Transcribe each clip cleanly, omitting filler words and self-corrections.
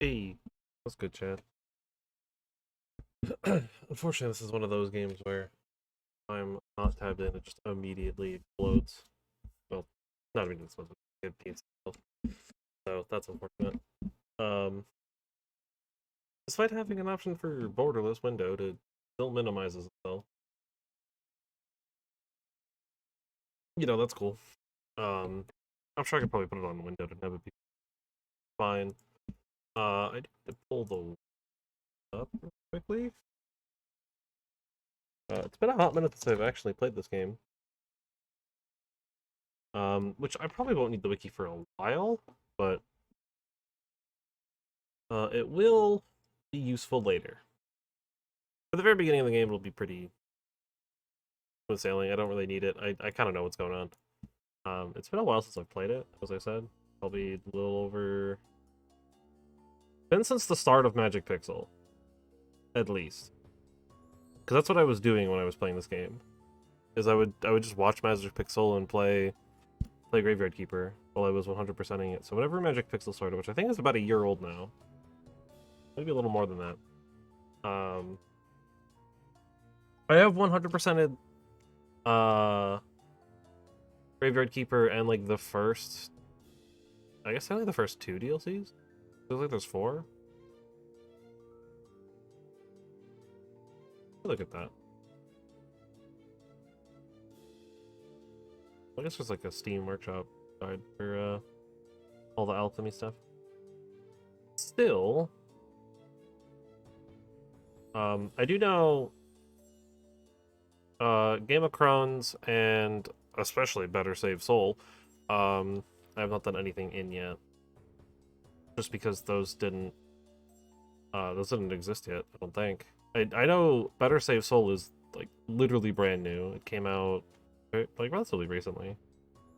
Hey, that's good, Chad. Unfortunately, this is one of those games where I'm not tabbed in, it just immediately explodes. Well, not immediately explodes, it beats itself. So that's unfortunate. Um, Despite having an option for borderless window to still minimizes itself, that's cool. Um, I'm sure I could probably put it on the window to have it be fine. I need to pull the up real quickly. It's been a hot minute since I've actually played this game. Which I probably won't need the wiki for a while, but it will be useful later. For the very beginning of the game, it'll be pretty smooth sailing. I don't really need it. I kind of know what's going on. It's been a while since I've played it, as I said. Probably a little over... Been since the start of Magic Pixel, at least. Because that's what I was doing when I was playing this game. Is I would just watch Magic Pixel and play Graveyard Keeper while I was 100%ing it. So whenever Magic Pixel started, which I think is about a year old now, maybe a little more than that. I have 100%ed Graveyard Keeper and like the first, I guess only the first two DLCs. Feels like there's four. Look at that. I guess there's like a Steam Workshop side for all the alchemy stuff. Still, I do know Game of Crones and especially Better Save Soul. I have not done anything in yet, just because those didn't exist yet. I don't think. I know Better Save Soul is like literally brand new. It came out like relatively recently,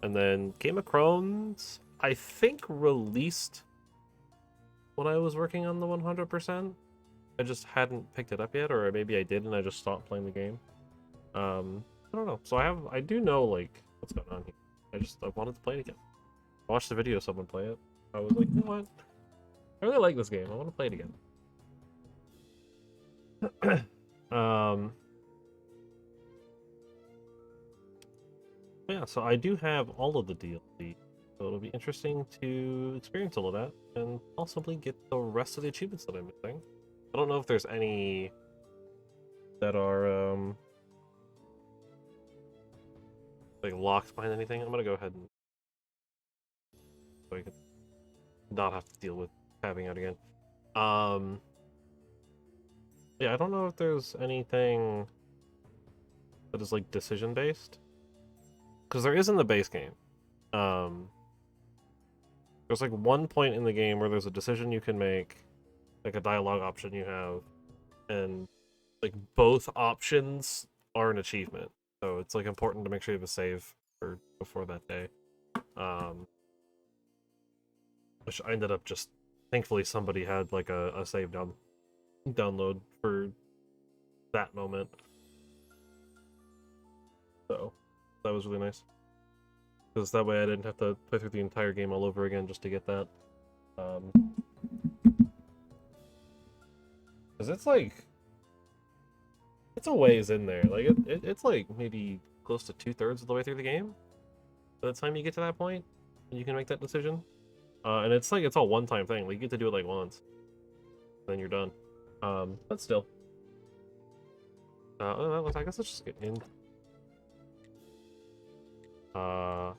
and then Game of Crones I think released when I was working on the 100%. I just hadn't picked it up yet, or maybe I did and I just stopped playing the game. I don't know. So I do know like what's going on here. I wanted to play it again. I watched the video of someone play it. I was like, you know what? I really like this game. I want to play it again. um, yeah, so I do have all of the DLC, so it'll be interesting to experience all of that and possibly get the rest of the achievements that I'm missing. I don't know if there's any that are like locked behind anything. I'm gonna go ahead and so I can not have to deal with tabbing out again. Um, yeah, I don't know if there's anything that is like decision based because there is in the base game. Um, there's like one point in the game where there's a decision you can make, like a dialogue option you have, and like both options are an achievement. So it's like important to make sure you have a save for before that day. Um, which I ended up just thankfully somebody had like a save download for that moment. So that was really nice. Because that way I didn't have to play through the entire game all over again just to get that. Because it's like it's a ways in there. Like it's like maybe close to 2/3 of the way through the game. By the time you get to that point, and you can make that decision. And it's like it's a one-time thing. Like you get to do it like once, then you're done. But still. I guess let's just get in. Oh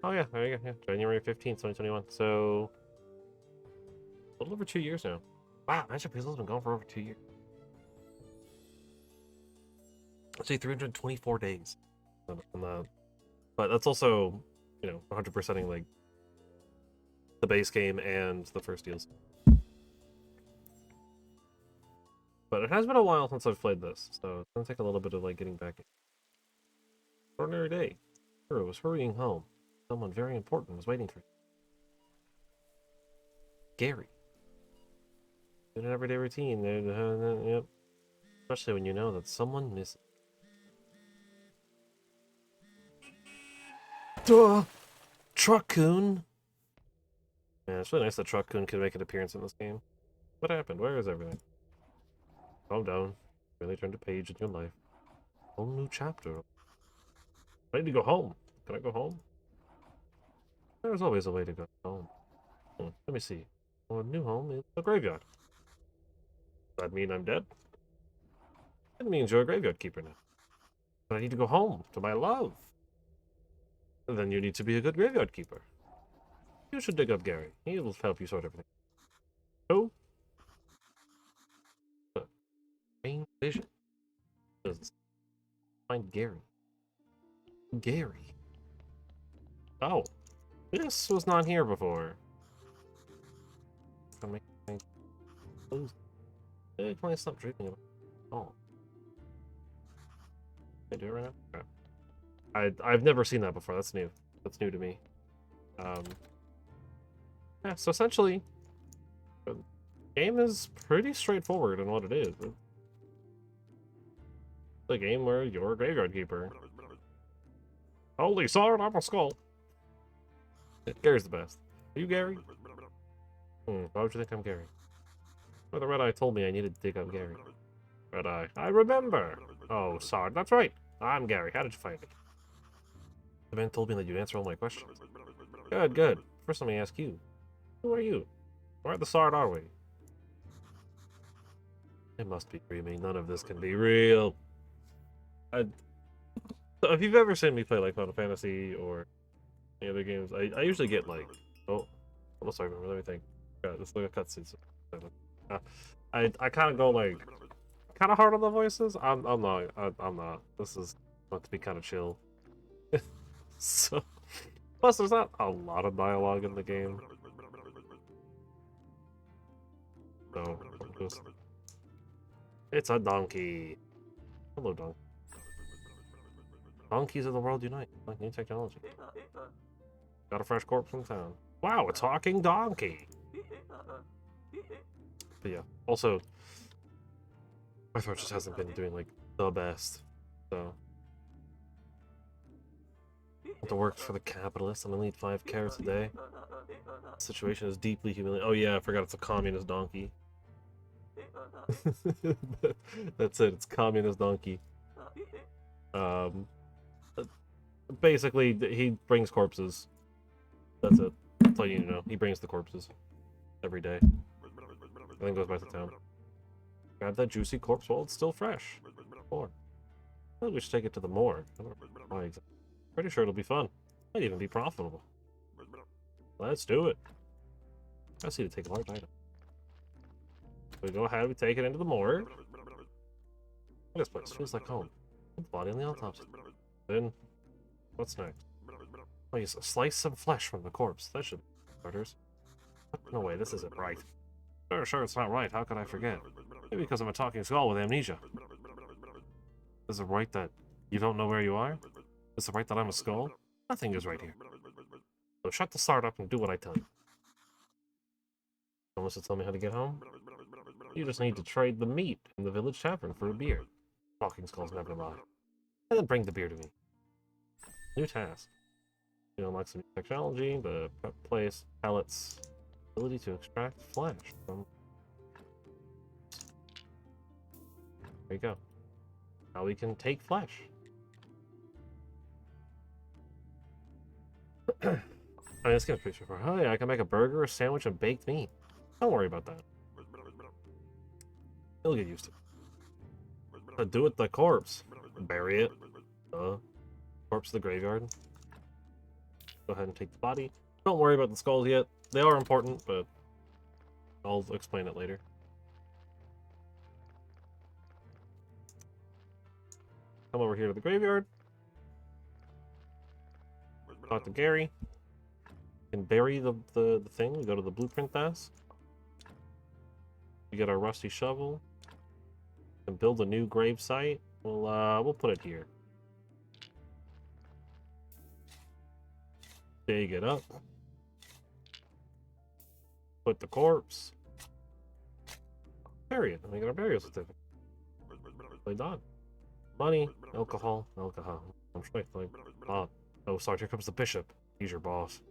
yeah, there you go. Yeah, January 15th, 2021. So a little over 2 years now. Wow, Magic Pixel's been gone for over 2 years. I'd say 324 days on that. But that's also, 100%ing like the base game and the first DLC. But it has been a while since I've played this, so it's gonna take a little bit of like getting back in. Ordinary day. Hero was hurrying home. Someone very important was waiting for him. Gary. In an everyday routine. Yep. Especially when you know that someone misses. Duh! Truck-kun! Yeah, it's really nice that Truck-kun can make an appearance in this game. What happened? Where is everything? Calm down. Really turned a page in your life. Whole new chapter. I need to go home. Can I go home? There's always a way to go home. Let me see. Our new home is a graveyard. Does that mean I'm dead? It means you're a graveyard keeper now. But I need to go home to my love. Then you need to be a good graveyard keeper. You should dig up Gary. He will help you sort everything. Oh? Main vision. Does find Gary. Gary. Oh. This was not here before. Can I stop dreaming about it? Oh. Can I do it right now? Okay. I've never seen that before. That's new. That's new to me. Yeah, so essentially, the game is pretty straightforward in what it is. It's a game where you're a graveyard keeper. Holy sword, I'm a skull. Gary's the best. Are you Gary? Why would you think I'm Gary? Well, the Red Eye told me I needed to dig up Gary. Red Eye. I remember! Oh, Sard, that's right. I'm Gary. How did you find me? The man told me that you'd answer all my questions. Good, good. First let me ask you. Who are you? Where the Sard are we? It must be dreaming. None of this can be real. So if you've ever seen me play like Final Fantasy or any other games, I usually get like, oh sorry, let me think. Yeah, it's like a cutscene. I kind of go like kind of hard on the voices. I'm not. This is meant to be kind of chill. So plus there's not a lot of dialogue in the game. So it's a donkey. Hello, donkey. Donkeys of the world unite. Like new technology. Got a fresh corpse from town. Wow, a talking donkey. But yeah, also, my throat just hasn't been doing like the best. So, to work for the capitalists. I'm gonna need 5 carrots a day. The situation is deeply humiliating. Oh yeah, I forgot it's a communist donkey. That's it. It's communist donkey. Basically, he brings corpses. That's it. That's all you need to know. He brings the corpses every day. And then goes back to town. Grab that juicy corpse while it's still fresh. Or I think we should take it to the morgue. Why exactly? Pretty sure it'll be fun. Might even be profitable. Let's do it. I see to take a large item. We go ahead, we take it into the morgue. This place feels like home. The body on the autopsy. Then, what's next? Oh, yes, slice some flesh from the corpse. That should be starters. No way, this isn't right. Sure, it's not right. How could I forget? Maybe because I'm a talking skull with amnesia. Is it right that you don't know where you are? Is it right that I'm a skull? Nothing is right here. So shut the start up and do what I tell you. Someone to tell me how to get home? You just need to trade the meat in the village tavern for a beer. Talking skulls never lie. And then bring the beer to me. New task. You unlock some new technology, the prep place, pellets, ability to extract flesh from... There you go. Now we can take flesh. I mean, this game's pretty straightforward. Oh yeah, I can make a burger, a sandwich, and baked meat. Don't worry about that. You'll get used to it. But do it the corpse. Bury it. Corpse of the graveyard. Go ahead and take the body. Don't worry about the skulls yet. They are important, but I'll explain it later. Come over here to the graveyard. Talk to Gary. And bury the thing. We go to the blueprint desk. We get our rusty shovel. And build a new grave site. We'll put it here. Dig it up. Put the corpse. Bury it. And we get our burial certificate. Play done. Money, alcohol. I'm straight. Like, oh, sorry. Here comes the bishop. He's your boss.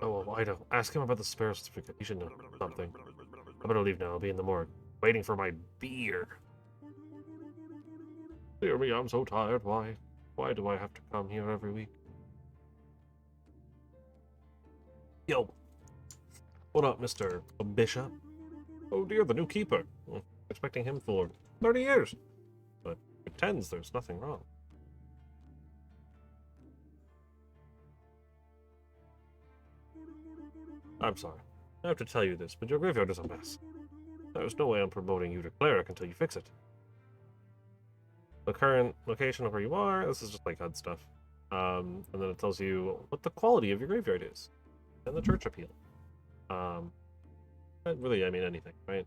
Oh, well, I don't. Ask him about the spare certificate. He should know something. I better leave now. I'll be in the morgue, waiting for my beer. Dear me, I'm so tired. Why? Why do I have to come here every week? Yo, what up, Mr. Bishop? Oh dear, the new keeper. Expecting him for 30 years. But pretends there's nothing wrong. I'm sorry. I have to tell you this, but your graveyard is a mess. There's no way I'm promoting you to cleric until you fix it. The current location of where you are, this is just like HUD stuff. And then it tells you what the quality of your graveyard is. And the church appeal. Really, I mean anything, right?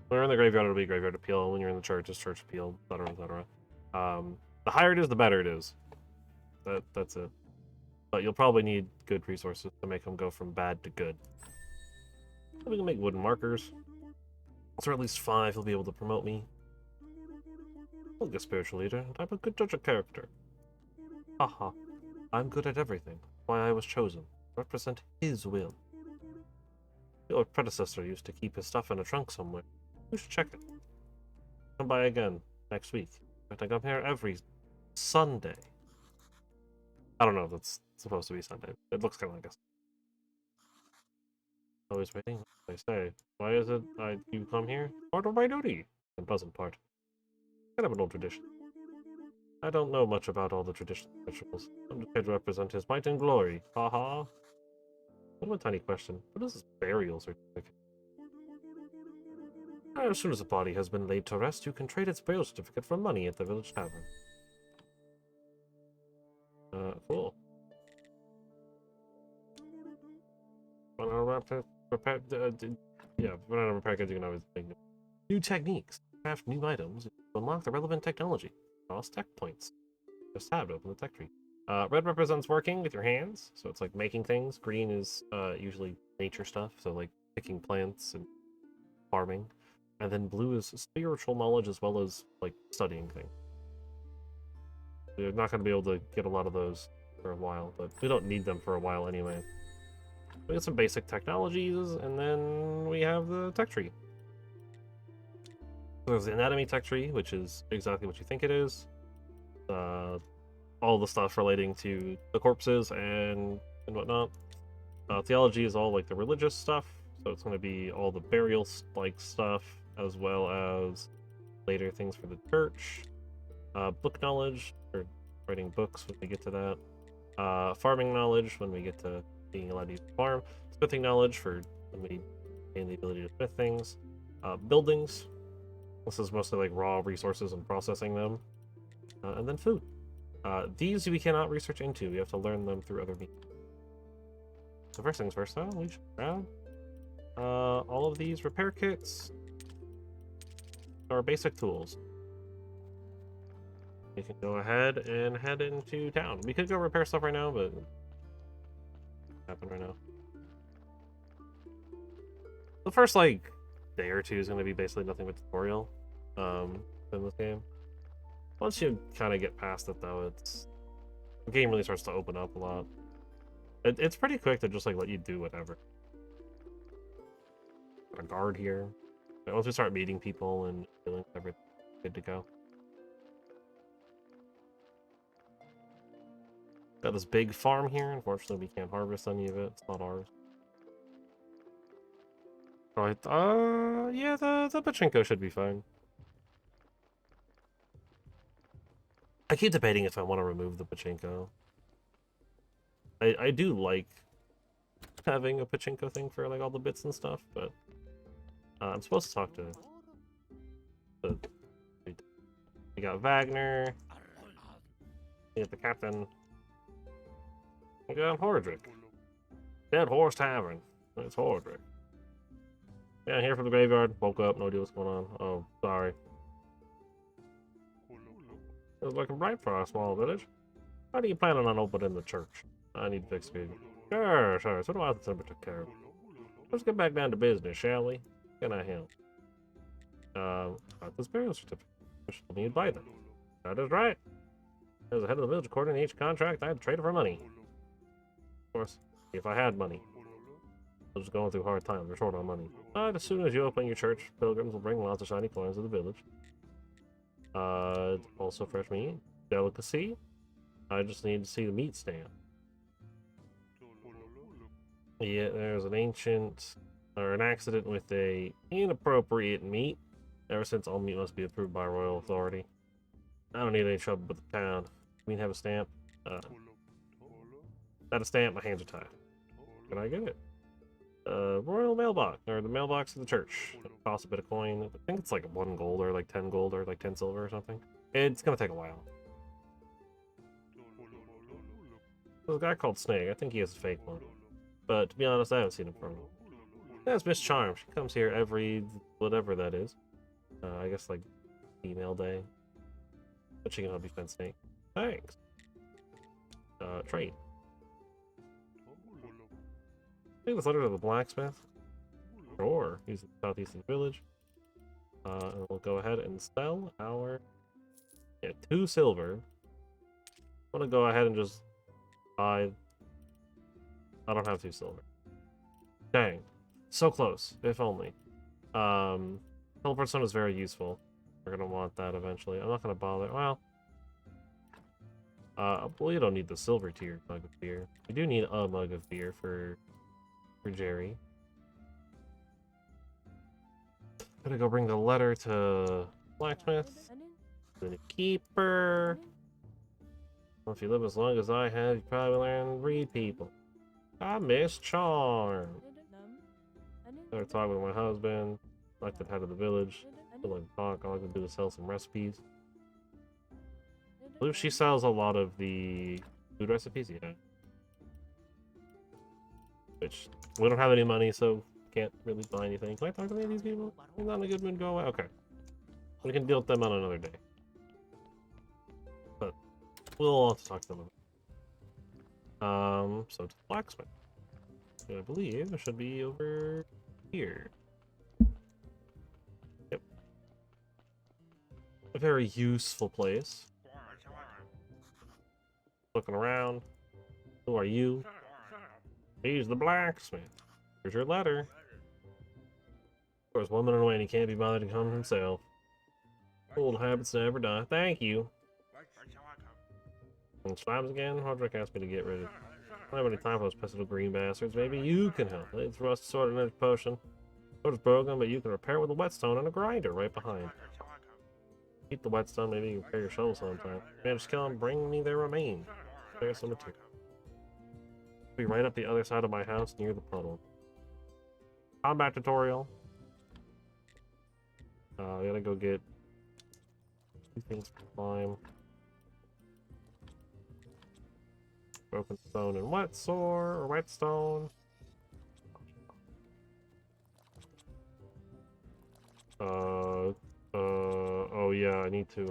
When you're in the graveyard, it'll be graveyard appeal. When you're in the church, it's church appeal, etc., etc. The higher it is, the better it is. That's it. But you'll probably need good resources to make them go from bad to good. We can make wooden markers. Or at least 5 will be able to promote me. I'll be a spiritual leader, and I'm a good judge of character. Haha. I'm good at everything. Why I was chosen. Represent his will. Your predecessor used to keep his stuff in a trunk somewhere. You should check it. Come by again next week. I think I'm here every Sunday. I don't know if that's supposed to be Sunday. It looks kind of like a... Always waiting. They say. Why is it you come here? Part of my duty. Unpleasant part. Kind of an old tradition. I don't know much about all the traditional rituals. I'm just here to represent his might and glory. Haha. What a tiny question. What is this burial certificate? As soon as a body has been laid to rest, you can trade its burial certificate for money at the village tavern. Cool. Yeah, when I repair goods, you can always make new techniques, craft new items, unlock the relevant technology. Cost tech points. Just tab to open the tech tree. Red represents working with your hands, so it's like making things. Green is usually nature stuff, so like picking plants and farming. And then blue is spiritual knowledge as well as like studying things. You're not going to be able to get a lot of those for a while, but we don't need them for a while anyway. We get some basic technologies, and then we have the tech tree. There's the anatomy tech tree, which is exactly what you think it is. All the stuff relating to the corpses and whatnot. Theology is all like the religious stuff, so it's going to be all the burial like stuff, as well as later things for the church. Book knowledge, or writing books when we get to that. Farming knowledge when we get to being allowed to use the farm. Smithing knowledge for when we gain the ability to smith things. Buildings. This is mostly like raw resources and processing them. And then food. These we cannot research into. We have to learn them through other means. So first things first, though, we should grab all of these repair kits. Our basic tools. We can go ahead and head into town. We could go repair stuff right now, but happen right now. The first like day or two is going to be basically nothing but tutorial in this game. Once you kind of get past it, though, the game really starts to open up a lot. It's pretty quick to just like let you do whatever. Got a guard here. But once we start meeting people and feeling everything good to go. Got this big farm here. Unfortunately, we can't harvest any of it. It's not ours. Right. Yeah, the pachinko should be fine. I keep debating if I want to remove the pachinko. I do like having a pachinko thing for like all the bits and stuff, but I'm supposed to talk to we got Wagner. We got the captain. We got Hordrick. Dead Horse Tavern. It's Hordrick. Yeah, I'm here from the graveyard. Woke up, no idea what's going on. Oh, sorry. It was looking bright for our small village. How do you plan on opening the church? I need to fix it. Sure. So do I have to took care of. Let's get back down to business, shall we? Can I help? Got this burial certificate. Which will need by them. That is right. As the head of the village, according to each contract, I had to trade it for money. Of course, if I had money. They're just going through hard times. They're short on money. But as soon as you open your church, pilgrims will bring lots of shiny coins to the village. Also fresh meat. Delicacy. I just need to see the meat stand. Yeah, there's an ancient or an accident with a inappropriate meat. Ever since all meat must be approved by royal authority. I don't need any trouble with the town. We have a stamp. Without a stamp, my hands are tied. Can I get it? Royal mailbox, or the mailbox of the church. It costs a bit of coin. I think it's like 1 gold or like 10 gold or like 10 silver or something. It's gonna take a while. There's a guy called Snake. I think he has a fake one. But to be honest, I haven't seen him for a while. That's Miss Charm. She comes here every whatever that is. I guess like female day. But she can help you find Snake. Thanks. Trade. Take this letter to the blacksmith. Sure. He's in the southeastern village. And we'll go ahead and sell our 2 silver. I'm gonna go ahead and just buy. I don't have 2 silver. Dang. So close. If only. Teleport stone is very useful. We're gonna want that eventually. I'm not gonna bother. Well, we don't need the silver tier mug of beer. We do need a mug of beer for Jerry. Gonna go bring the letter to blacksmith. The keeper. Well, if you live as long as I have, you probably learn to read people. I miss Charm. Better talk with my husband. Like the head of the village. I like to talk. All I can do is sell some recipes. I believe she sells a lot of the food recipes, yeah. Which, we don't have any money, so can't really buy anything. Can I talk to any of these people? I'm not in a good mood, go away. Okay. We can deal with them on another day. But, we'll have to talk to them. So to the blacksmith. I believe it should be over here. Yep. A very useful place. Looking around. Who are you? He's the blacksmith. Here's your letter. Of course, 1 minute away and he can't be bothered to come himself. Old habits never die. Thank you. And slabs again? Hardrick asked me to get rid of. I don't have any time for those pestilent green bastards. Maybe you can help. It's rust sword and energy potion. Sword is broken, but you can repair it with a whetstone and a grinder right behind. Keep the whetstone, maybe you can repair your shovel sometime. Man, just kill him, bring me their remains. There's some material. Be right up the other side of my house near the puddle. Combat tutorial. We gotta go get 2 things to climb. Broken stone and whetstone. Oh yeah, I need to,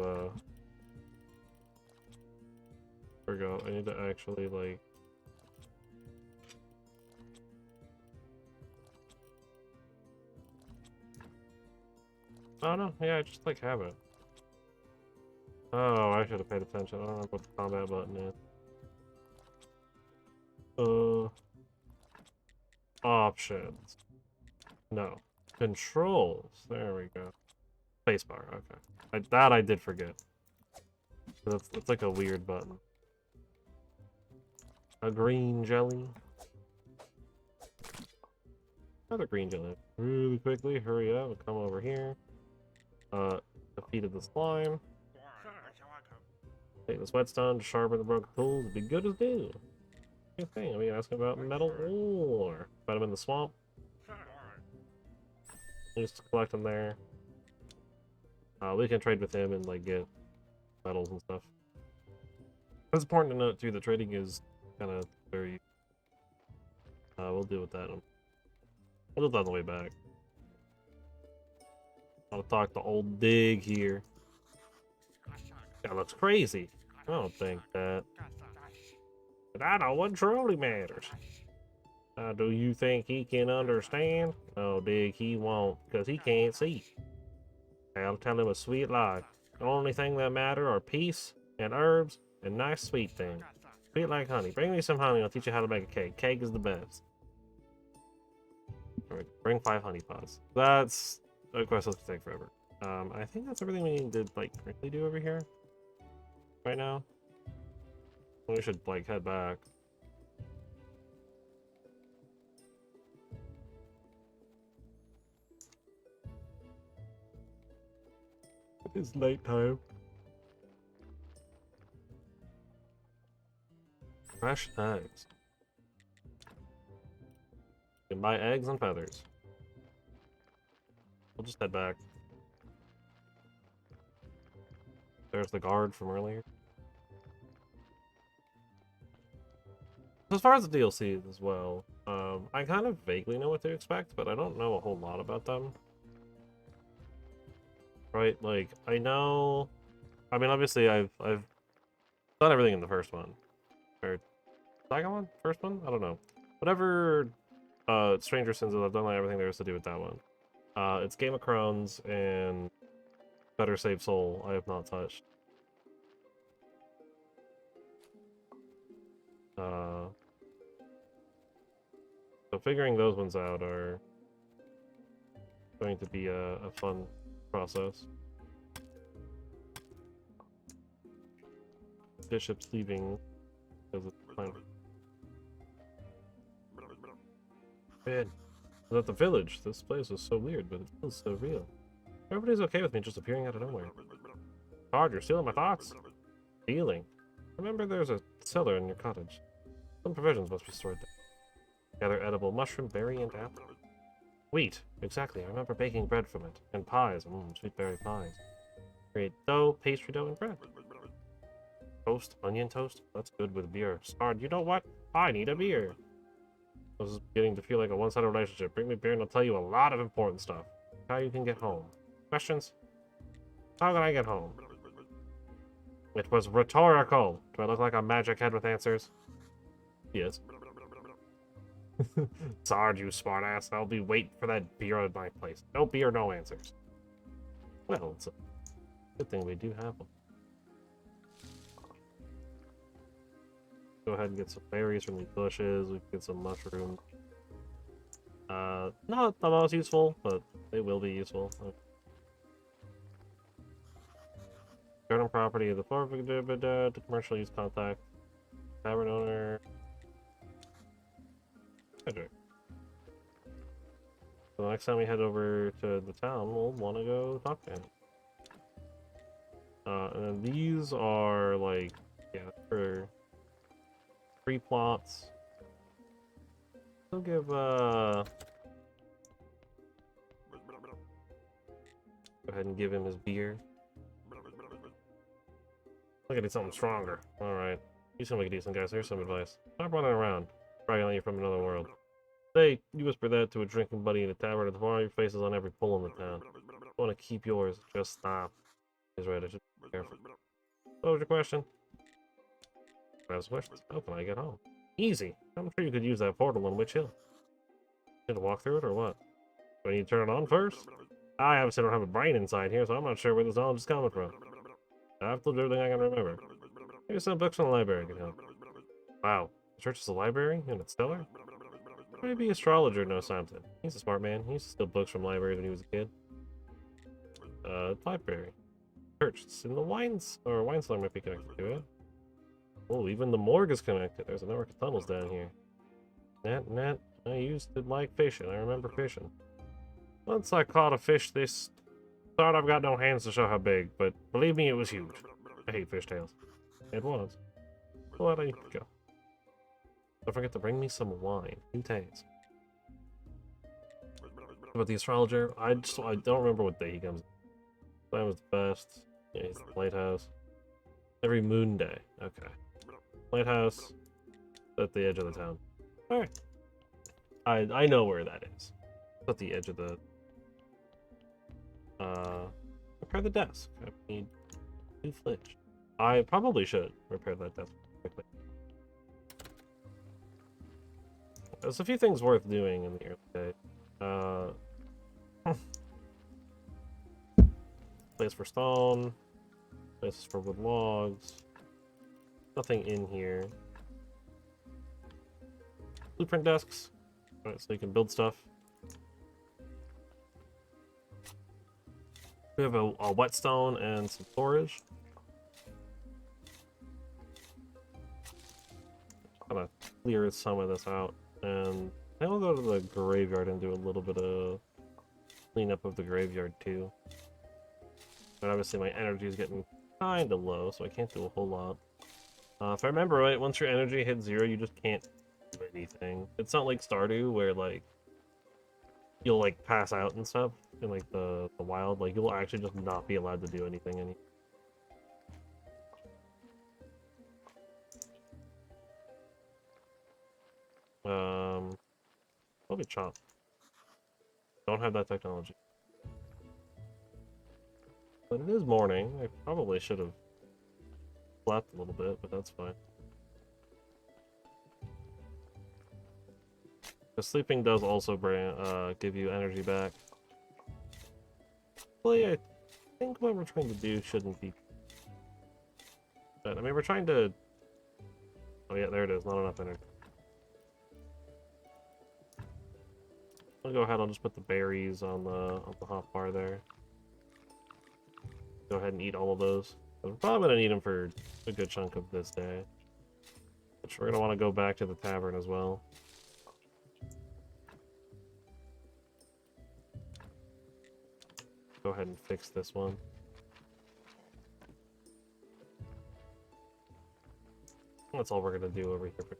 there we go. I need to actually, like, oh no, yeah, I just like have it. Oh, I should have paid attention. I don't remember what the combat button is. Options. No. Controls. There we go. Spacebar, okay. That I did forget. It's like a weird button. A green jelly. Another green jelly. Really quickly, hurry up, come over here. Defeated the slime. Take this whetstone to sharpen the broken tools. It'd be good as new. Good thing. Are we asking about metal ore? Find them in the swamp. Just collect them there. We can trade with him and like get metals and stuff. It's important to note too that trading is kind of very. We'll deal with that. We'll do that on the way back. I'll talk to old Dig here. That looks crazy. I don't think that. But I know what truly matters. Do you think he can understand? No, Dig, he won't, because he can't see. I'll tell him a sweet lie. The only thing that matter are peace and herbs and nice sweet things. Sweet like honey. Bring me some honey, I'll teach you how to make a cake. Cake is the best. Alright, bring 5 honey pots. That's a quest that's gonna take forever. I think that's everything we need to like quickly do over here right now. We should like head back. It's nighttime. Fresh eggs. You can buy eggs and feathers. We'll just head back. There's the guard from earlier. As far as the DLCs as well, I kind of vaguely know what to expect, but I don't know a whole lot about them. Right? Like, I know... I mean, obviously, I've done everything in the first one. Or second one? First one? I don't know. Whatever Stranger Sins is, I've done like everything there is to do with that one. It's Game of Crowns and Better Save Soul I have not touched. So figuring those ones out are going to be a fun process. Bishop's leaving because it's fine. Man, I was at the village. This place was so weird, but it feels so real. Everybody's okay with me just appearing out of nowhere. Hard, you're stealing my thoughts. Stealing? Remember there's a cellar in your cottage. Some provisions must be stored there. Gather edible mushroom, berry, and apple. Wheat, exactly. I remember baking bread from it. And pies, sweet berry pies. Create dough, pastry dough, and bread. Toast, onion toast? That's good with beer. Sard, you know what? I need a beer. This is beginning to feel like a one-sided relationship. Bring me beer and I'll tell you a lot of important stuff. How you can get home. Questions? How can I get home? It was rhetorical. Do I look like a magic head with answers? Yes. Sard, you smartass. I'll be waiting for that beer at my place. No beer, no answers. Well, it's a good thing we do have them. Go ahead and get some berries from these bushes. We can get some mushrooms. Not the most useful, but they will be useful. Garden property of the floor to commercial use contact. Tavern owner. Okay. So the next time we head over to the town, we'll want to go talk to him. And then these are like, yeah, for free plots. We'll give go ahead and give him his beer. Look at something stronger. Alright. You seem like a decent guy, so here's some advice. Stop running around. Bragging like you're from another world. Hey, you whisper that to a drinking buddy in a tavern at the bar, your face is on every pull in the town. You want to keep yours, just stop. He's right, I should be careful. What was your question? Last question. How can I get home? Easy. I'm sure you could use that portal on Witch Hill. Need to walk through it or what? Do I need to turn it on first? I obviously don't have a brain inside here, so I'm not sure where this knowledge is coming from. I've told you everything I can remember. Maybe some books from the library can help. Wow. The church is a library? And it's stellar? Maybe astrologer knows something. He's a smart man. He used to steal books from libraries when he was a kid. Library. Church. It's in the wine cellar might be connected to it. Oh, even the morgue is connected. There's a network of tunnels down here. Net. I used to like fishing. I remember fishing. Once I caught a fish this... Thought I've got no hands to show how big, but believe me, it was huge. I hate fishtails. It was. Well, there you go. Don't forget to bring me some wine. 2 tays. About the astrologer, I don't remember what day he comes. Time was the best. Yeah, he's the lighthouse. Every moon day. Okay. Lighthouse at the edge of the town. Alright. I know where that is. It's at the edge of the... repair the desk. I need 2 flitch. I probably should repair that desk quickly. There's a few things worth doing in the early day. Place for stone. Places for wood logs. Nothing in here. Blueprint desks. Alright, so you can build stuff. We have a whetstone and some storage. Kind of clear some of this out, and I will go to the graveyard and do a little bit of cleanup of the graveyard too. But obviously my energy is getting kind of low, so I can't do a whole lot. If I remember right, once your energy hits 0, you just can't do anything. It's not like Stardew where like you'll like pass out and stuff in like the wild. Like you'll actually just not be allowed to do anything anymore. Probably chop. Don't have that technology. But it is morning. I probably should have slept a little bit, but that's fine. The sleeping does also bring, give you energy back. Well, yeah, I think what we're trying to do shouldn't be... But, I mean, we're trying to... Oh yeah, there it is. Not enough energy. I'll go ahead, I'll just put the berries on the hot bar there. Go ahead and eat all of those. I'm probably gonna need them for a good chunk of this day. Which we're gonna want to go back to the tavern as well. Go ahead and fix this one. That's all we're gonna do over here.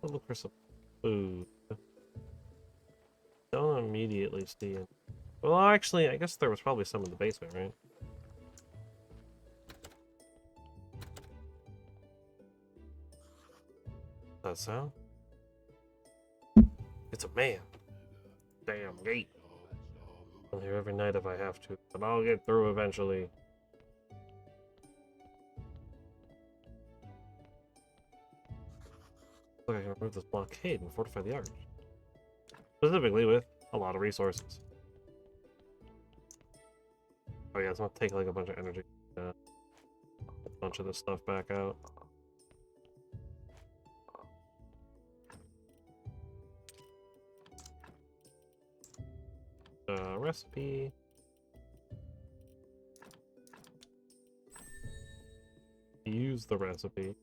I'll look for some food. Don't immediately see it. Well, actually, I guess there was probably some in the basement, right? That sound? It's a man. Damn gate. I'll hear every night if I have to, but I'll get through eventually. Look, I can remove this blockade and fortify the arch. Specifically with a lot of resources. Oh yeah, it's gonna take like a bunch of energy. A bunch of this stuff back out. Recipe. Use the recipe.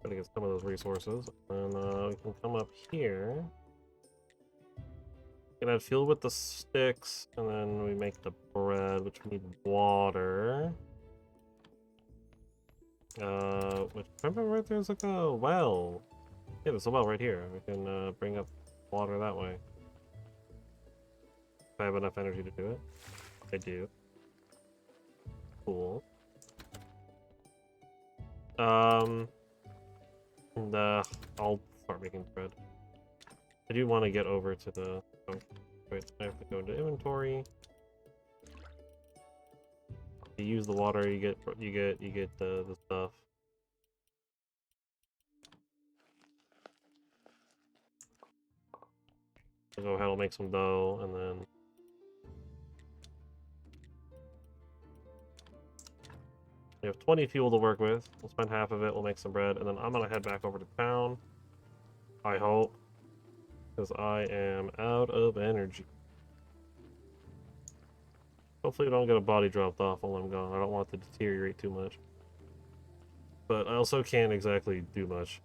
Gotta get some of those resources. And we can come up here. Get that fuel with the sticks, and then we make the bread, which we need water. Which, remember right there's like a well. Yeah, there's a well right here. We can bring up water that way. If I have enough energy to do it. I do. Cool. And I'll start making bread. I do want to get over to the... Oh, wait, I have to go into inventory. You use the water, you get the stuff. I'll go ahead, I'll make some dough, and then we have 20 fuel to work with. We'll spend half of it, we'll make some bread, and then I'm gonna head back over to town. I hope. Because I am out of energy. Hopefully we don't get a body dropped off while I'm gone. I don't want it to deteriorate too much. But I also can't exactly do much.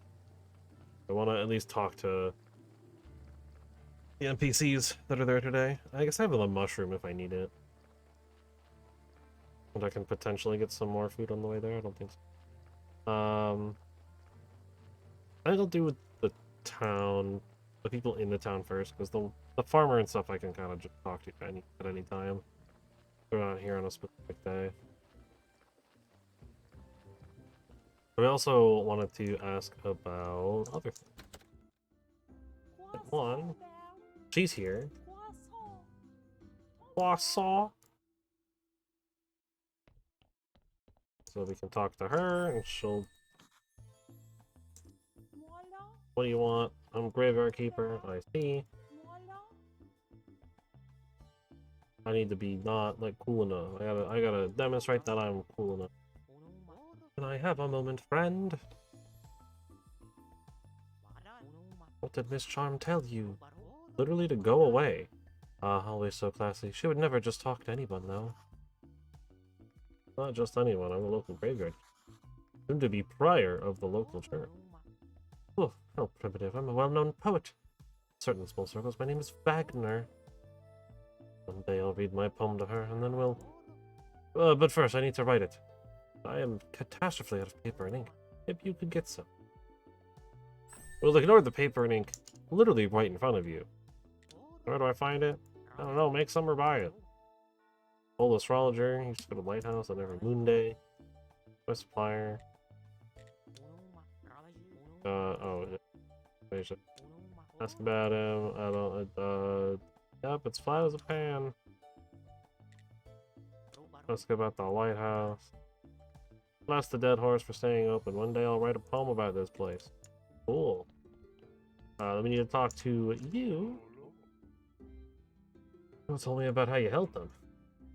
I want to at least talk to the NPCs that are there today. I guess I have a mushroom if I need it. And I can potentially get some more food on the way there. I don't think so. I think I'll do with the town, the people in the town first, because the farmer and stuff I can kind of just talk to at any time. They're not here on a specific day. We also wanted to ask about other things. One, she's here. Croissant. So we can talk to her, and she'll... What do you want? I'm graveyard keeper. I see. I need to be not like cool enough. I gotta demonstrate that I'm cool enough. Can I have a moment, friend? What did Miss Charm tell you? Literally to go away. Ah, always so classy. She would never just talk to anyone, though. Not just anyone, I'm a local graveyard. Soon to be prior of the local church. Oh, how primitive. I'm a well-known poet. In certain small circles, my name is Wagner. One day I'll read my poem to her, and then we'll... but first, I need to write it. I am catastrophically out of paper and ink. If you could get some. Well, ignore the paper and ink. Literally right in front of you. Where do I find it? I don't know, make some or buy it. Old astrologer, you just go to lighthouse on every moon day. My supplier. Oh, wait, ask about him. I don't, yep, it's flat as a pan. Ask about the lighthouse. Bless the dead horse for staying open. One day I'll write a poem about this place. Cool. Let me need to talk to you. You told me about how you helped them.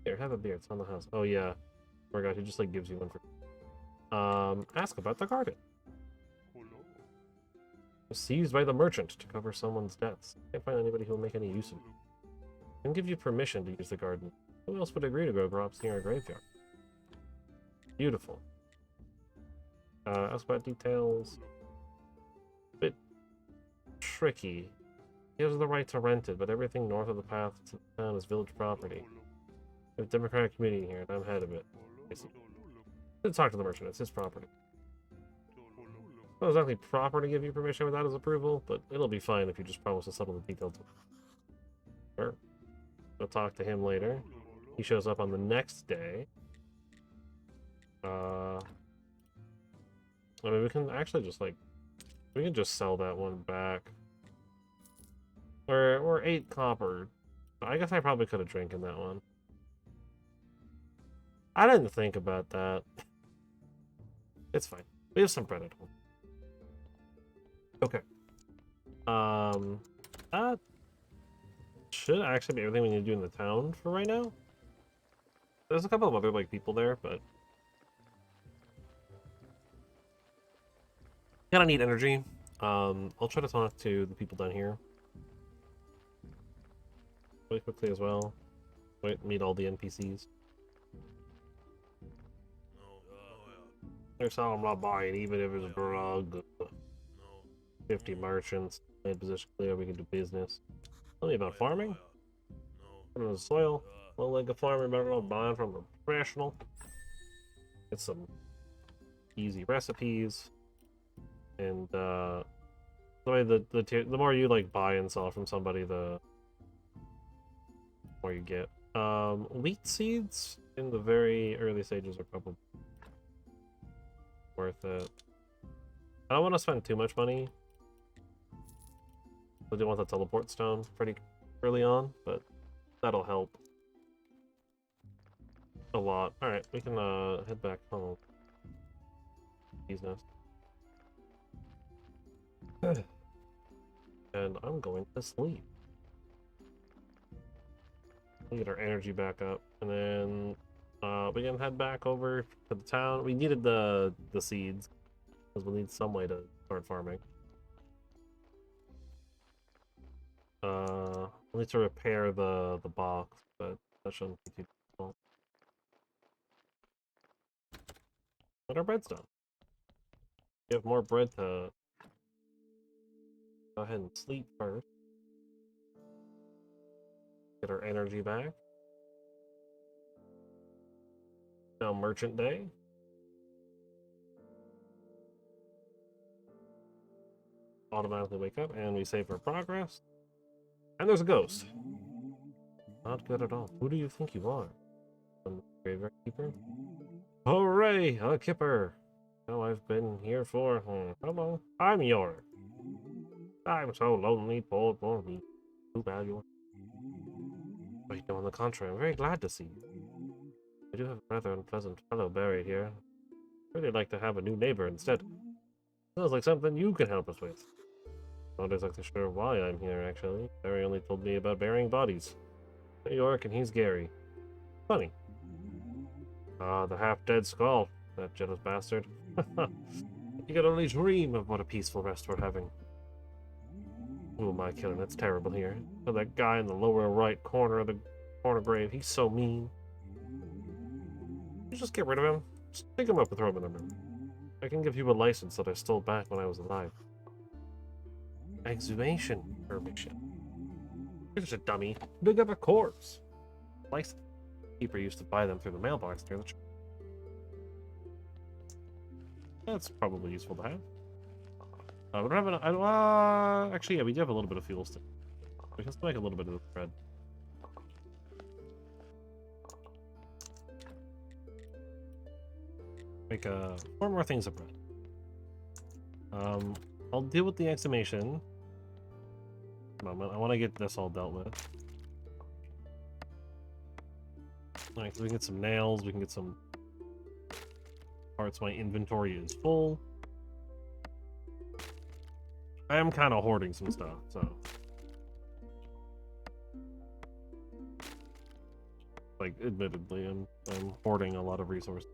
Here, have a beer. It's on the house. Oh yeah. Forgot he just like gives you one for. Ask about the garden. Seized by the merchant to cover someone's debts. Can't find anybody who will make any use of it. Can give you permission to use the garden. Who else would agree to grow crops near a graveyard? Beautiful. Ask about details. Bit tricky. He has the right to rent it, but everything north of the path to the town is village property. We have a democratic community here, and I'm head of it. Let's talk to the merchant. It's his property. Not exactly proper to give you permission without his approval, but it'll be fine if you just promise to settle the details. Sure. We'll talk to him later. He shows up on the next day. I mean, we can actually just like, we can just sell that one back. Or 8 copper. I guess I probably could have drank in that one. I didn't think about that. It's fine. We have some bread at home. Okay. That should actually be everything we need to do in the town for right now. There's a couple of other like people there, but kind of need energy. I'll try to talk to the people down here really quickly as well. Wait, meet all the NPCs. They're selling, I'm not buying, even if it's a drug. 50 merchants, land position clear, we can do business. Tell me about farming. Put in the soil. Well, like a farmer, better not buying from a professional. Get some easy recipes. And the way the more you like buy and sell from somebody, the more you get. Wheat seeds in the very early stages are probably worth it. I don't want to spend too much money. I do want the teleport stone pretty early on, but that'll help a lot. Alright, we can head back home. Bee's nest. And I'm going to sleep. We get our energy back up, and then we can head back over to the town. We needed the seeds because we'll need some way to start farming. We need to repair the box, but that shouldn't be too difficult. But our bread's done. We have more bread to go ahead and sleep first. Get our energy back. Now merchant day. Automatically wake up and we save our progress. And there's a ghost. Not good at all. Who do you think you are? Graveyard keeper? Hooray! A kipper! Oh, I've been here for how long? I'm yours. I'm so lonely, poor me. Too bad you're. Wait, no, on the contrary, I'm very glad to see you. I do have a rather unpleasant fellow buried here. I'd really like to have a new neighbor instead. Sounds like something you can help us with. Not exactly sure why I'm here, actually. Barry only told me about burying bodies. New York, and he's Gary. Funny. Ah, the half-dead skull. That jealous bastard. You could only dream of what a peaceful rest we're having. Who am I killing? It's terrible here. So that guy in the lower right corner of the corner grave, he's so mean. You just get rid of him. Just pick him up and throw him in the river. I can give you a license that I stole back when I was alive. Exhumation permission. You're just a dummy. Dig up a corpse. License. Keeper used to buy them through the mailbox near the church. That's probably useful to have. We don't have an. Actually, yeah, we do have a little bit of fuel still. We can still make a little bit of bread. Make 4 more things of bread. I'll deal with the exhumation. Moment, I want to get this all dealt with. Alright, so we can get some nails. We can get some parts. My inventory is full. I am kind of hoarding some stuff, so. Like, admittedly, I'm hoarding a lot of resources.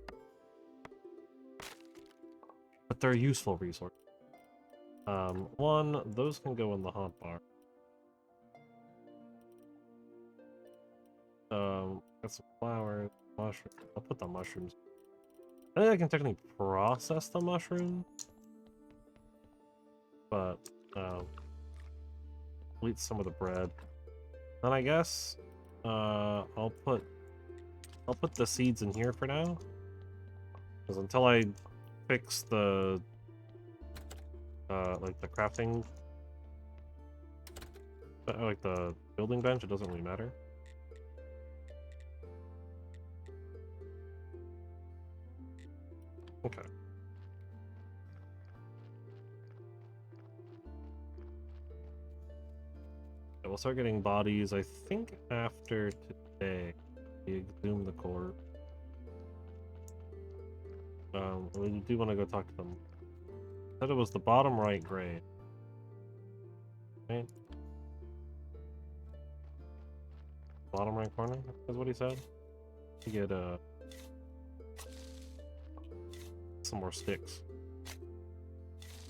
But they're useful resources. One, those can go in the hot bar. Got some flowers, mushrooms. I'll put the mushrooms. I think I can technically process the mushrooms. But, eat some of the bread. And I guess, I'll put the seeds in here for now. Because until I fix the, like the crafting, like the building bench, it doesn't really matter. Okay. Yeah, we'll start getting bodies, I think, after today. We exhume the core. We do want to go talk to them. Said it was the bottom right grade. Right? Bottom right corner is what he said. To get some more sticks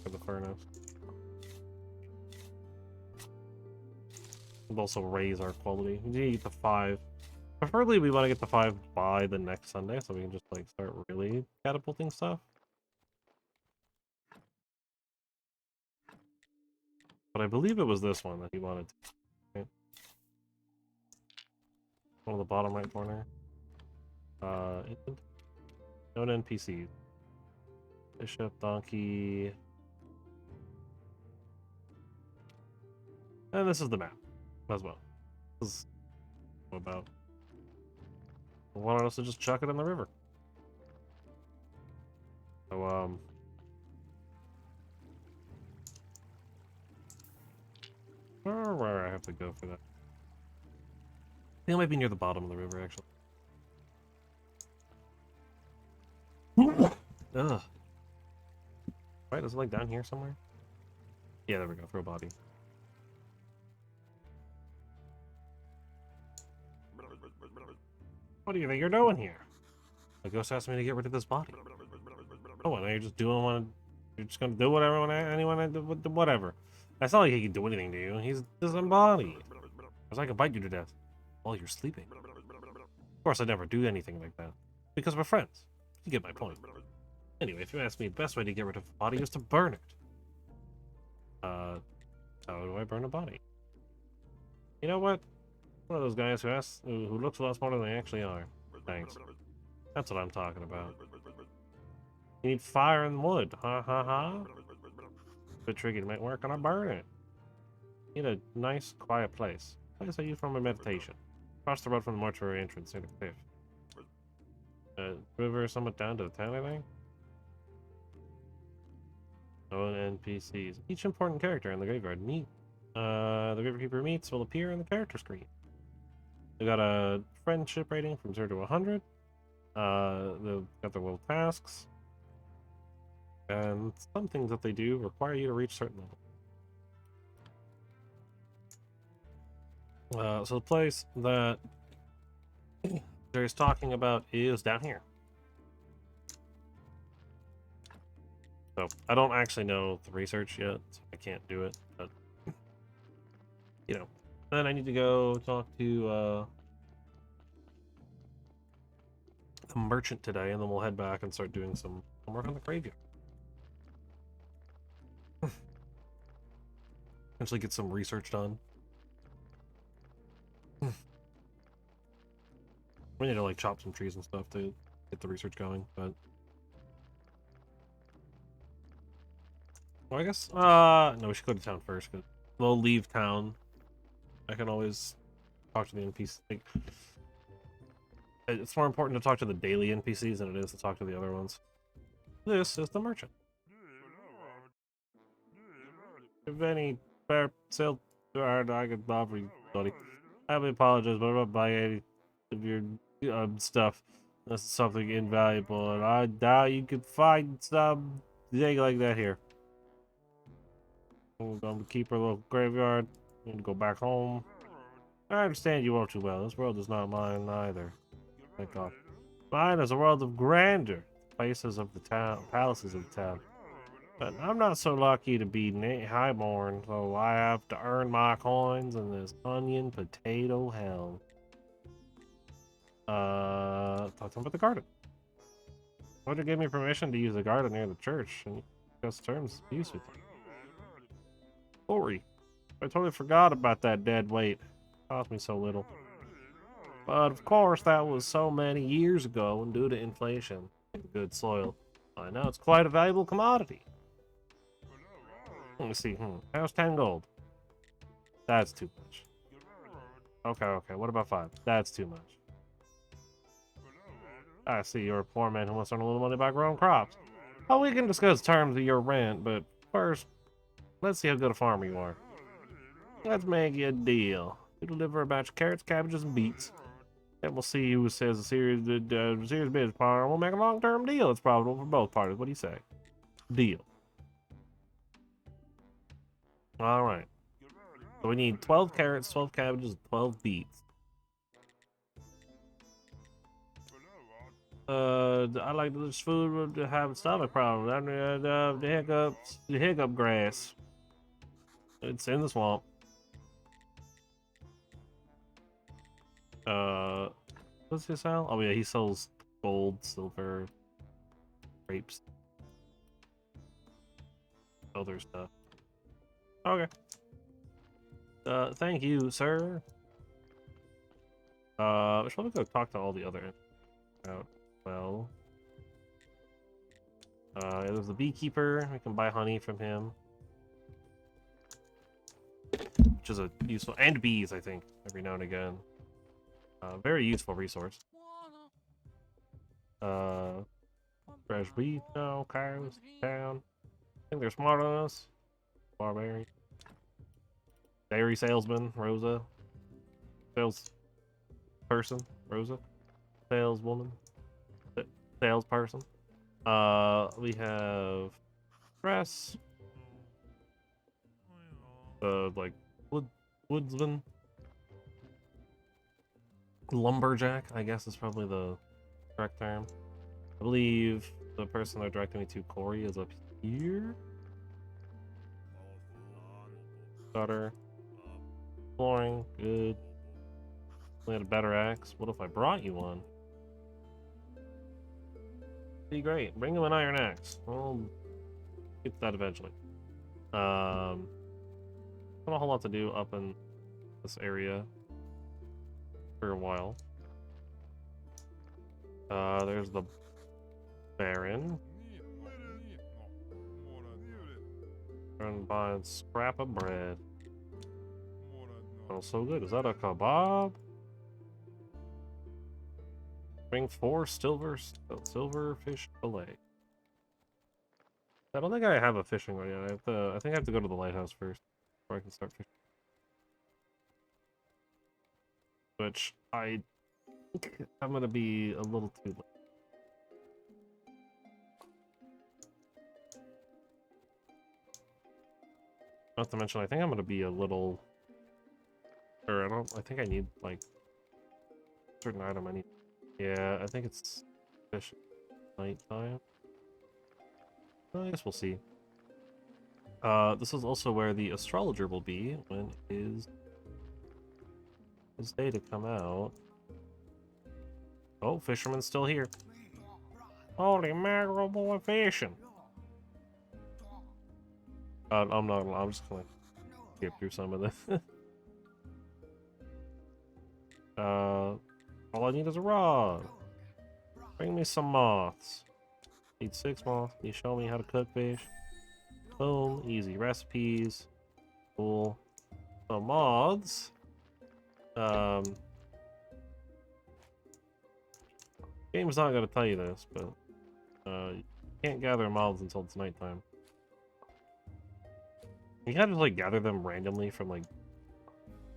for the furnace. We'll also raise our quality. We need to get to 5. Preferably, we want to get to 5 by the next Sunday, so we can just like start really catapulting stuff. But I believe it was this one that he wanted to. Right? One of the bottom right corner. Known NPCs. Bishop, donkey. And this is the map as well. This is about. I wanted us to just chuck it in the river. So, where I have to go for that? I think it might be near the bottom of the river, actually. Ugh. Right, is it like down here somewhere? Yeah, there we go. Throw a body. What do you think you're doing here? The ghost asked me to get rid of this body. Oh, and you're just doing what? You're just gonna do whatever, anyone, whatever. That's not like he can do anything to you. He's disembodied. Because I can bite you to death while you're sleeping. Of course, I'd never do anything like that. Because we're friends. You get my point. Anyway, if you ask me, the best way to get rid of a body is to burn it. How do I burn a body? You know what? One of those guys who looks a lot smarter than they actually are. Thanks. That's what I'm talking about. You need fire and wood. Ha ha ha. Bit tricky to make work, and I burn it. You need a nice, quiet place. Place I use for my meditation. Across the road from the mortuary entrance near the cliff. River somewhat down to the town, I think. Oh, and NPCs. Each important character in the graveyard meet. The Riverkeeper meets will appear in the character screen. We got a friendship rating from 0 to 100. They've got their little tasks. And some things that they do require you to reach certain levels. So the place that Jerry's talking about is down here. So I don't actually know the research yet, so I can't do it, but you know. Then I need to go talk to the merchant today, and then we'll head back and start doing some work on the graveyard. Eventually get some research done. We need to like chop some trees and stuff to get the research going, but well, I guess no, we should go to town first because we'll leave town. I can always talk to the NPC. Like, it's more important to talk to the daily NPCs than it is to talk to the other ones. This is the merchant. If any fair sale I could offer you, buddy. I apologize, but I'm not buying any of your stuff. This is something invaluable, and I doubt you could find something like that here. We're going to keep our little graveyard and go back home. I understand you won't too well. This world is not mine either. Thank God. Mine is a world of grandeur, places of the town, palaces of the town. But I'm not so lucky to be highborn, so I have to earn my coins in this onion potato hell. Talk to him about the garden. Would you give me permission to use the garden near the church and discuss terms of use with you? Sorry, I totally forgot about that dead weight. It cost me so little. But of course, that was so many years ago, and due to inflation, good soil. I know it's quite a valuable commodity. Let me see. How's 10 gold? That's too much. Okay. What about 5? That's too much. I see you're a poor man who wants to earn a little money by growing crops. Oh, we can discuss terms of your rent, but first, let's see how good a farmer you are. Let's make you a deal. You deliver a batch of carrots, cabbages, and beets. And we'll see who says a serious business partner. We'll make a long-term deal. It's profitable for both parties. What do you say? Deal. All right. So we need 12 carrots, 12 cabbages, 12 beets. I like this food to have a stomach problem. The hiccup grass. It's in the swamp. What's he sell? Oh yeah, he sells gold, silver, grapes, other stuff. Okay. Thank you, sir. We should go talk to all the other out. Well, there's the beekeeper. We can buy honey from him, which is a useful, and bees, I think, every now and again. Very useful resource. Fresh beef, no cows, town. I think they're smart on us. Barbarian. Dairy salesman, Rosa. Sales person, Rosa. Saleswoman. Salesperson. We have dress. Like woodsman. Lumberjack, I guess is probably the correct term. I believe the person they're directing me to, Corey, is up here. Gutter. Flooring, good. We had a better axe. What if I brought you one? Be great. Bring him an iron axe. We'll get to that eventually. Not a whole lot to do up in this area for a while. There's the Baron. And buying scrap of bread. Smells so good. Is that a kebab? Bring 4 silver fish fillet. I don't think I have a fishing rod yet. I think I have to go to the lighthouse first before I can start fishing. Which I think I'm gonna be a little too late. Not to mention, I think I'm gonna be a little Or I think I need, like, a certain item I need. Yeah, I think it's fish nighttime. I guess we'll see. This is also where the astrologer will be when his day to come out. Oh, fisherman's still here. Holy mackerel, boy, fishing. I'm not. I'm just gonna skip through some of this. All I need is a rod. Bring me some moths. Need 6 moths. Can you show me how to cook fish? Boom. Easy recipes. Cool. So moths. Game's not gonna tell you this, but you can't gather moths until it's nighttime. You can't just like gather them randomly from like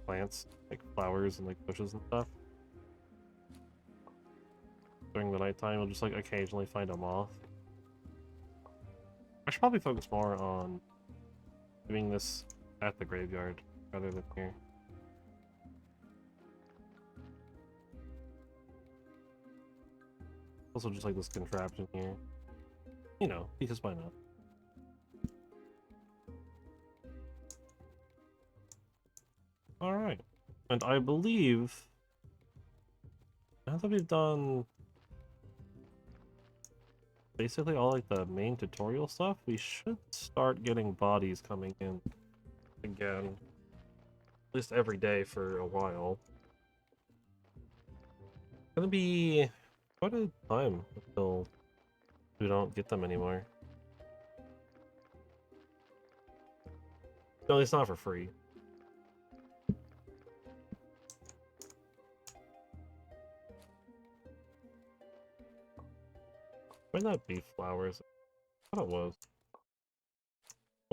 plants, like flowers and like bushes and stuff. During the nighttime, you'll just like occasionally find a moth. I should probably focus more on doing this at the graveyard rather than here. Also just like this contraption here. You know, because why not? Alright. And I believe now that we've done basically all like the main tutorial stuff, we should start getting bodies coming in again. At least every day for a while. It's gonna be quite a time until we don't get them anymore. No, it's not for free. Might not be flowers. I thought it was.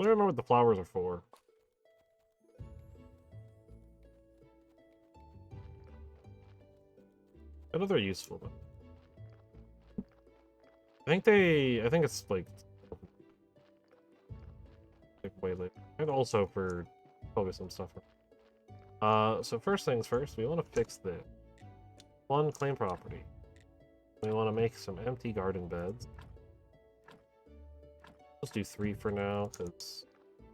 I don't know what the flowers are for. I know they're useful, but I think it's like way later. And also for probably some stuff. So first things first, we want to fix this. 1, claim property. We want to make some empty garden beds. Let's do 3 for now, because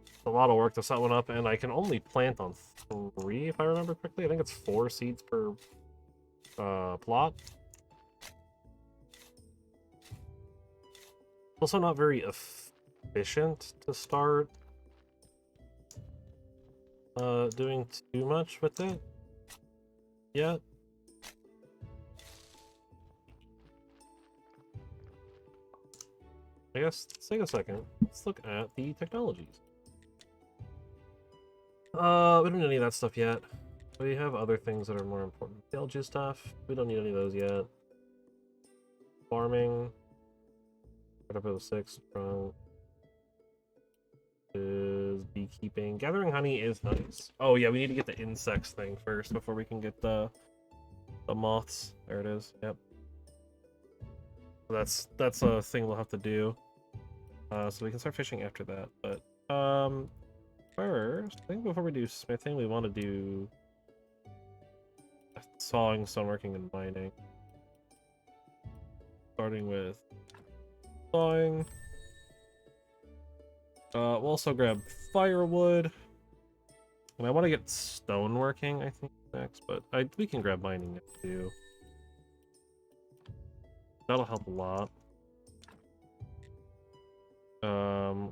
it's a lot of work to set one up, and I can only plant on 3, if I remember correctly. I think it's 4 seeds per plot. Also not very efficient to start doing too much with it yet. I guess let's take a second. Let's look at the technologies. We don't need any of that stuff yet. We have other things that are more important. The algae stuff, we don't need any of those yet. Farming. Level 6 from is beekeeping. Gathering honey is nice. Oh yeah, we need to get the insects thing first before we can get the moths. There it is. Yep. That's a thing we'll have to do. So we can start fishing after that. But first, I think before we do smithing, we want to do sawing, stoneworking, and mining. Starting with sawing. We'll also grab firewood. And I want to get stoneworking, I think, next, but we can grab mining too. That'll help a lot.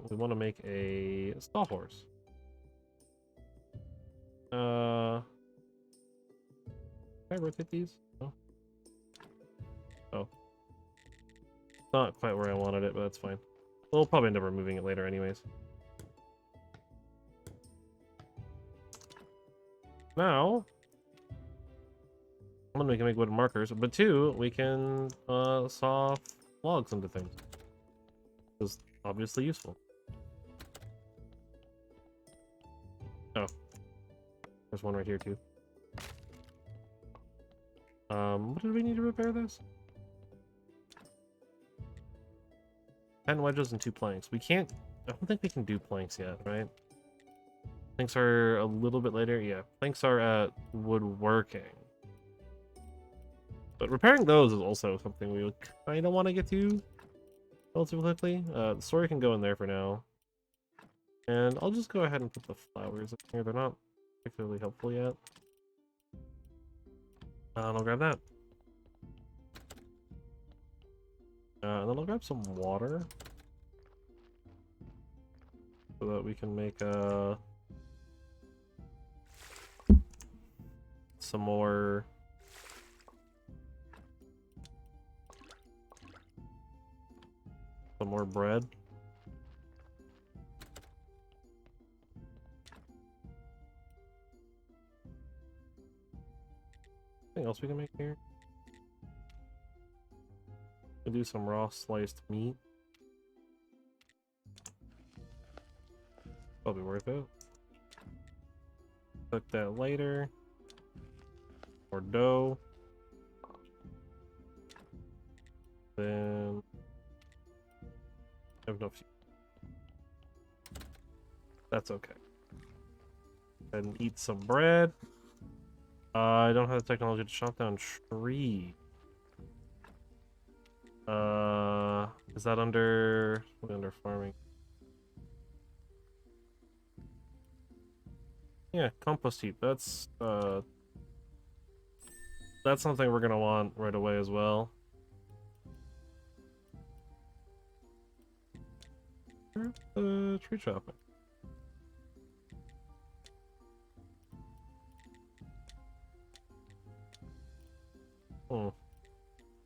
We want to make a sawhorse. Can I rotate these? No. Oh. Not quite where I wanted it, but that's fine. We'll probably end up removing it later anyways. Now, one, we can make wooden markers, but 2, we can saw logs into things. It's obviously useful. Oh. There's one right here too. What did we need to repair this? 10 wedges and 2 planks. We can't... I don't think we can do planks yet, right? Planks are a little bit later. Yeah, planks are at woodworking. But repairing those is also something we would kind of want to get to relatively quickly. The story can go in there for now. And I'll just go ahead and put the flowers in here. They're not particularly helpful yet. And I'll grab that. And then I'll grab some water. So that we can make some more bread. Anything else we can make here? We'll do some raw sliced meat. Probably worth it. Cook that later. More dough. Then I have no fuel. That's okay. And eat some bread. I don't have the technology to chop down tree. Is that under farming? Yeah, compost heap. That's something we're gonna want right away as well. Tree chopping.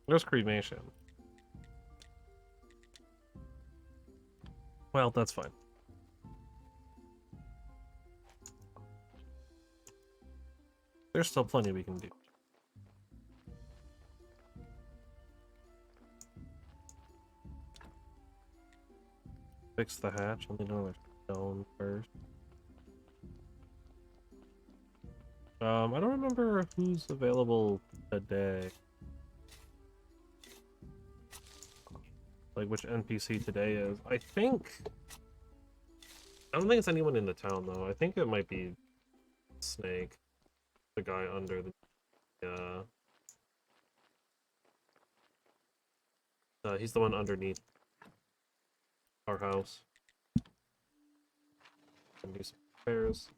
There's cremation. Well, that's fine. There's still plenty we can do. Fix the hatch. Let me know there's stone first. I don't remember who's available today. Like which NPC today is. I don't think it's anyone in the town though. I think it might be Snake. The guy under the he's the one underneath our house. And do some repairs.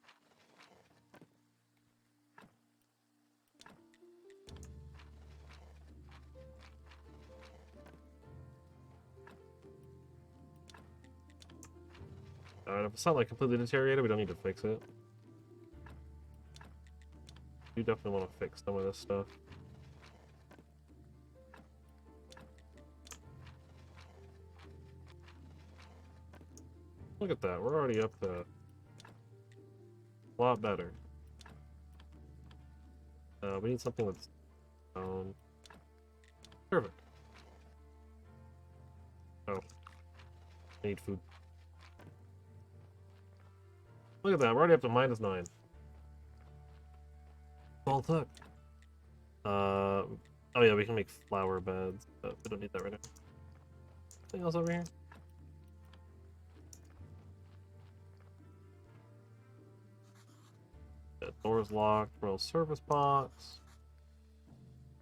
If it's not like completely deteriorated, we don't need to fix it. You definitely want to fix some of this stuff. Look at that, we're already up to a lot better. We need something with stone. Perfect. Oh. I need food. Look at that, we're already up to -9. All took. Oh yeah, we can make flower beds, but we don't need that right now. Anything else over here? Yeah, door's locked, royal service box.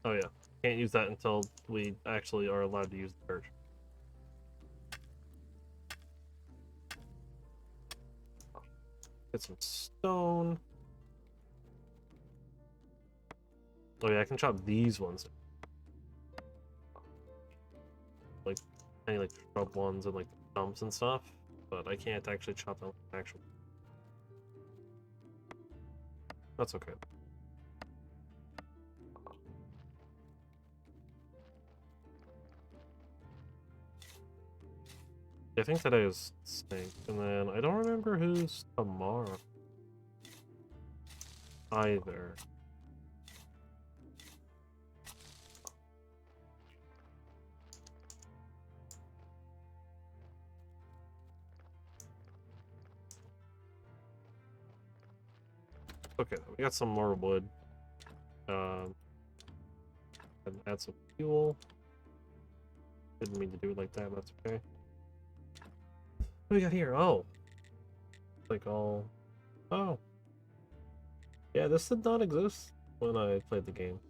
Oh yeah, can't use that until we actually are allowed to use the church. Get some stone. Oh yeah, I can chop these ones. Like any like shrub ones and like stumps and stuff, but I can't actually chop them actually. That's okay. I think today is Snake, and then I don't remember who's tomorrow either. Okay, we got some more wood. And add some fuel. Didn't mean to do it like that, that's okay. What do we got here? Oh. Like all Oh. Yeah, this did not exist when I played the game.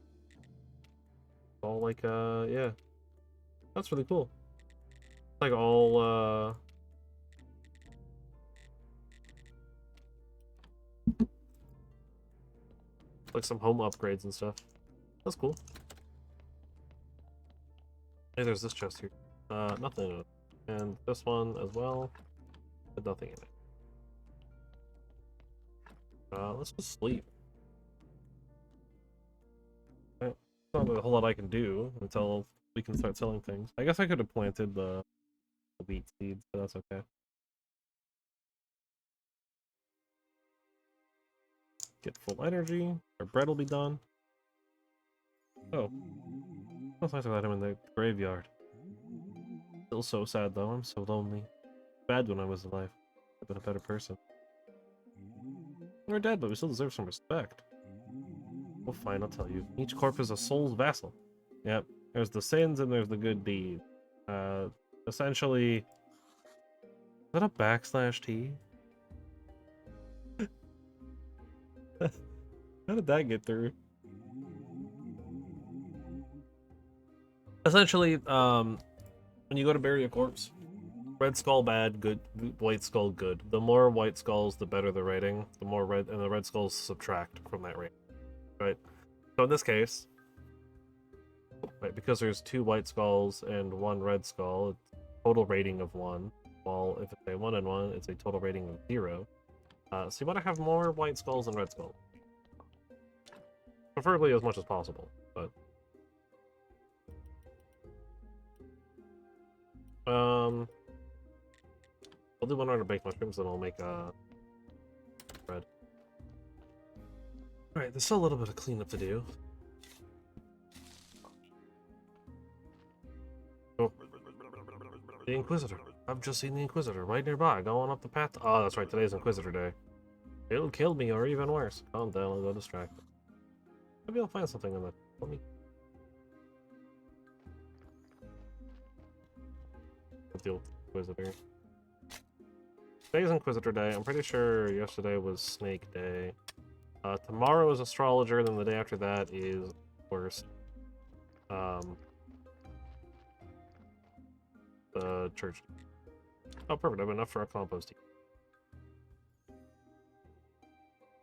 All like, yeah. That's really cool. Like all, like some home upgrades and stuff. That's cool. Hey, there's this chest here. Nothing in it. And this one as well, but nothing in it. Let's just sleep. Right. Not a whole lot I can do until we can start selling things. I guess I could have planted the wheat seeds, but that's okay. Get full energy. Our bread will be done. Oh. That's nice to let him in the graveyard. Still so sad though, I'm so lonely. Bad when I was alive. I've been a better person. We're dead, but we still deserve some respect. Well, fine, I'll tell you. Each corpse is a soul's vassal. Yep. There's the sins and there's the good deeds. Essentially... Is that a /T? How did that get through? Essentially, when you go to bury a corpse, red skull bad, good, white skull good. The more white skulls, the better the rating. The more red, and the red skulls subtract from that rating. Right? So in this case, right, because there's 2 white skulls and 1 red skull, it's a total rating of 1. While if it's a 1 and 1, it's a total rating of 0. So you want to have more white skulls than red skulls. Preferably as much as possible, but... I'll do 1 round of baked mushrooms, then I'll make bread. Alright, there's still a little bit of cleanup to do. Oh. The Inquisitor. I've just seen the Inquisitor right nearby, going up the path. Oh, that's right, today's Inquisitor Day. It'll kill me, or even worse. Calm down, I'll go distracted. Maybe I'll find something in that. Let me... deal with the Inquisitor. Today's Inquisitor Day. I'm pretty sure yesterday was Snake Day. Tomorrow is Astrologer, then the day after that is, of course, the church. Oh, perfect. I have enough for a compost.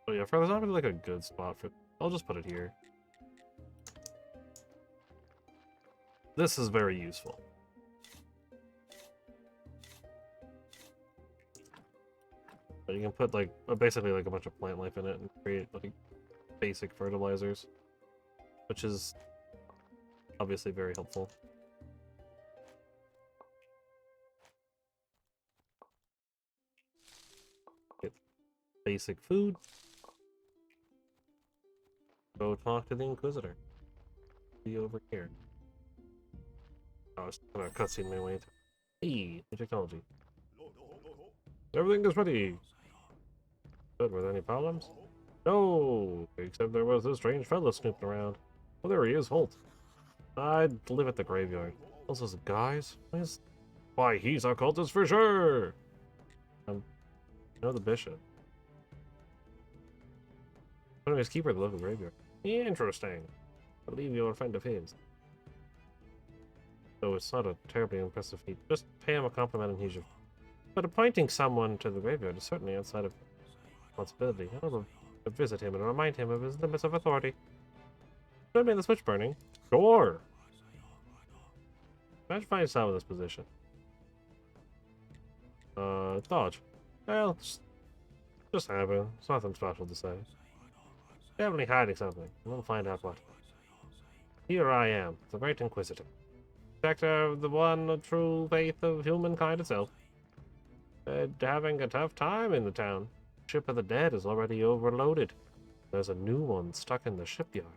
Oh yeah, there's not really like a good spot for... I'll just put it here. This is very useful. You can put like basically like a bunch of plant life in it and create like basic fertilizers, which is obviously very helpful. Get basic food. Go talk to the Inquisitor. Be over here. Oh, I was gonna cutscene my way to... Hey, new technology. Everything is ready. Good, were there any problems? No, except there was this strange fellow snooping around. Oh, there he is, Holt. I'd live at the graveyard. Those are guys? Why, he's a cultist for sure! You know the bishop. Anyways, keeper of the local graveyard. Interesting. I believe you're a friend of his. So it's not a terribly impressive feat. Just pay him a compliment and he's your... But appointing someone to the graveyard is certainly outside of responsibility. I'll visit him and remind him of his limits of authority. Should I mean the switch burning? Sure! Imagine finding yourself in this position. Dodge. Well, just happen. It's nothing special to say. Definitely hiding something. We'll find out what. Here I am, the Great Inquisitor. Protector of the one true faith of humankind itself. Having a tough time in the town. Ship of the Dead is already overloaded. There's a new one stuck in the shipyard.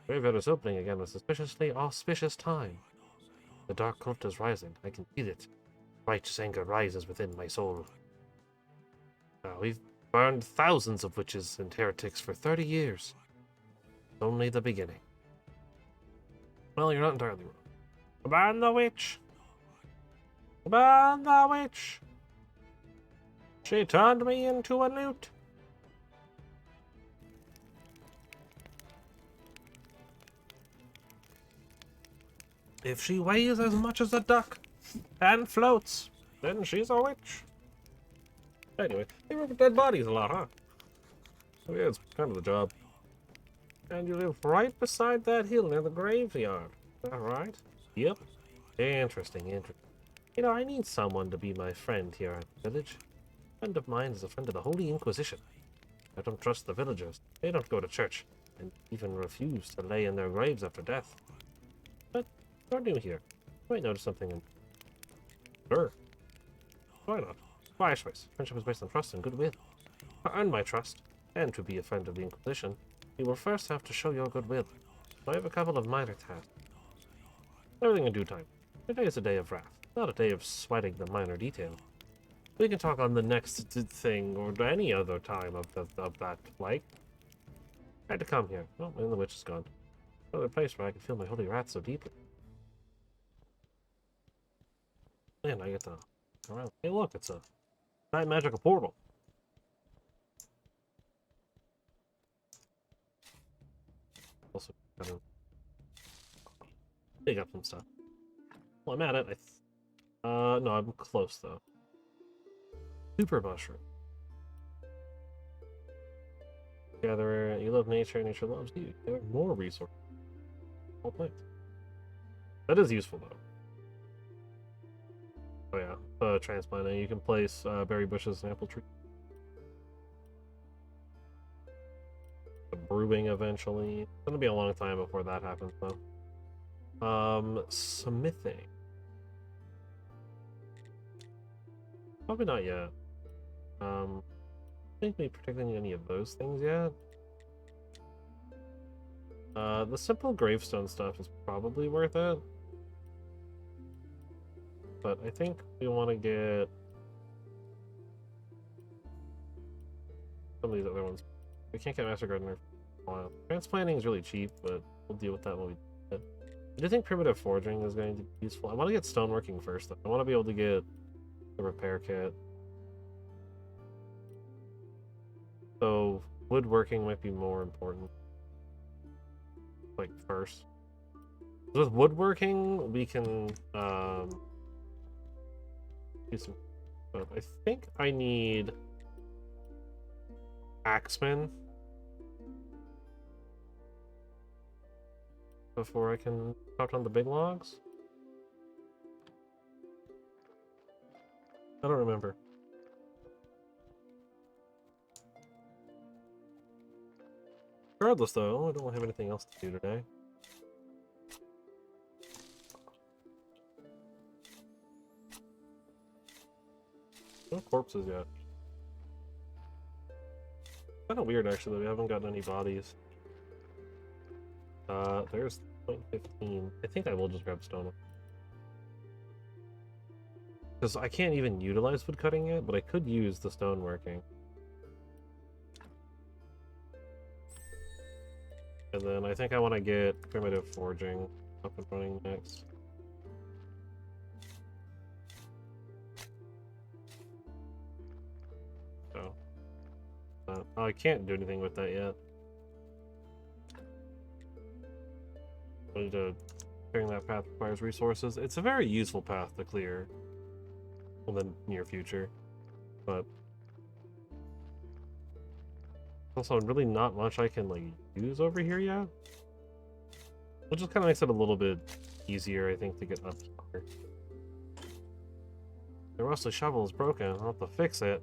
Graveyard is opening again at a suspiciously auspicious time. The dark cult is rising. I can feel it. Righteous anger rises within my soul. We've burned thousands of witches and heretics for 30 years. It's only the beginning. Well, you're not entirely wrong. Ban the witch! Ban the witch! She turned me into a newt. If she weighs as much as a duck and floats, then she's a witch. Anyway, they work with dead bodies a lot, huh? Oh yeah, it's kind of the job. And you live right beside that hill near the graveyard. Is that right? Yep. Interesting, interesting. You know, I need someone to be my friend here at the village. A friend of mine is a friend of the Holy Inquisition. I don't trust the villagers. They don't go to church, and even refuse to lay in their graves after death. But you're new here. You might notice something in... Sure. Why not? Wise choice. Friendship is based on trust and goodwill. To earn my trust, and to be a friend of the Inquisition, you will first have to show your goodwill. So I have a couple of minor tasks. Everything in due time. Today is a day of wrath, not a day of sweating the minor details. We can talk on the next thing, or any other time of that, like. I had to come here. Oh, and the witch is gone. Another place where I can feel my holy wrath so deeply. And I get to go around. Hey look, it's a giant magical portal. Also, kind of dig up some stuff. Well, I'm at it. No, I'm close though. Super mushroom. Gatherer, you love nature, nature loves you. There are more resources. All plants. That is useful though. Oh yeah, transplanting. You can place berry bushes and apple trees. The brewing eventually. It's gonna be a long time before that happens though. Smithing. Probably not yet. I think we protecting any of those things yet. The simple gravestone stuff is probably worth it. But I think we want to get some of these other ones. We can't get Master Gardener for a while. Transplanting is really cheap, but we'll deal with that when we do it. I do think primitive forging is going to be useful. I want to get stoneworking first, though. I want to be able to get the repair kit. So woodworking might be more important. Like first. With woodworking, we can do some stuff. I think I need axemen before I can chop down the big logs. I don't remember. Regardless, though, I don't have anything else to do today. No corpses yet. Kind of weird, actually, that we haven't gotten any bodies. There's 0.15. I think I will just grab stone. Because I can't even utilize wood cutting yet, but I could use the stoneworking. And then I think I want to get primitive forging up and running next. So, I can't do anything with that yet. I need to clearing that path requires resources. It's a very useful path to clear in the near future, but also really not much I can like use over here yet, which just kind of makes it a little bit easier, I think, to get up here. The rusty shovel is broken. I'll have to fix it.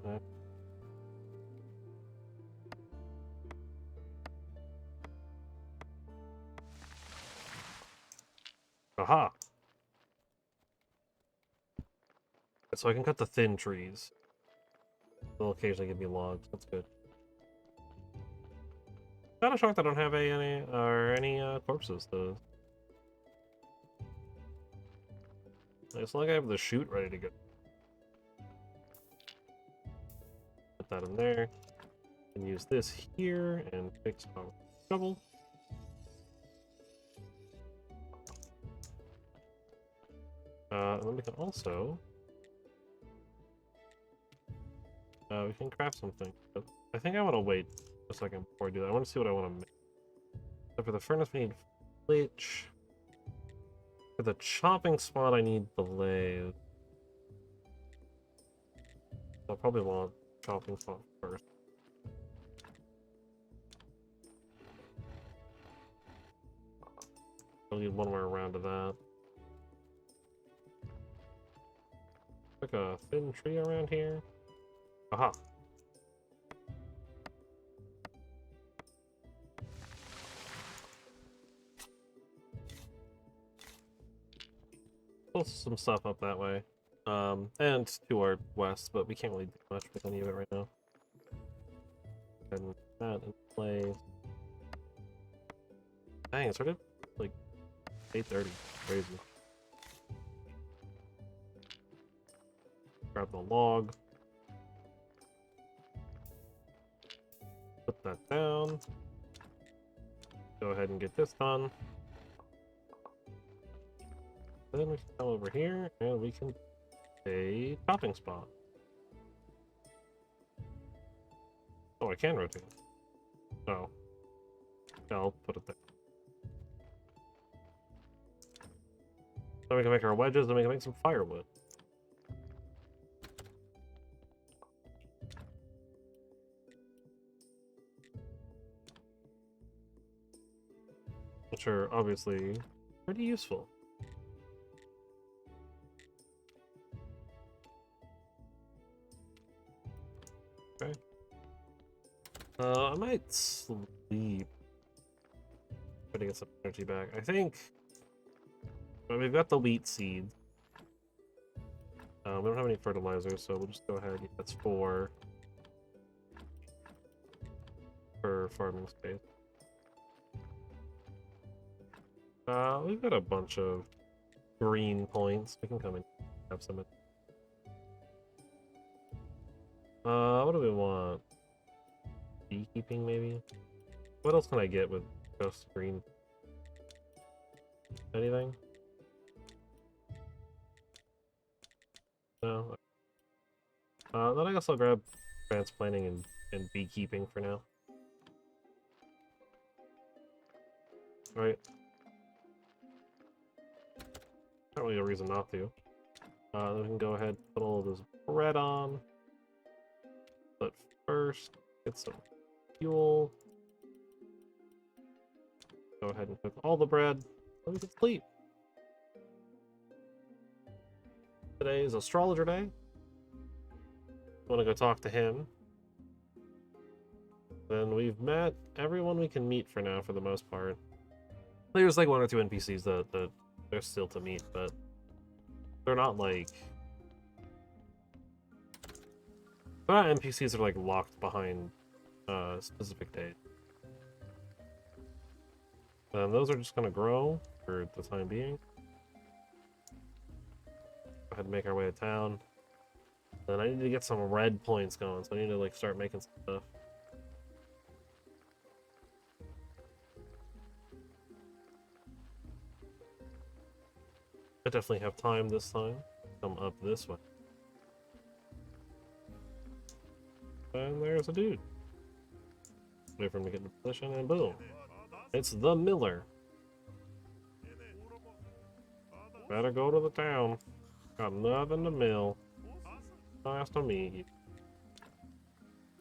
Aha! So I can cut the thin trees. They'll occasionally give me logs. That's good. Kind of shocked I don't have any corpses though. It's like I have the chute ready to go. Put that in there. And use this here and fix our shovel. And then we can also we can craft something. But I think I want to wait a second before I do that. I want to see what I want to make. So for the furnace, we need flitch. For the chopping spot, I need the lathe. I'll probably want chopping spot first. I'll need one more round of that. Like a thin tree around here. Aha. Pull some stuff up that way. And to our west, but we can't really do much with any of it right now. And that in place. Dang, it started like 8:30. Crazy. Grab the log. Put that down. Go ahead and get this done. Then we can come over here and we can a chopping spot. Oh, I can rotate. Oh. I'll put it there. Then we can make our wedges and we can make some firewood. Which are obviously pretty useful. Okay. I might sleep. Try to get some energy back. I think well, we've got the wheat seeds. We don't have any fertilizer, so we'll just go ahead. That's 4 for farming space. We've got a bunch of green points. We can come and have some. What do we want? Beekeeping, maybe? What else can I get with just green? Anything? No? Then I guess I'll grab transplanting and beekeeping for now. Right? Not really a reason not to. Then we can go ahead and put all of this bread on. But first, get some fuel. Go ahead and cook all the bread. Then we can sleep. Today is astrologer day. Want to go talk to him. Then we've met everyone we can meet for now, for the most part. There's like 1 or 2 NPCs that they're still to meet, but they're not like... They're not NPCs that are like locked behind specific days. And those are just gonna grow for the time being. Go ahead and make our way to town. Then I need to get some red points going, so I need to like start making some stuff. I definitely have time this time. Come up this way. And there's a dude. Wait for him to get in position, and boom. It's the miller. Better go to the town. Got nothing to mill. Nice to meet you.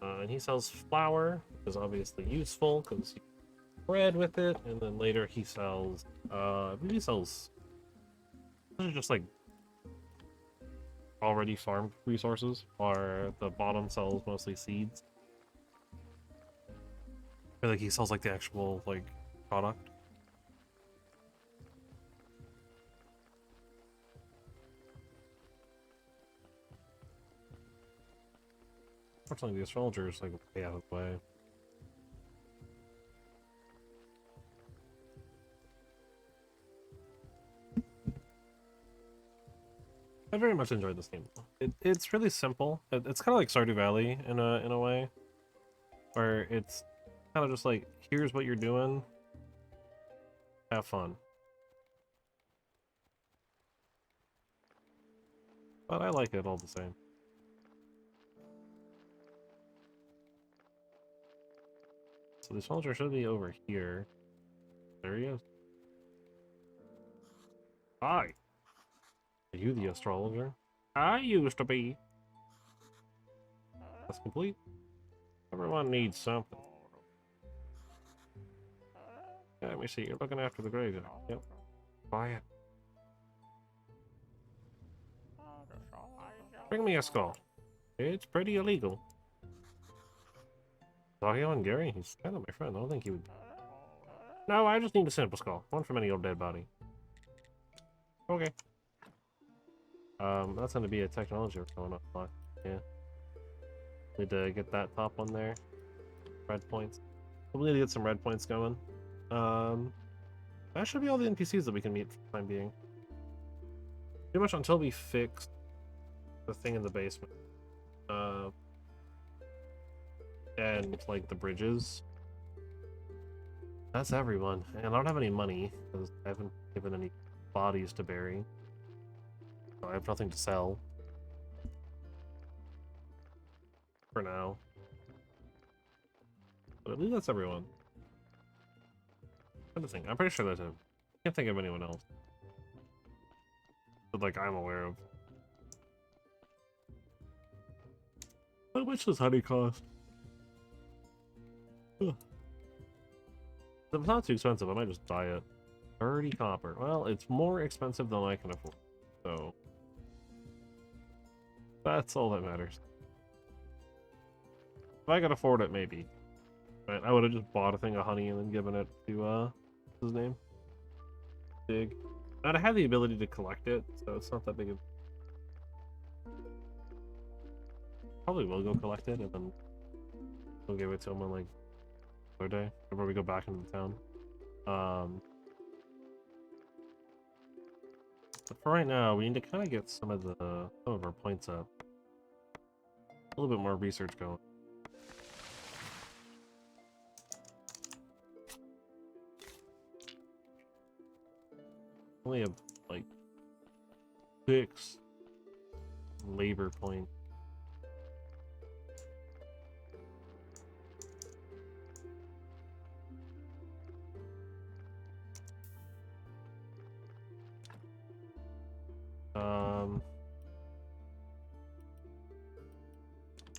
And he sells flour, which is obviously useful, because you get bread with it, and then later he sells, I believe he sells... These are just like already farmed resources, or the bottom sells mostly seeds. I feel like he sells like the actual like product. Unfortunately, the astrologer is like way out of the way. I very much enjoyed this game. It's really simple. It's kind of like Stardew Valley in a way, where it's kind of just like, here's what you're doing, have fun. But I like it all the same. So the soldier should be over here. There he is. Hi. Are you the astrologer? I used to be. That's complete. Everyone needs something. Yeah, let me see. You're looking after the graveyard. Yep. Quiet. Bring me a skull. It's pretty illegal. Zahio and Gary? He's kind of my friend. I don't think he would. No, I just need a simple skull. One from any old dead body. Okay. That's gonna be a technology we're going up on. Yeah. Need to get that top one there. Red points. We need to get some red points going. That should be all the NPCs that we can meet for the time being. Pretty much until we fix the thing in the basement. And like the bridges. That's everyone. And I don't have any money because I haven't given any bodies to bury. So I have nothing to sell. For now. But I believe that's everyone. I'm trying to think. I'm pretty sure that's him. I can't think of anyone else. But like I'm aware of. How much does honey cost? Ugh. If it's not too expensive, I might just buy it. 30 copper. Well, it's more expensive than I can afford. So that's all that matters. If I could afford it, maybe. Right, I would have just bought a thing of honey and then given it to what's his name? Big. And I have the ability to collect it, so it's not that big of. Probably will go collect it and then we'll give it to him on like other day before we go back into the town. But for right now, we need to kind of get some of our points up. A little bit more research going. Only have like 6 labor points.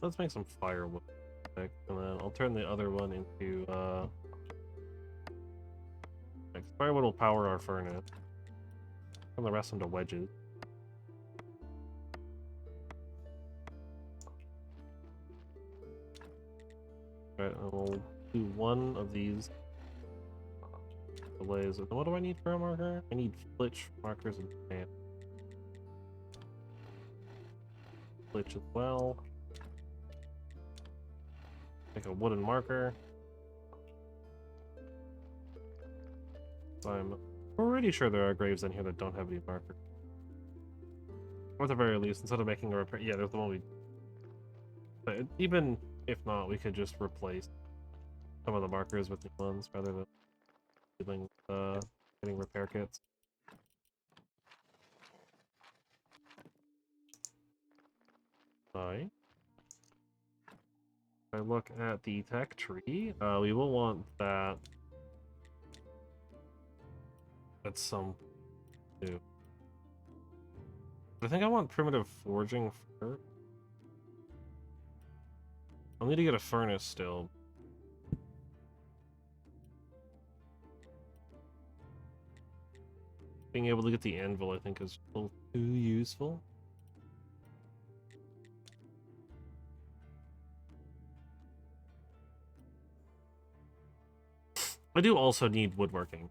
Let's make some firewood, and then I'll turn the other one into like firewood will power our furnace. Turn the rest into wedges. Right, and we'll do one of these delays. What do I need for a marker? I need flitch markers and stamp. Flitch as well. Make a wooden marker. I'm pretty sure there are graves in here that don't have any markers. Or at the very least, instead of making a repair, yeah, there's the one we. But even if not, we could just replace some of the markers with new ones rather than dealing with getting repair kits. Alright. If I look at the tech tree, we will want that. That's some new. I think I want primitive forging first. I'll need to get a furnace still. Being able to get the anvil, I think, is a little too useful. I do also need woodworking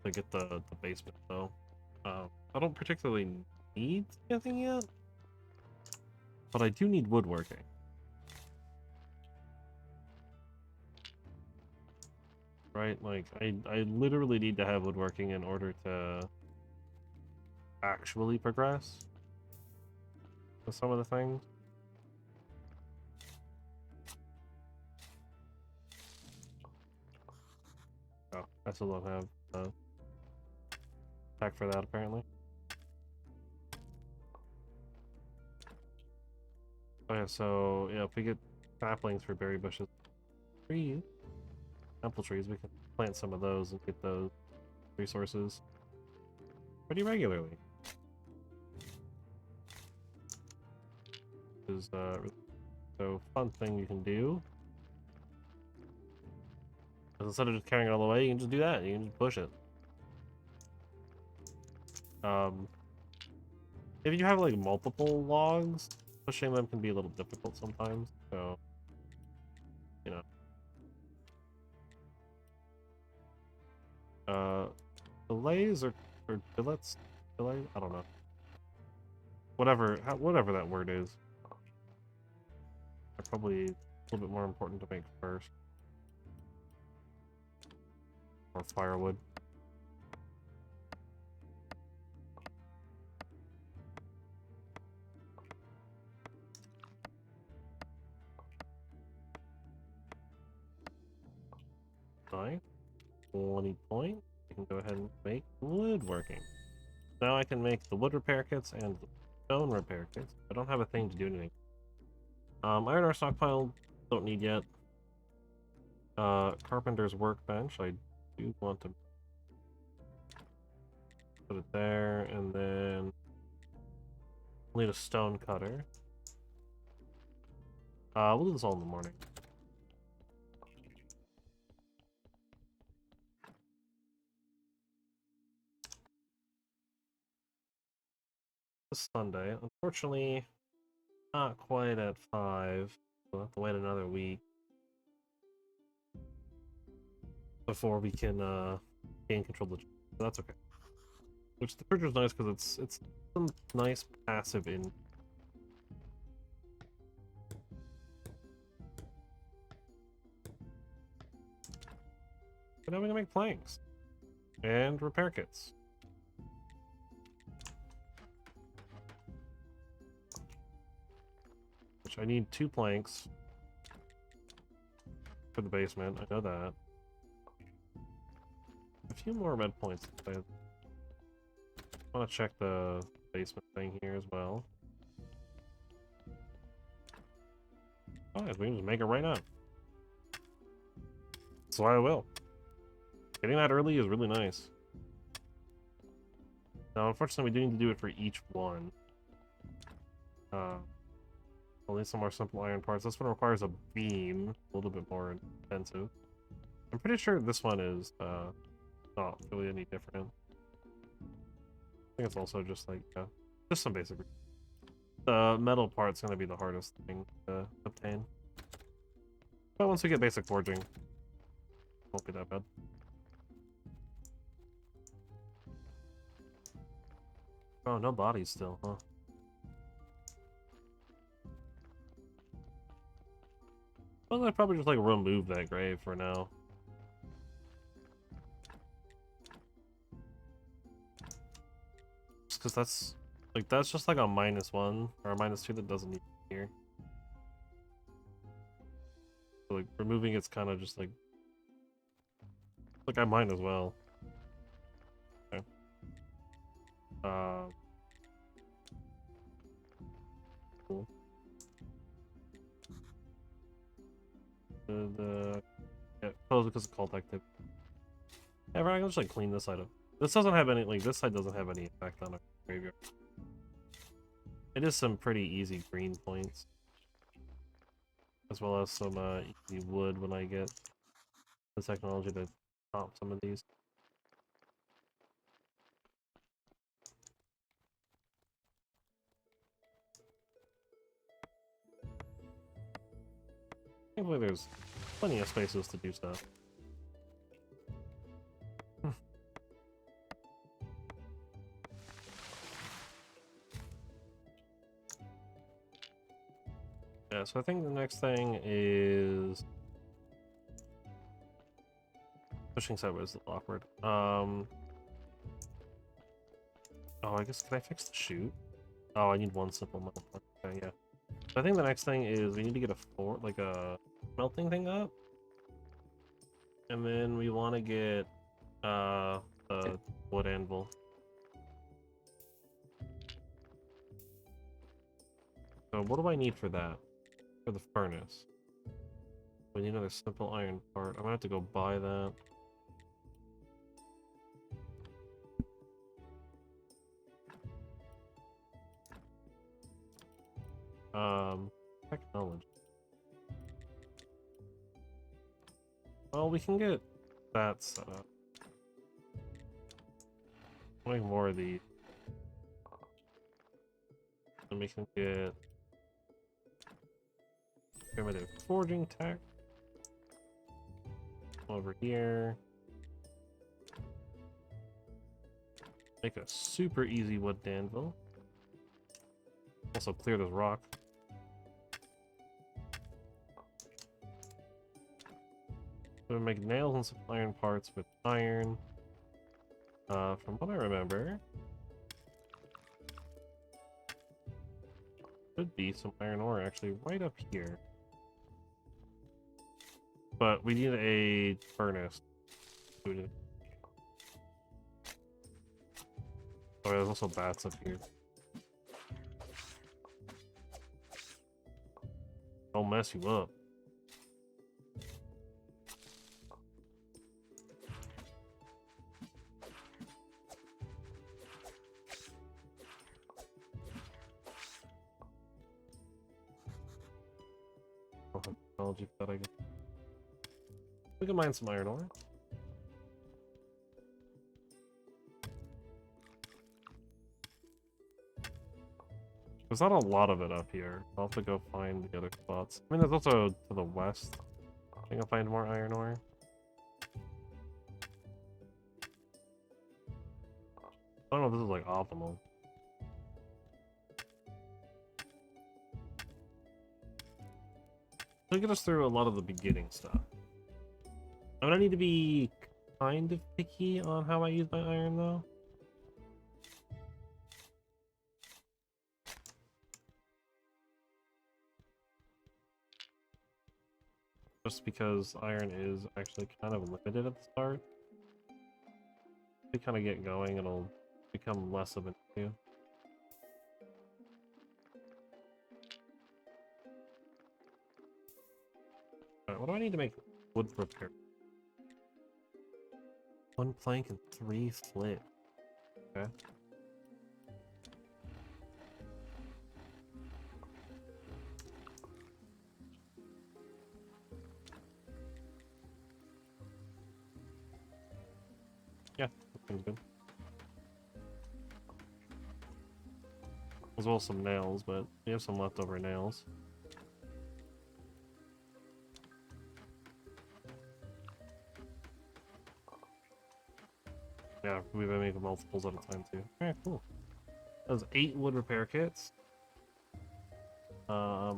to get the basement, though. I don't particularly need anything yet, but I do need woodworking. Right? Like, I literally need to have woodworking in order to actually progress with some of the things. Oh, I still don't have tech for that, apparently. Okay, so, yeah, if we get saplings for berry bushes, trees, apple trees, we can plant some of those and get those resources. pretty regularly. Which is so fun thing you can do. Instead of just carrying it all the way, you can just do that. You can just push it. If you have like multiple logs, pushing them can be a little difficult sometimes. So, you know. Fillets or billets? Fillet? I don't know. Whatever that word is. They're probably a little bit more important to make first. Or firewood. Nice. 20 points. I can go ahead and make woodworking. Now I can make the wood repair kits and the stone repair kits. I don't have a thing to do anything. Iron ore stockpile, don't need yet. Carpenter's workbench, I do want to put it there, and then we'll need a stone cutter. We'll do this all in the morning. This Sunday, unfortunately, not quite at 5. We'll have to wait another week before we can gain control of the. But that's okay. Which the fridge is nice because it's some nice passive in. But now we can make planks and repair kits. Which I need 2 planks for the basement. I know that. A few more red points. I want to check the basement thing here as well. Oh, yes, we can just make it right now. So I will. Getting that early is really nice. Now, unfortunately, we do need to do it for each one. I'll need some more simple iron parts. This one requires a beam, a little bit more intensive. I'm pretty sure this one is not really any different. I think it's also just like just some basic. The metal part's gonna be the hardest thing to obtain. But once we get basic forging, it won't be that bad. Oh, no bodies still, huh? Well, I'd probably just like remove that grave for now. Just because that's just like a -1 or a -2 that doesn't need to be here. So, like removing it's kind of just like I might as well. Okay. Cool. Yeah, close because of cult activity. Yeah, right, I'll just like clean this side up. This doesn't have any this side doesn't have any effect on a graveyard. It is some pretty easy green points. As well as some easy wood when I get the technology to chop some of these. Thankfully there's plenty of spaces to do stuff. Yeah, so I think the next thing is pushing sideways is a little awkward. Oh, I guess can I fix the chute? Oh, I need 1 simple metal part. Okay, yeah. So I think the next thing is we need to get a melting thing up. And then we want to get the wood anvil. So what do I need for that? For the furnace. We need another simple iron part. I'm gonna have to go buy that. Technology. Well, we can get that set up. Make more of these. And we can get primitive forging tech over here. Make a super easy wood anvil. Also clear this rock. So we make nails and some iron parts with iron. From what I remember, should be some iron ore actually right up here. But we need a furnace. Oh, there's also bats up here. I'll mess you up. Technology for that, I guess. We can mine some iron ore. There's not a lot of it up here. I'll have to go find the other spots. I mean, there's also to the west. I think I'll find more iron ore. I don't know if this is like optimal. It'll get us through a lot of the beginning stuff. I'm gonna need to be kind of picky on how I use my iron, though. Just because iron is actually kind of limited at the start. If we kind of get going, it'll become less of an issue. Alright, what do I need to make wood repair? 1 plank and 3 flint. Okay. Yeah, that seems good. As well as some nails, but we have some leftover nails. Yeah, we've been making multiples at a time too. Alright, cool. That was 8 wood repair kits. I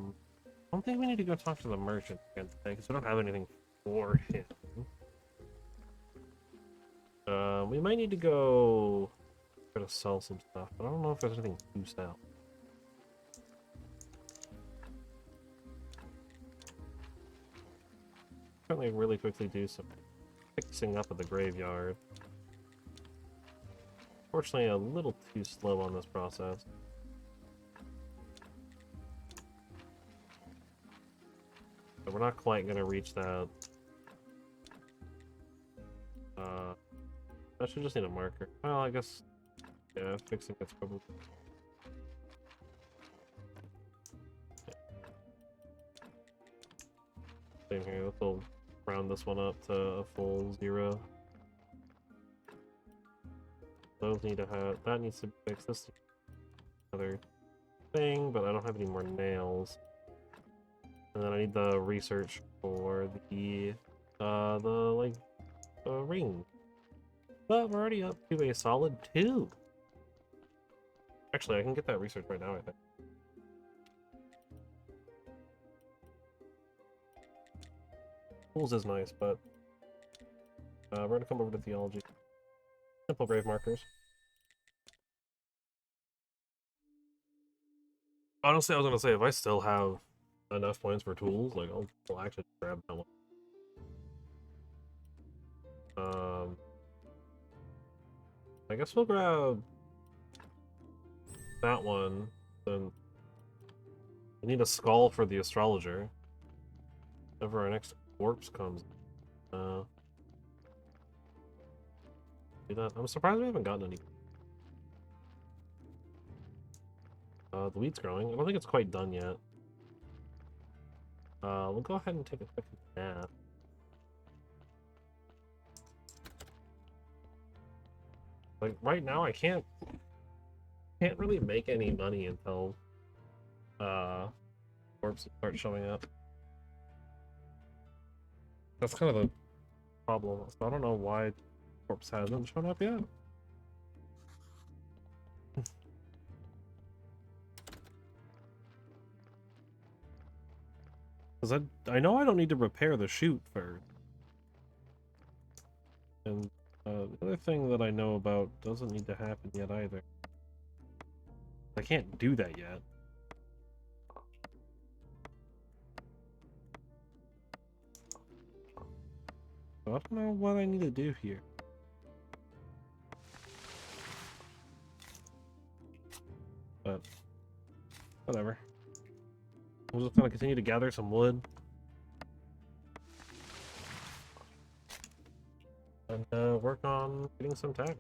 don't think we need to go talk to the merchant again today because we don't have anything for him. We might need to go try to sell some stuff, but I don't know if there's anything to sell. Certainly really quickly do some fixing up of the graveyard. Fortunately, a little too slow on this process. But we're not quite going to reach that. I should just need a marker. Well, I guess, yeah, fixing it's probably... Same here, let's round this one up to a full 0. Those need to have, that needs to be fixed. This other thing, but I don't have any more nails. And then I need the research for the ring. But we're already up to a solid 2. Actually, I can get that research right now, I think. Tools is nice, but we're gonna come over to theology. Simple grave markers. Honestly, I was gonna say, if I still have enough points for tools, like, I'll actually grab that one. I guess we'll grab that one, then we need a skull for the astrologer. Whenever our next corpse comes. Do that. I'm surprised we haven't gotten any. The wheat's growing. I don't think it's quite done yet. We'll go ahead and take a quick nap. Like right now, I can't really make any money until corpses start showing up. That's kind of the problem. So I don't know why corpse hasn't shown up yet. Because I know I don't need to repair the chute first. And the other thing that I know about doesn't need to happen yet either. I can't do that yet. So I don't know what I need to do here. But whatever. We'll just kind of continue to gather some wood. And work on getting some tech.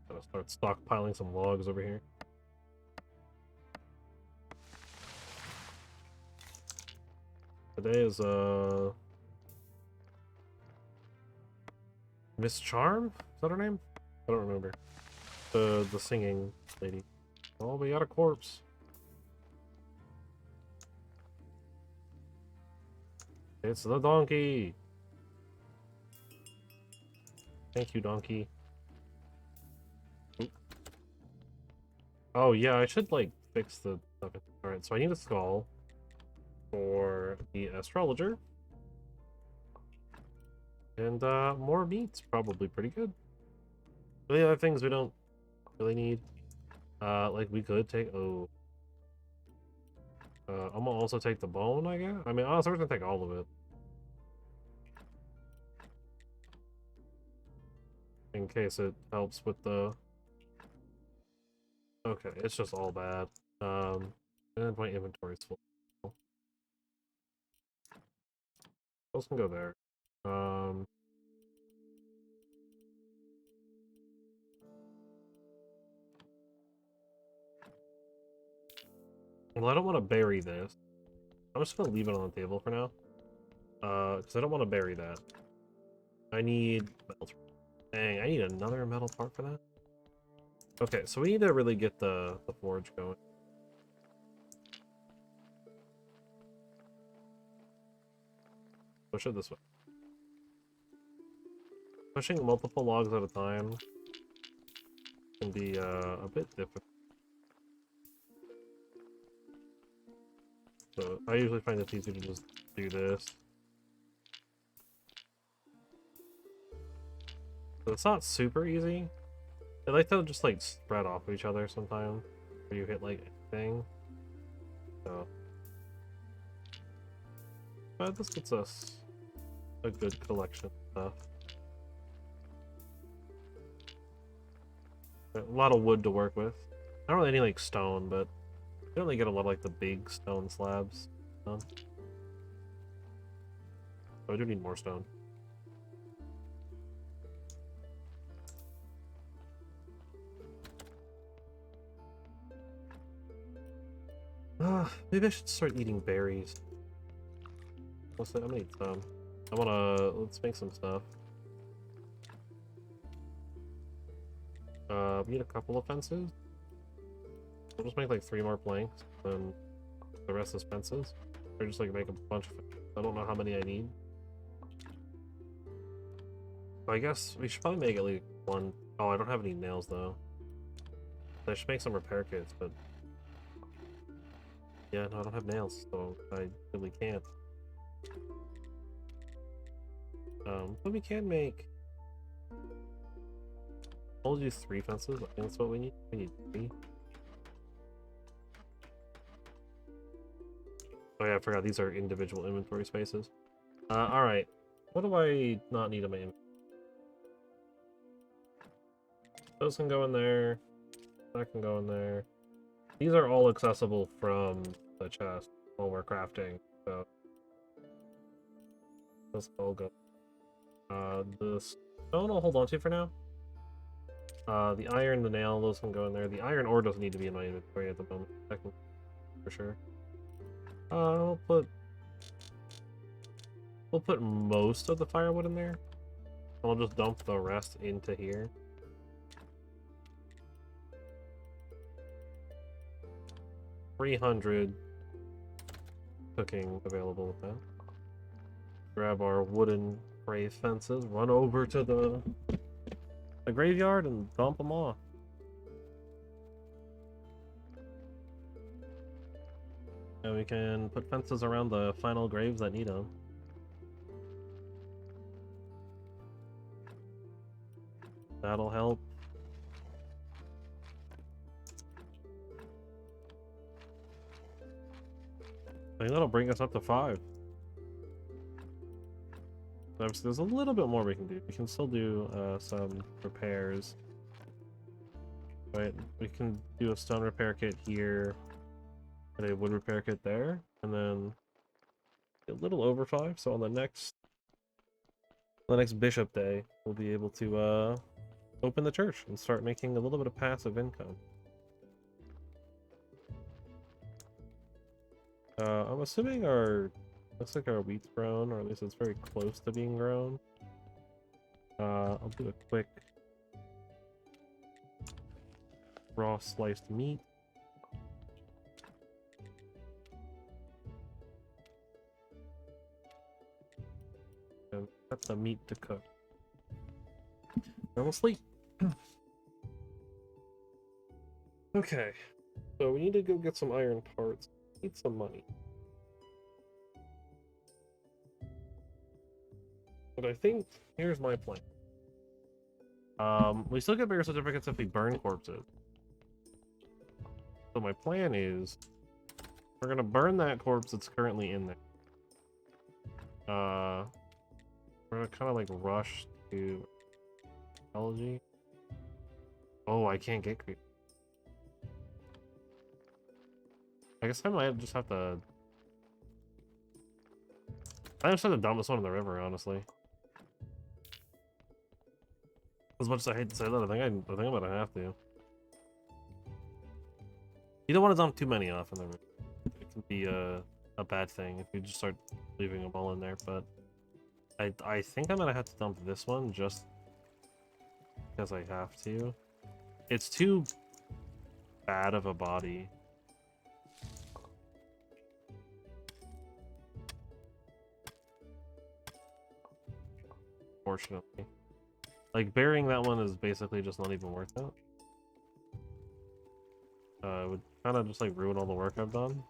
Gotta start stockpiling some logs over here. Today is Miss Charm? Is that her name? I don't remember. The singing lady. Oh, we got a corpse. It's the donkey. Thank you, donkey. Oop. Oh yeah, I should like fix the stuff. Alright, so I need a skull for the astrologer. And more meat's probably pretty good. The other things we don't really need. Like we could take I'm gonna also take the bone, I guess. I mean, honestly, we're gonna take all of it. In case it helps with the... Okay, it's just all bad. And my inventory's full. Those can go there. Well, I don't want to bury this. I'm just gonna leave it on the table for now. Because I don't want to bury that. I need metal. Dang, I need another metal part for that. Okay, so we need to really get the forge going. Push it this way. Pushing multiple logs at a time can be a bit difficult. So I usually find it's easier to just do this. So it's not super easy. They like to just like spread off of each other sometimes, where you hit like anything. So, but this gets us a good collection of stuff. A lot of wood to work with. I don't really need like stone, but I don't really get a lot of like the big stone slabs. So I do need more stone. Maybe I should start eating berries. I'm gonna eat some. Let's make some stuff. We need a couple of fences. We'll just make like 3 more planks, then the rest is fences. Or just like make a bunch of fences. I don't know how many I need. But I guess we should probably make at least 1. Oh, I don't have any nails though. I should make some repair kits, but yeah, no, I don't have nails, so I really can't. But we can make... I'll use 3 fences. I think that's what we need. We need 3. Oh yeah, I forgot these are individual inventory spaces. Alright. What do I not need in my inventory? Those can go in there. That can go in there. These are all accessible from the chest while we're crafting, so Let's all go. The stone I'll hold on to for now. The iron, the nail, those can go in there. The iron ore doesn't need to be in my inventory at the moment, for sure. We'll put most of the firewood in there. I'll just dump the rest into here. $300 cooking available with that. Grab our wooden gray fences, run over to the graveyard and dump them off. And we can put fences around the final graves that need them. That'll help. I think that'll bring us up to 5. There's a little bit more we can do. We can still do some repairs. Right, we can do a stone repair kit here, and a wood repair kit there, and then a little over 5. So on the next Bishop Day, we'll be able to open the church and start making a little bit of passive income. I'm assuming looks like our wheat's grown, or at least it's very close to being grown. I'll do a quick raw sliced meat. And that's the meat to cook. And we'll sleep. Okay, so we need to go get some iron parts. Need some money. But I think here's my plan. We still get bigger certificates if we burn corpses. So my plan is we're gonna burn that corpse that's currently in there. We're gonna kind of like rush to technology. Oh, I can't get creep. I guess I might just have to. I just have to dump this one in the river, honestly. As much as I hate to say that, I think I'm gonna have to. You don't want to dump too many off in the river. It can be a bad thing if you just start leaving them all in there. But I think I'm gonna have to dump this one just because I have to. It's too bad of a body. Fortunately. Like, burying that one is basically just not even worth it. It would kind of just like ruin all the work I've done.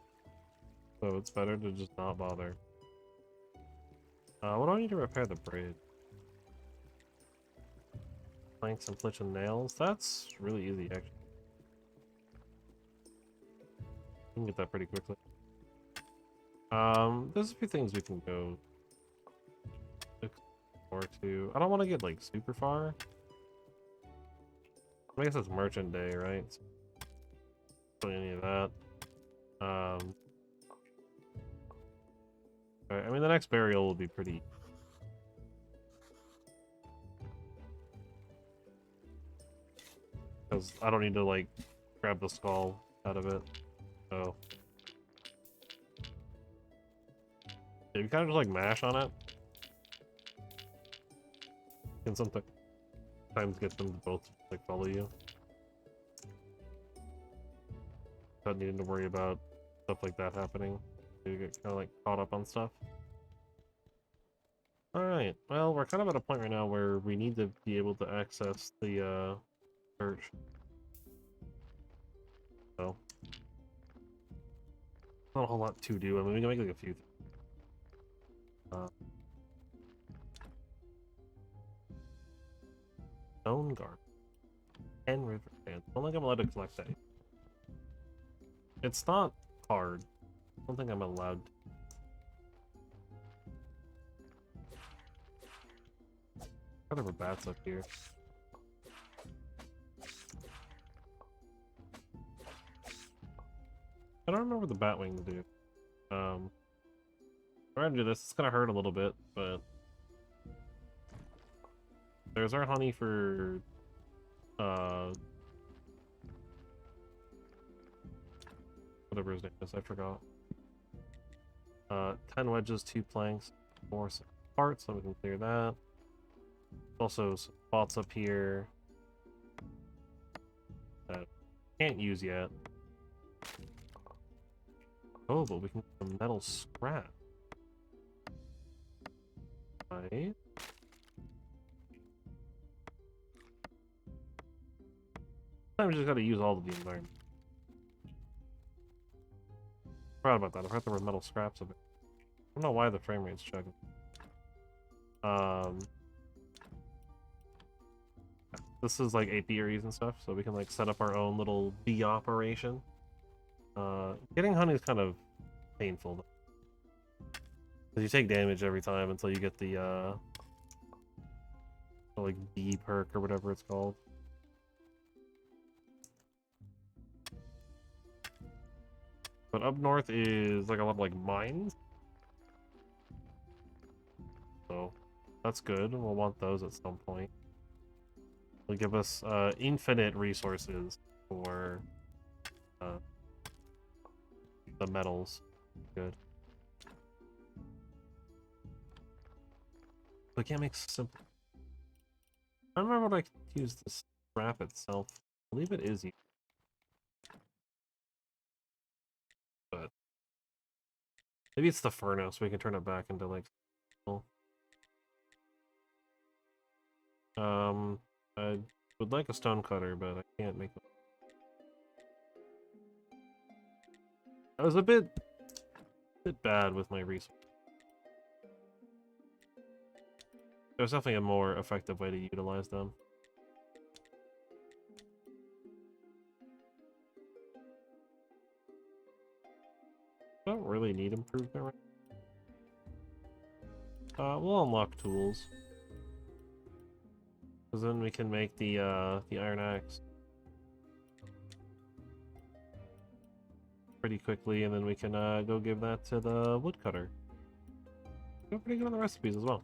So it's better to just not bother. What do I need to repair the bridge? Planks and flitch and nails? That's really easy, actually. We can get that pretty quickly. There's a few things we can go or to. I don't want to get like super far. I guess it's merchant day, right? So any of that. Alright, I mean the next burial will be pretty. Because I don't need to like grab the skull out of it. So yeah, you kind of just like mash on it. And sometimes get them to both like follow you. Not needing to worry about stuff like that happening. You get kind of like caught up on stuff. Alright, well, we're kind of at a point right now where we need to be able to access the church. So not a whole lot to do. I mean, we can make like a few things. Stone Garden. 10 river sands. I don't think I'm allowed to collect that. It's not hard. I don't think I'm allowed to. What are bats up here? I don't remember the bat wing to do. We're gonna do this. It's gonna hurt a little bit, but there's our honey for whatever his name is, I forgot. 10 wedges, 2 planks, 4 parts, so we can clear that. Also some pots up here that can't use yet. Oh, but we can get some metal scrap. Right. Sometimes you just gotta use all of the environment. Forgot about that. I forgot there were metal scraps of it. I don't know why the frame rate's chugging. This is like apiaries and stuff, so we can like set up our own little bee operation. Getting honey is kind of painful. Because you take damage every time until you get the like bee perk or whatever it's called. But up north is like a lot of like mines. So that's good. We'll want those at some point. It'll give us infinite resources for the metals. Good. So I can't make simple. I don't remember what I could use the scrap itself. I believe it is. But maybe it's the furnace. We can turn it back into like. I would like a stone cutter, but I can't make it. I was a bit bad with my resources. There's definitely a more effective way to utilize them. I don't really need improvement right now. We'll unlock tools. Because then we can make the iron axe pretty quickly, and then we can go give that to the woodcutter. We're pretty good on the recipes as well.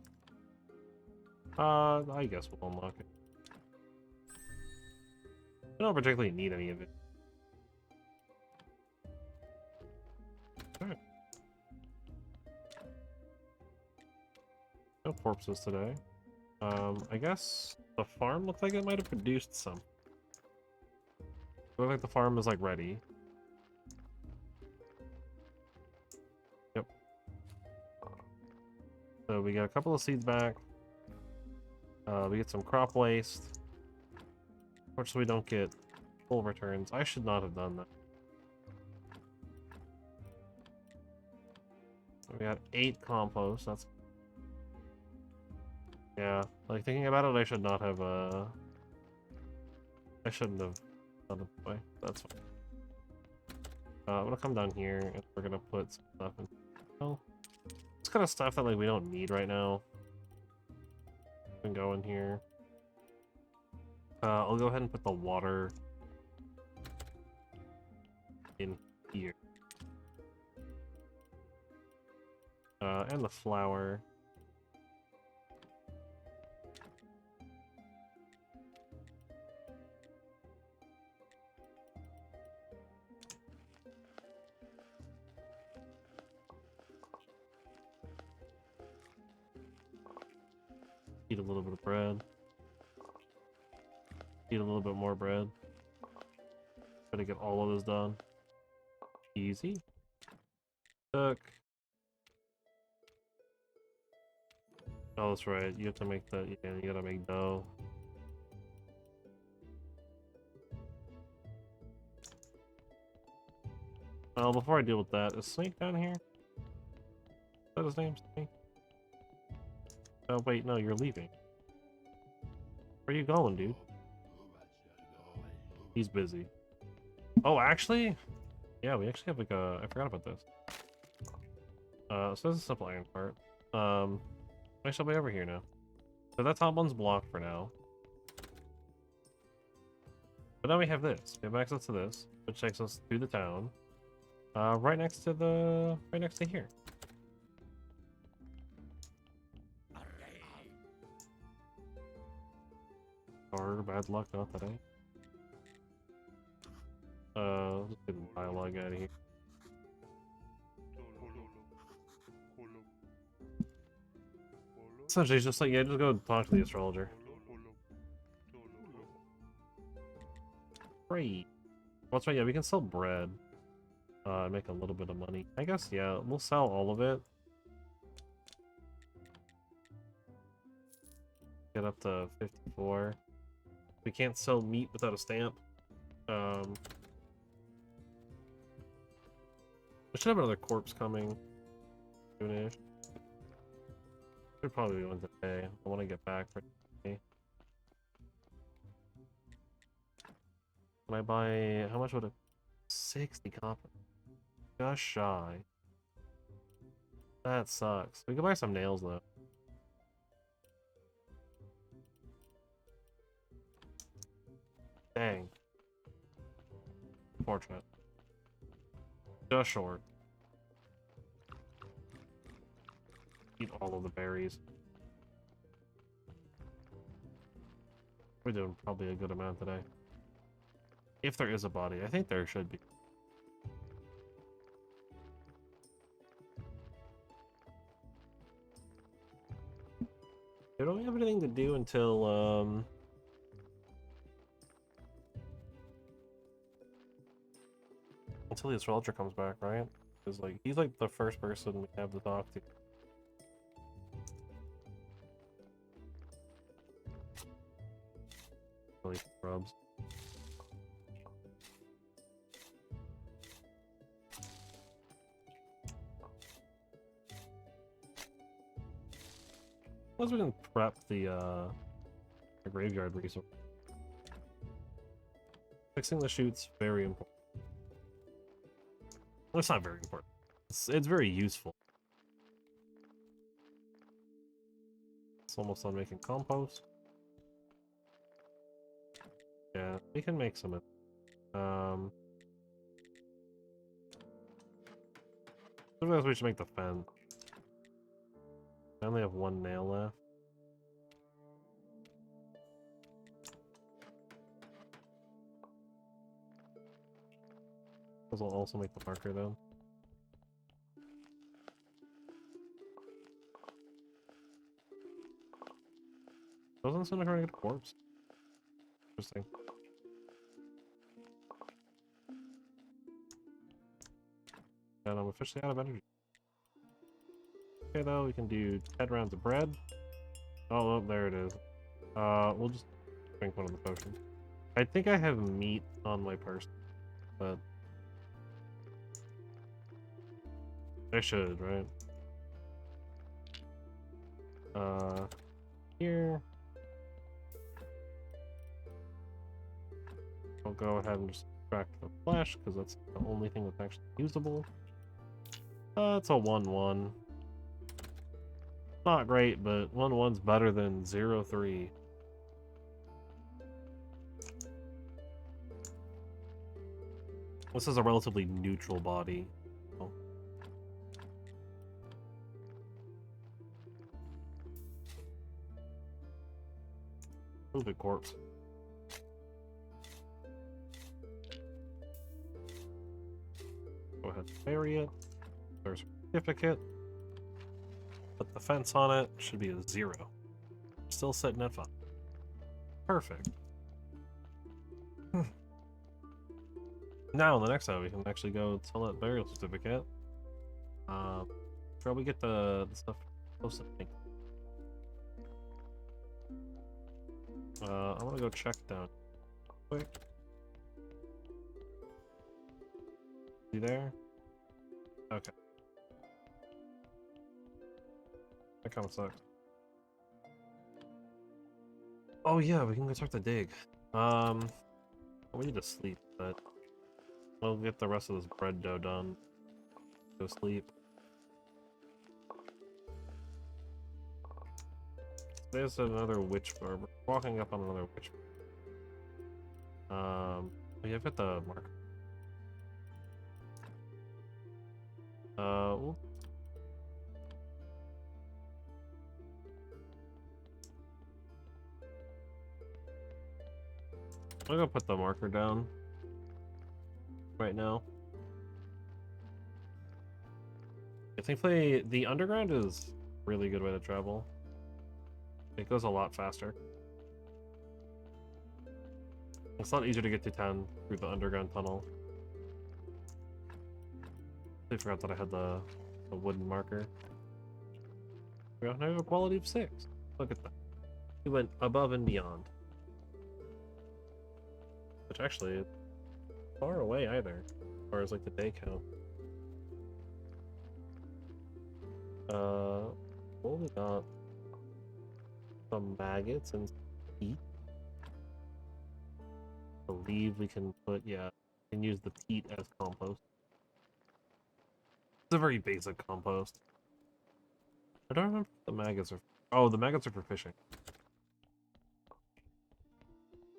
I guess we'll unlock it. I don't particularly need any of it. Alright. No corpses today. I guess the farm looks like it might have produced some. Looks like the farm is like ready. Yep. So we got a couple of seeds back. We get some crop waste. Fortunately, we don't get full returns. I should not have done that. We got 8 compost. That's yeah. Like thinking about it, I should not have. I shouldn't have done it that way. That's fine. I'm gonna come down here and we're gonna put some stuff in. Oh, it's kind of stuff that like we don't need right now. We can go in here. I'll go ahead and put the water in here. And the flour. Eat a little bit of bread. Eat a little bit more bread. Try to get all of this done. Easy. Cook. Oh, that's right. You have to make the. Yeah, you gotta make dough. Well, before I deal with that, is Snake down here? Is that his name, Snake? Oh, wait, no, you're leaving. Where are you going, dude? He's busy. Oh, actually? Yeah, we actually have like a... I forgot about this. So this is a simple iron part. I shall be over here now. So that top one's blocked for now. But now we have this. We have access to this, which takes us through the town. Right next to here. Or bad luck, not today. Let's get the dialogue out of here. Essentially, it's just like, yeah, just go talk to the astrologer. Great. What's right? Yeah, we can sell bread. Make a little bit of money. I guess, yeah, we'll sell all of it. Get up to 54. We can't sell meat without a stamp. We should have another corpse coming soonish. Should probably be one today. I want to get back for today. Can I buy... How much would it... 60 copper. Just shy. That sucks. We could buy some nails, though. Dang. Unfortunate. Just short. Eat all of the berries. We're doing probably a good amount today. If there is a body. I think there should be. We don't have anything to do until, until the astrologer comes back, right? Because, like, he's, like, the first person we have to talk to. Really scrubs. Unless we can prep the graveyard resource. Fixing the chutes, very important. Well, it's not very important. It's very useful. It's almost done making compost. Yeah, we can make some. Sometimes we should make the fence. I only have one nail left. Those will also make the marker though. Doesn't seem like we're gonna get a corpse. Interesting. And I'm officially out of energy. Okay, though, we can do 10 rounds of bread. Oh, there it is. We'll just drink one of the potions. I think I have meat on my person, but I should, right? Here. I'll go ahead and just extract the flesh, because that's the only thing that's actually usable. It's a 1-1. Not great, but 1-1's better than 0-3. This is a relatively neutral body. Oh. Move it, corpse. Go ahead and bury it. There's a certificate. Put the fence on it. Should be a 0. Still sitting at 5. Perfect. Now, the next time we can actually go tell that burial certificate. Probably get the stuff close to me. I want to go check down quick. You there? Okay. That kind of sucks. Oh yeah, we can go start the dig. We need to sleep, but we'll get the rest of this bread dough done. Go sleep. There's another witch bar. We're walking up on another witch bar. Yeah, I've got the marker. We'll... I'm gonna put the marker down right now. I think the underground is a really good way to travel. It goes a lot faster. It's a lot easier to get to town through the underground tunnel. I forgot that I had the wooden marker. We now have a quality of 6. Look at that. We went above and beyond. Which actually is far away either, as far as like the day count. Well, we got some maggots and peat. I believe we can put, yeah, we can use the peat as compost. It's a very basic compost. I don't remember if the maggots are. Oh, the maggots are for fishing.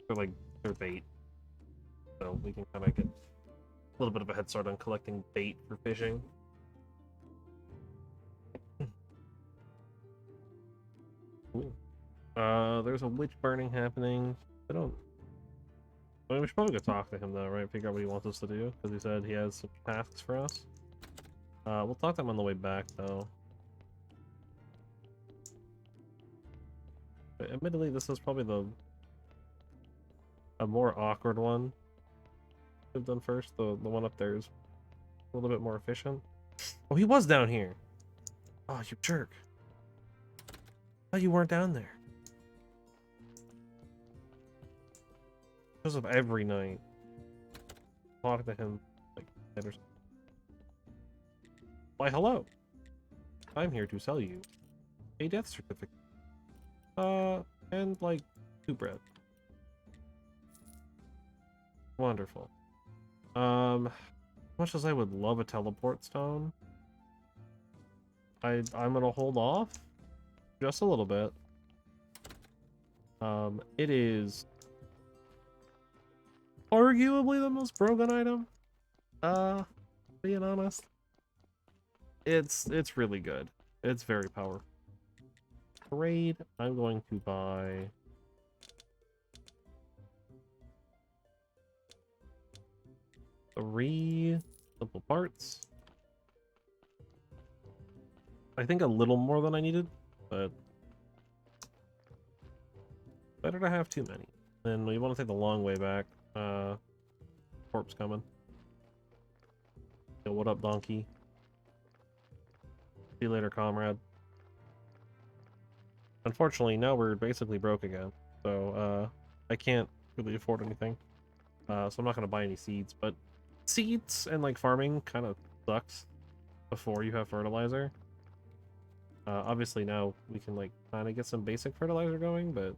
They're bait. So we can kind of get a little bit of a head start on collecting bait for fishing. Ooh. There's a witch burning happening. I mean, we should probably go talk to him though, right? Figure out what he wants us to do, because he said he has some tasks for us. We'll talk to him on the way back though. But admittedly, this is probably a more awkward one we've done first. The one up there is a little bit more efficient. Oh, he was down here. Oh, you jerk. Oh, you weren't down there. Because of every night. Talk to him like why, hello. I'm here to sell you a death certificate. And like 2 bread. Wonderful. Much as I would love a teleport stone, I'm gonna hold off just a little bit. It is arguably the most broken item. Being honest. It's really good. It's very powerful. Trade, I'm going to buy 3 simple parts. I think a little more than I needed, but better to have too many. Then we want to take the long way back. Corpse coming. Yo, what up, donkey? See you later, comrade. Unfortunately, now we're basically broke again, so I can't really afford anything. So I'm not gonna buy any seeds, but seeds and like farming kind of sucks before you have fertilizer. Obviously now we can like kind of get some basic fertilizer going, but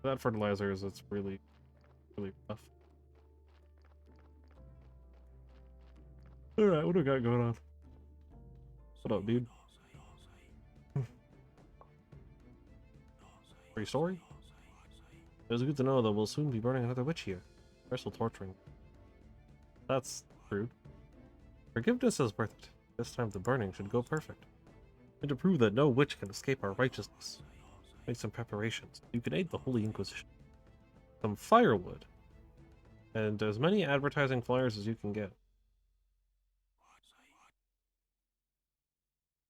without fertilizers, it's really rough. All right, what do we got going on? What up, dude? Are you sorry? It was good to know that we'll soon be burning another witch here. Wrestle torturing. That's rude. Forgiveness is worth it. This time the burning should go perfect. And to prove that no witch can escape our righteousness, make some preparations. You can aid the Holy Inquisition. Some firewood. And as many advertising flyers as you can get.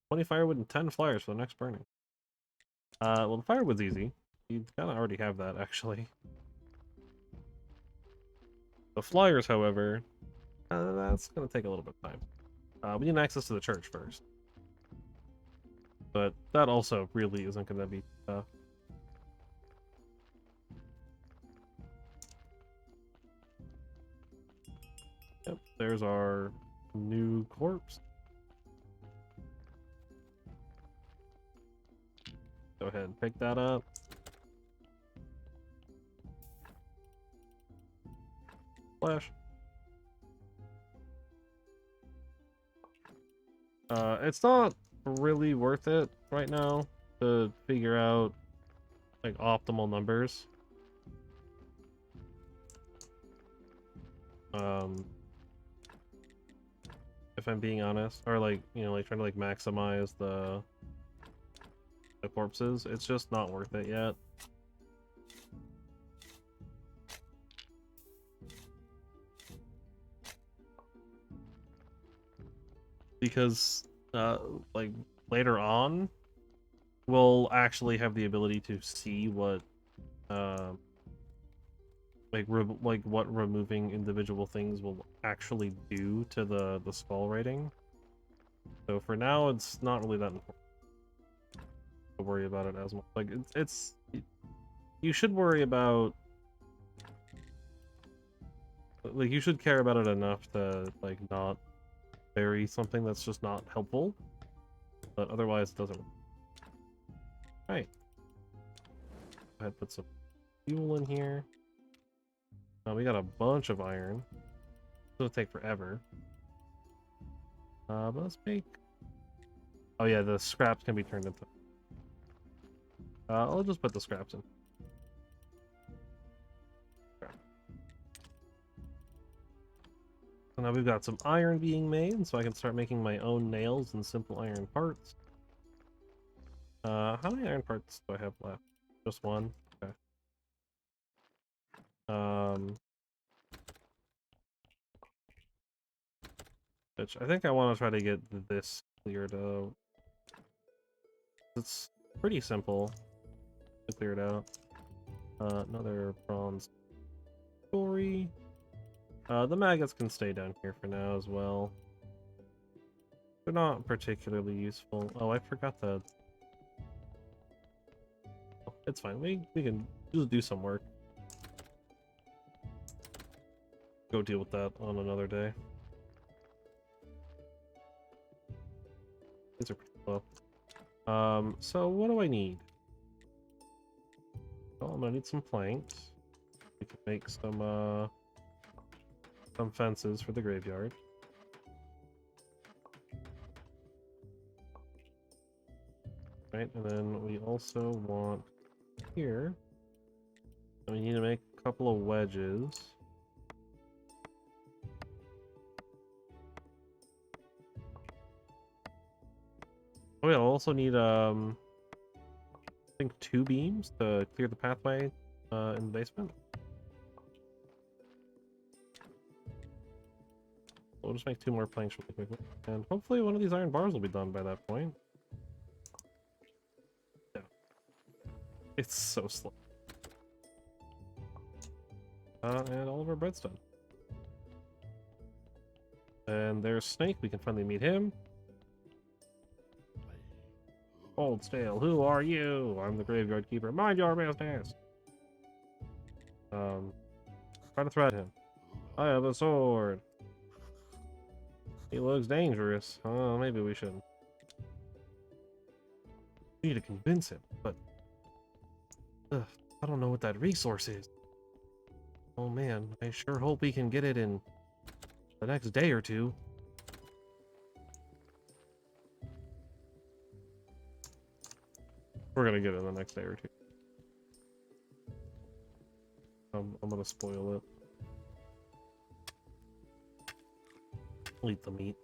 20 firewood and 10 flyers for the next burning. Well, the firewood's easy. You kind of already have that, actually. The flyers, however, that's going to take a little bit of time. We need access to the church first. But that also really isn't going to be tough. Yep, there's our new corpse. Go ahead and pick that up. Flash. It's not really worth it right now to figure out like optimal numbers. If I'm being honest, or like, you know, like trying to like maximize the corpses, it's just not worth it yet. because like later on we'll actually have the ability to see what like what removing individual things will actually do to the skull rating. So for now, it's not really that important to worry about it as much. Like you should worry about, like, you should care about it enough to like not bury something that's just not helpful, but otherwise it doesn't. Right. Go ahead, put some fuel in here. We got a bunch of iron. It'll take forever. But let's make... Oh yeah, the scraps can be turned into... I'll just put the scraps in. So now we've got some iron being made, so I can start making my own nails and simple iron parts. How many iron parts do I have left? Just one? Okay. Which I think I want to try to get this cleared out. It's pretty simple to clear it out. Another bronze jewelry. The maggots can stay down here for now as well. They're not particularly useful. Oh, I forgot the... Oh, it's fine. We can just do some work. Go deal with that on another day. These are pretty low. So what do I need? Well, I'm gonna need some planks. We can make some fences for the graveyard. Right, and then we also want here, and we need to make a couple of wedges. Oh yeah, I'll also need I think 2 beams to clear the pathway in the basement. We'll just make 2 more planks really quickly, and hopefully one of these iron bars will be done by that point. Yeah, it's so slow. And all of our bread's done. And there's Snake. We can finally meet him. Old stale, who are you? I'm the graveyard keeper. Mind your business. Try to threat him. I have a sword. He looks dangerous. Oh, maybe we shouldn't. We need to convince him, but I don't know what that resource is. Oh man, I sure hope we can get it in the next day or two. We're gonna get it in the next day or two. I'm gonna spoil it. I'll eat the meat.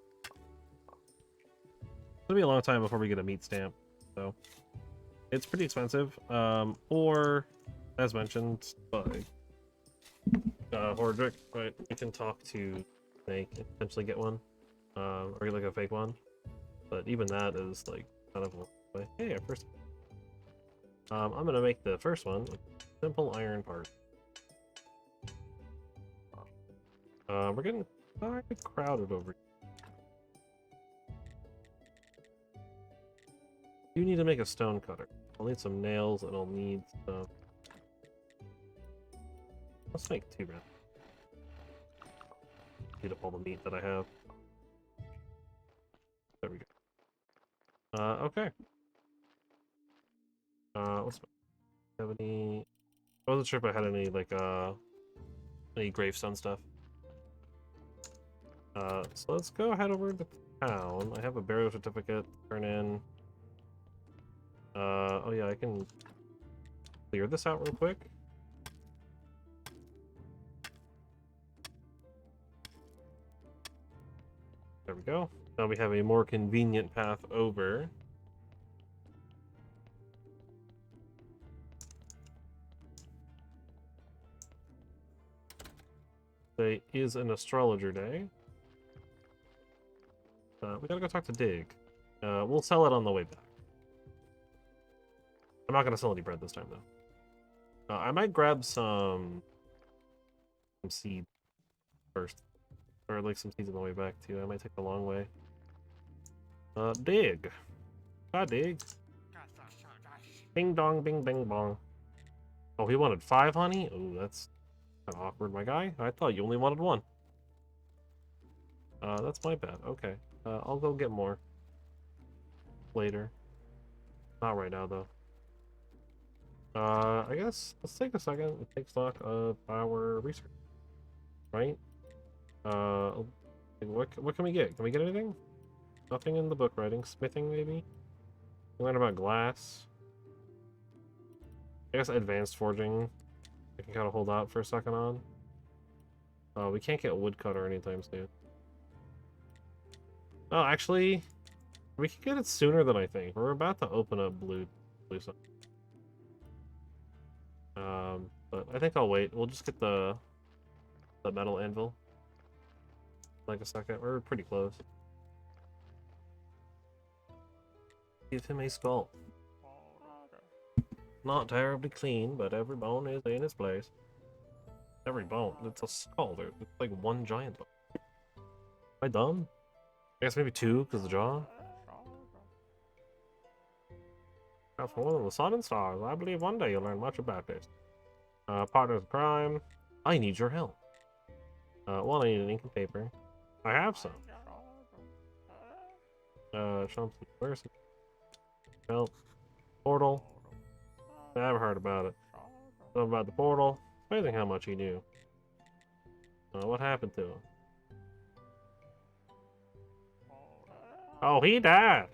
It'll be a long time before we get a meat stamp, so it's pretty expensive. Or as mentioned by Hordrick, right? We can talk to Snake and potentially get one, or get like a fake one. But even that is like kind of like, hey, our first. I'm gonna make the first one with simple iron part. We're getting kind of crowded over here. You need to make a stone cutter. I'll need some nails and I'll need some... Let's make 2 rounds. Eat up all the meat that I have. There we go. Okay. Let's have any... I wasn't sure if I had any, like, any gravestone stuff. So let's go head over to town. I have a burial certificate to turn in. Oh yeah, I can clear this out real quick. There we go. Now we have a more convenient path over. Today is an astrologer day. we gotta go talk to Dig. We'll sell it on the way back. I'm not gonna sell any bread this time though. I might grab some seeds first, or like some seeds on the way back too. I might take the long way. Dig. Hi, Dig. Bing dong, bing bing bong. Oh, he wanted 5 honey? Oh, that's kind of awkward, my guy. I thought you only wanted 1. That's my bad. Okay. I'll go get more later. Not right now, though. I guess let's take a second and take stock of our research. Right? What can we get? Can we get anything? Nothing in the book writing. Smithing, maybe? We learn about glass. I guess advanced forging. I can kind of hold out for a second on. We can't get woodcutter anytime soon. Oh, actually, we can get it sooner than I think. We're about to open up blue stuff. But I think I'll wait. We'll just get the metal anvil. Like a second. We're pretty close. Give him a skull. Not terribly clean, but every bone is in its place. Every bone. It's a skull. It's like one giant bone. Am I dumb? I guess maybe 2 because of the jaw. That's more than the sun and stars. I believe one day you'll learn much about this. Partners in crime. I need your help. Well, I need an ink and paper. I have some. Show some mercy. Help. Portal. Never heard about it. Something about the portal. Amazing how much he knew. What happened to him? Oh, he died.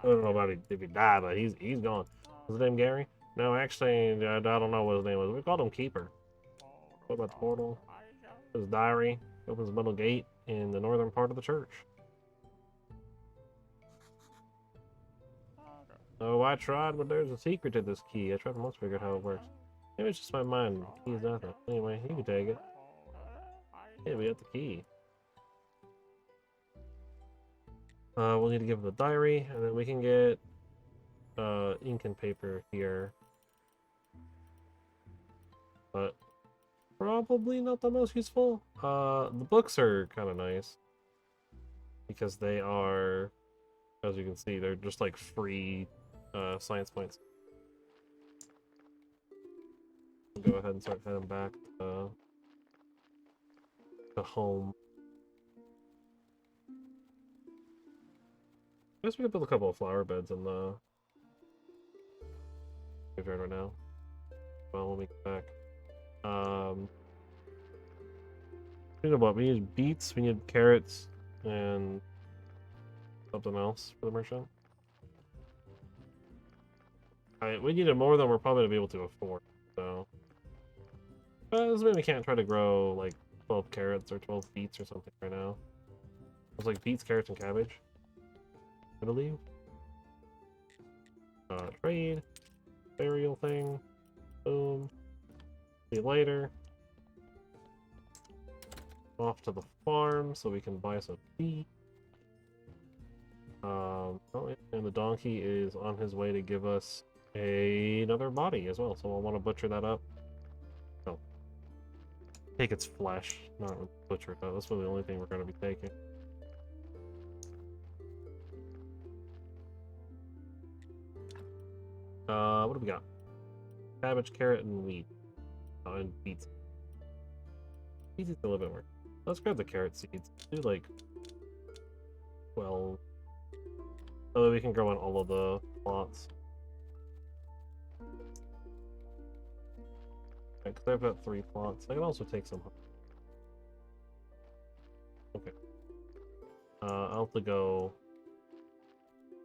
I don't know about if he died, but he's gone. Was his name Gary? No, actually, I don't know what his name was. We called him Keeper. What about the portal? His diary opens a metal gate in the northern part of the church. Oh, I tried, but there's a secret to this key. I tried to most figure out how it works. Maybe it's just my mind. The key is nothing. Anyway, you can take it. Hey, we got the key. We'll need to give him the diary, and then we can get ink and paper here. But probably not the most useful. The books are kind of nice because they are, as you can see, they're just like free science points. We'll go ahead and start heading back to home. I guess we could build a couple of flower beds in the graveyard right now. Well, when we get back. You know what? We need beets, we need carrots, and something else for the merchant. We needed more than we're probably gonna be able to afford, so. But this means we can't try to grow like 12 carrots or 12 beets or something right now. It's like beets, carrots, and cabbage, I believe. Trade, burial thing, boom. See you later. Off to the farm so we can buy some feed. Oh, and the donkey is on his way to give us another body as well, so I'll want to butcher that up. Oh. Take its flesh, not butcher it up. That's really the only thing we're going to be taking. What do we got? Cabbage, carrot, and wheat. Oh, and beets. Beets is a little bit more. Let's grab the carrot seeds. Do like 12. So that we can grow on all of the plots. Because I've got 3 plots. I can also take some. Okay. I'll have to go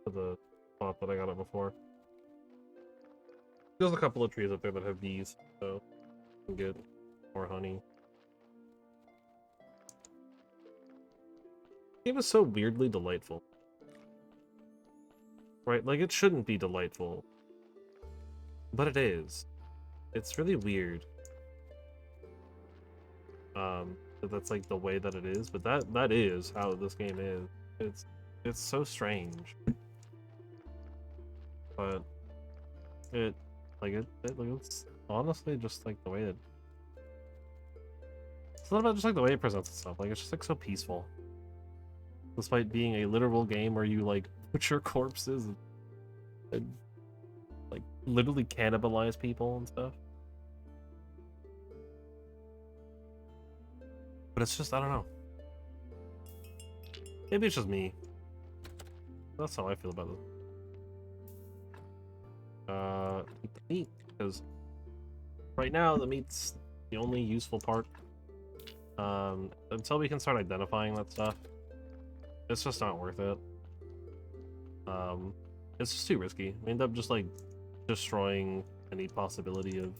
to the spot that I got it before. There's a couple of trees up there that have bees, so we can get more honey. It was so weirdly delightful. Right, like it shouldn't be delightful. But it is. It's really weird. That's like the way that it is, but that is how this game is. it's so strange, but it's honestly just like the way that it's a little bit just like the way it presents itself. Like it's just like so peaceful, despite being a literal game where you like butcher corpses and like literally cannibalize people and stuff. But it's just, I don't know. Maybe it's just me. That's how I feel about this. Eat the meat, because right now the meat's the only useful part. Until we can start identifying that stuff, it's just not worth it. It's just too risky. We end up just like destroying any possibility of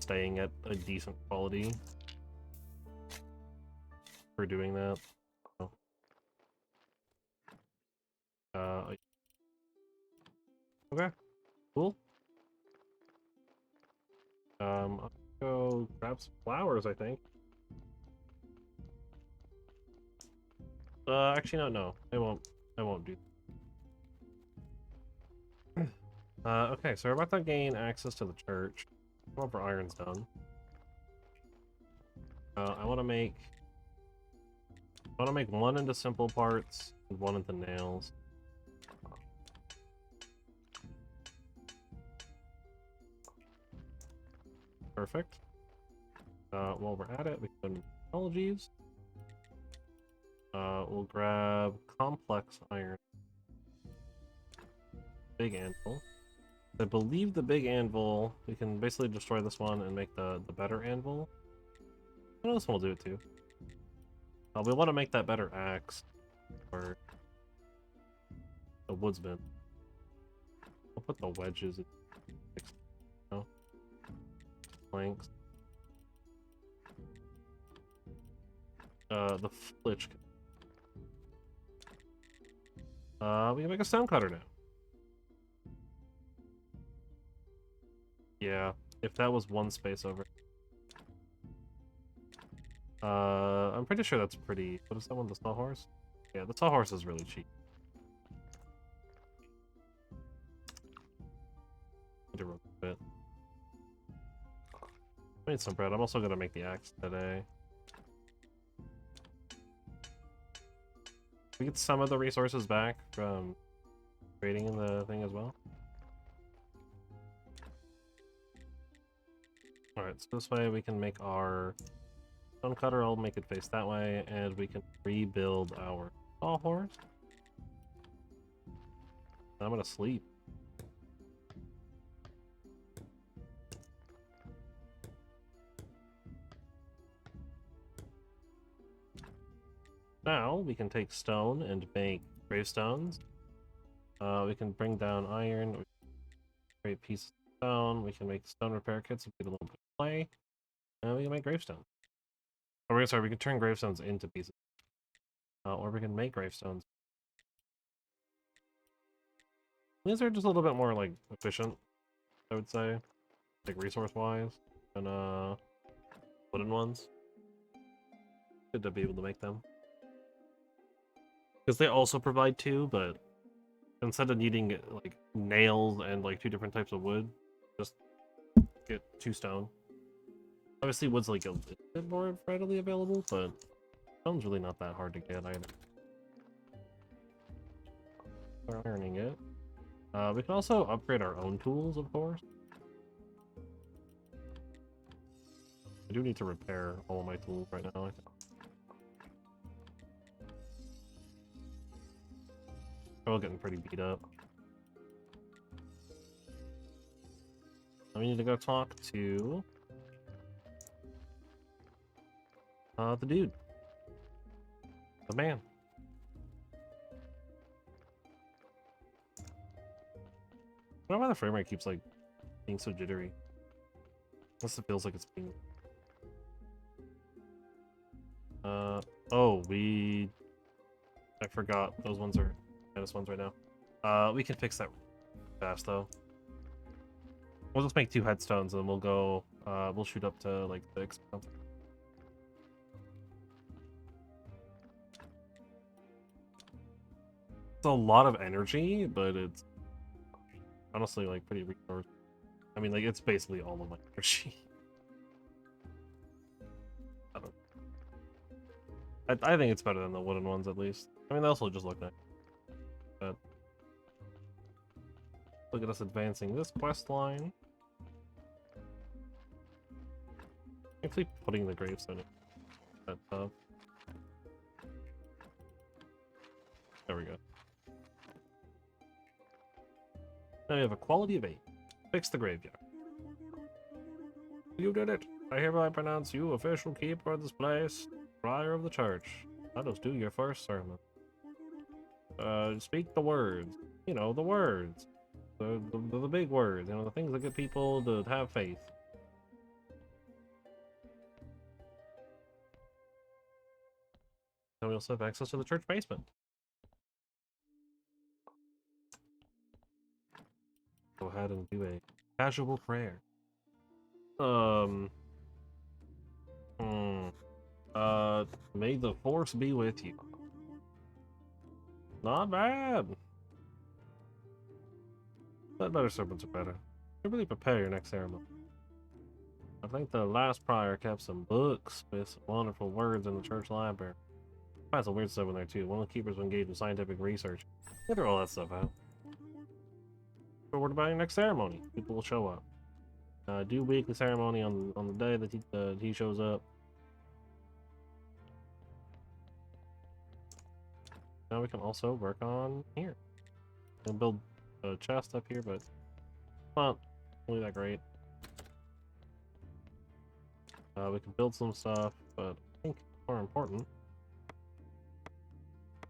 staying at a decent quality for doing that. Okay, cool. I'll go grab some flowers, I think. Actually, no, I won't do that. Okay, so we're about to gain access to the church. Come over iron's done. I want to make one into simple parts and one into nails. Perfect. While we're at it, we can go to technologies. We'll grab complex iron. Big anvil. I believe the big anvil, we can basically destroy this one and make the better anvil. I know this one will do it too. We want to make that better axe or a woodsman. I'll put the wedges in. No. Planks. The flitch. We can make a stone cutter now. Yeah, if that was one space over. I'm pretty sure that's pretty... What is that one? The sawhorse? Yeah, the sawhorse is really cheap. Need to roast a bit. I need some bread. I'm also gonna make the axe today. We get some of the resources back from trading in the thing as well. Alright, so this way we can make our stone cutter. I'll make it face that way, and we can rebuild our sawhorse. I'm gonna sleep. Now we can take stone and make gravestones. We can bring down iron. Great piece of stone. We can make stone repair kits and get a little bit of clay, and we can make gravestones. Or sorry, we can turn gravestones into pieces, or we can make gravestones. These are just a little bit more like efficient, I would say, like resource-wise, than wooden ones. Good to be able to make them. Because they also provide two, but instead of needing like nails and like two different types of wood, just get 2 stone. Obviously wood's like a bit more readily available, but stone's really not that hard to get either. We're ironing it. We can also upgrade our own tools, of course. I do need to repair all of my tools right now, I think. They're all getting pretty beat up. We need to go talk to the dude. The man. I don't know why the frame rate keeps like being so jittery. Unless it feels like it's being oh, I forgot those ones are minus ones right now. We can fix that fast though. We'll just make 2 headstones and then we'll go we'll shoot up to like the expanse. It's a lot of energy, but it's honestly like pretty resource. I mean, like it's basically all of my energy. I don't. I think it's better than the wooden ones at least. I mean, they also just look nice. But look at us advancing this quest line. Actually, putting the gravestone in that tub. There we go. Now we have a quality of 8. Fix the graveyard. You did it! I hereby pronounce you official keeper of this place, friar of the church. Let us do your first sermon. Speak the words. You know, the words. The big words, you know, the things that get people to have faith. And we also have access to the church basement. Go ahead and do a casual prayer. May the force be with you. Not bad. But better sermons are better. You really prepare your next ceremony. I think the last prior kept some books with some wonderful words in the church library. Find some weird stuff in there too. One of the keepers will engage in scientific research. Figure all that stuff out. But what about your next ceremony? People will show up. Do weekly ceremony on the day that he shows up. Now we can also work on here. We'll build a chest up here, but not really that great. We can build some stuff, but I think more important,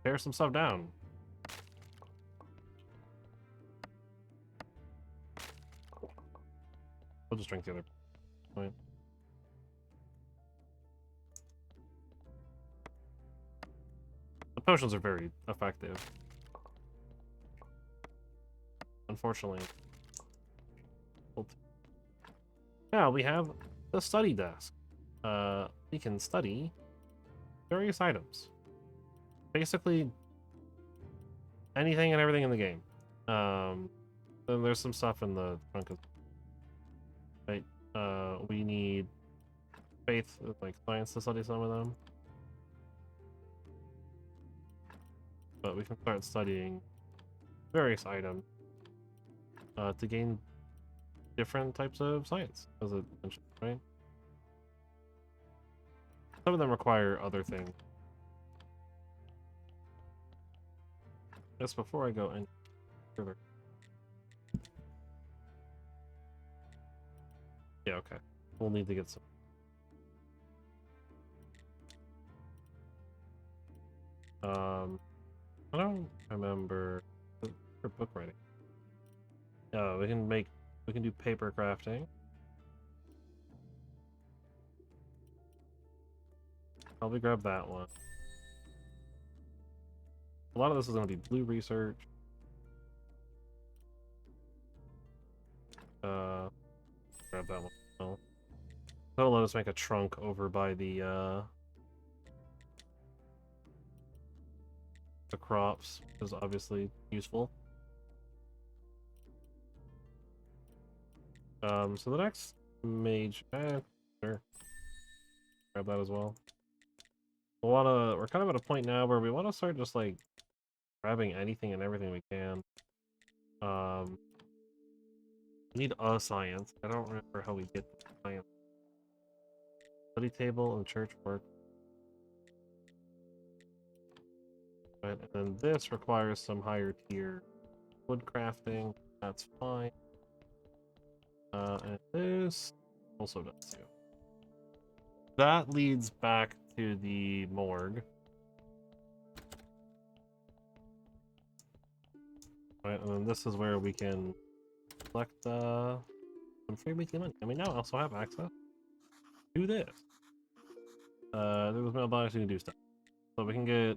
tear some stuff down. We'll just drink the other point. The potions are very effective. Unfortunately. Now we have the study desk. We can study various items. Basically anything and everything in the game. Then there's some stuff in the trunk of right. We need faith, like science, to study some of them. But we can start studying various items to gain different types of science, as it mentioned, right? Some of them require other things. Just before I go any further. Yeah, okay. We'll need to get some. I don't remember for book writing. We can do paper crafting. Probably grab that one. A lot of this is going to be blue research. Grab that one. Oh. That'll let us make a trunk over by the crops, which is obviously useful. So the next mage, sure. Grab that as well. We're kind of at a point now where we want to start just like grabbing anything and everything we can. We need a science. I don't remember how we get the science. Study table and church work. Right, and then this requires some higher tier wood crafting. That's fine. And this also does too. That leads back to the morgue. Right, and then this is where we can collect some free weekly money. And we now also have access to this. There was mailbox, we can do stuff. So we can get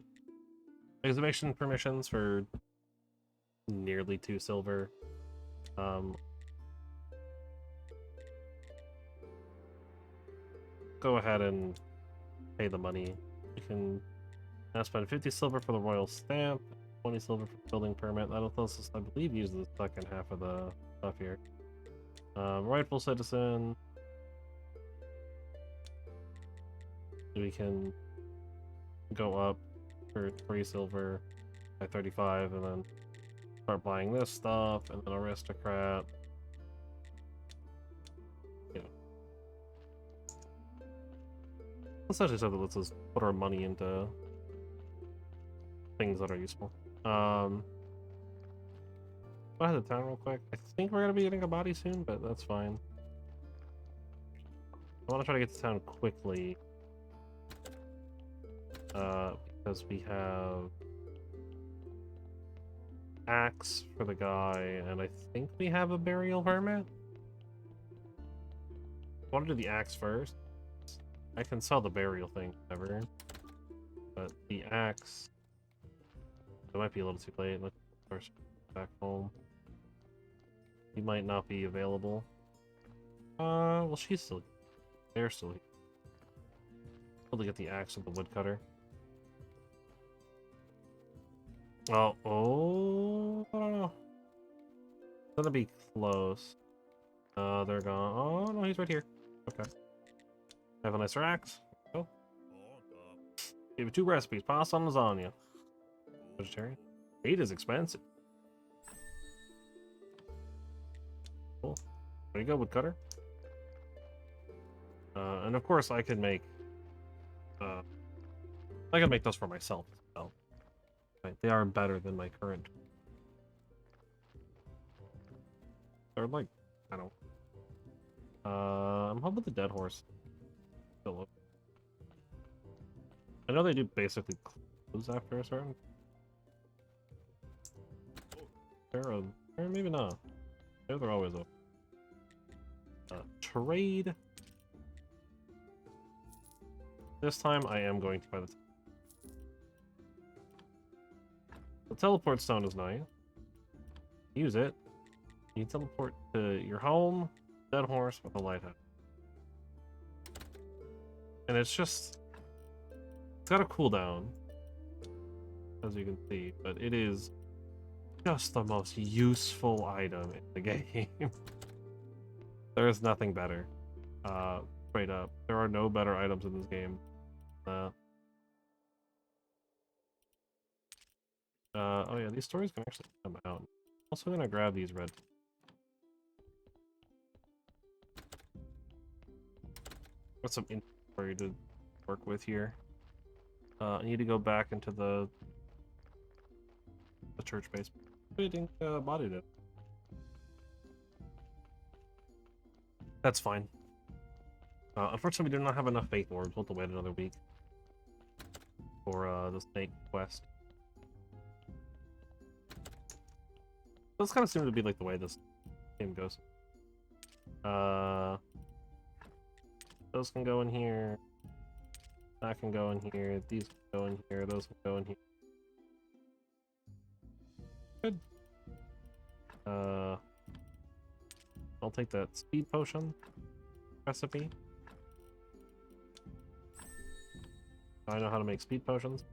exhibition permissions for nearly 2 silver. Go ahead and pay the money. We can now spend 50 silver for the royal stamp, 20 silver for building permit. That'll let us, I believe, use the second half of the stuff here. Rightful citizen. We can go up for 3 silver by 35 and then start buying this stuff, and then aristocrat. You know. Essentially stuff that lets us put our money into things that are useful. Go ahead to town real quick. I think we're gonna be getting a body soon, but that's fine. I want to try to get to town quickly. Because we have axe for the guy, and I think we have a burial permit. I want to do the axe first. I can sell the burial thing, whatever. But the axe, it might be a little too late. Let's first back home. He might not be available. Well, she's still. They're still here. Able to get the axe with the woodcutter. Oh, I don't know. It's gonna be close. They're gone. Oh no, he's right here. Okay. Have a nicer axe. Oh. Give you 2 recipes. Pasta and lasagna. Vegetarian. Meat is expensive. Cool. There you go, woodcutter. And of course, I can make. I can make those for myself as well. Right, they are better than my current. They're like, I don't. I'm hoping the dead horse. Still up. I know they do basically close after a certain. Or maybe not. Maybe they're always open. Trade. This time I am going to buy the teleport stone is nice. Use it. You teleport to your home, dead horse with a lighthouse. And it's just... It's got a cooldown, as you can see, but it is just the most useful item in the game. There is nothing better. Straight up. There are no better items in this game. Oh yeah, these stories can actually come out. Also gonna grab these red. Got some inventory to work with here. I need to go back into the church base. Getting bodied it. That's fine. Unfortunately, we do not have enough faith orbs. We'll have to wait another week for the snake quest. Those kind of seem to be like the way this game goes. Those can go in here. That can go in here. These can go in here. Those can go in here. Good. I'll take that speed potion recipe. I know how to make speed potions.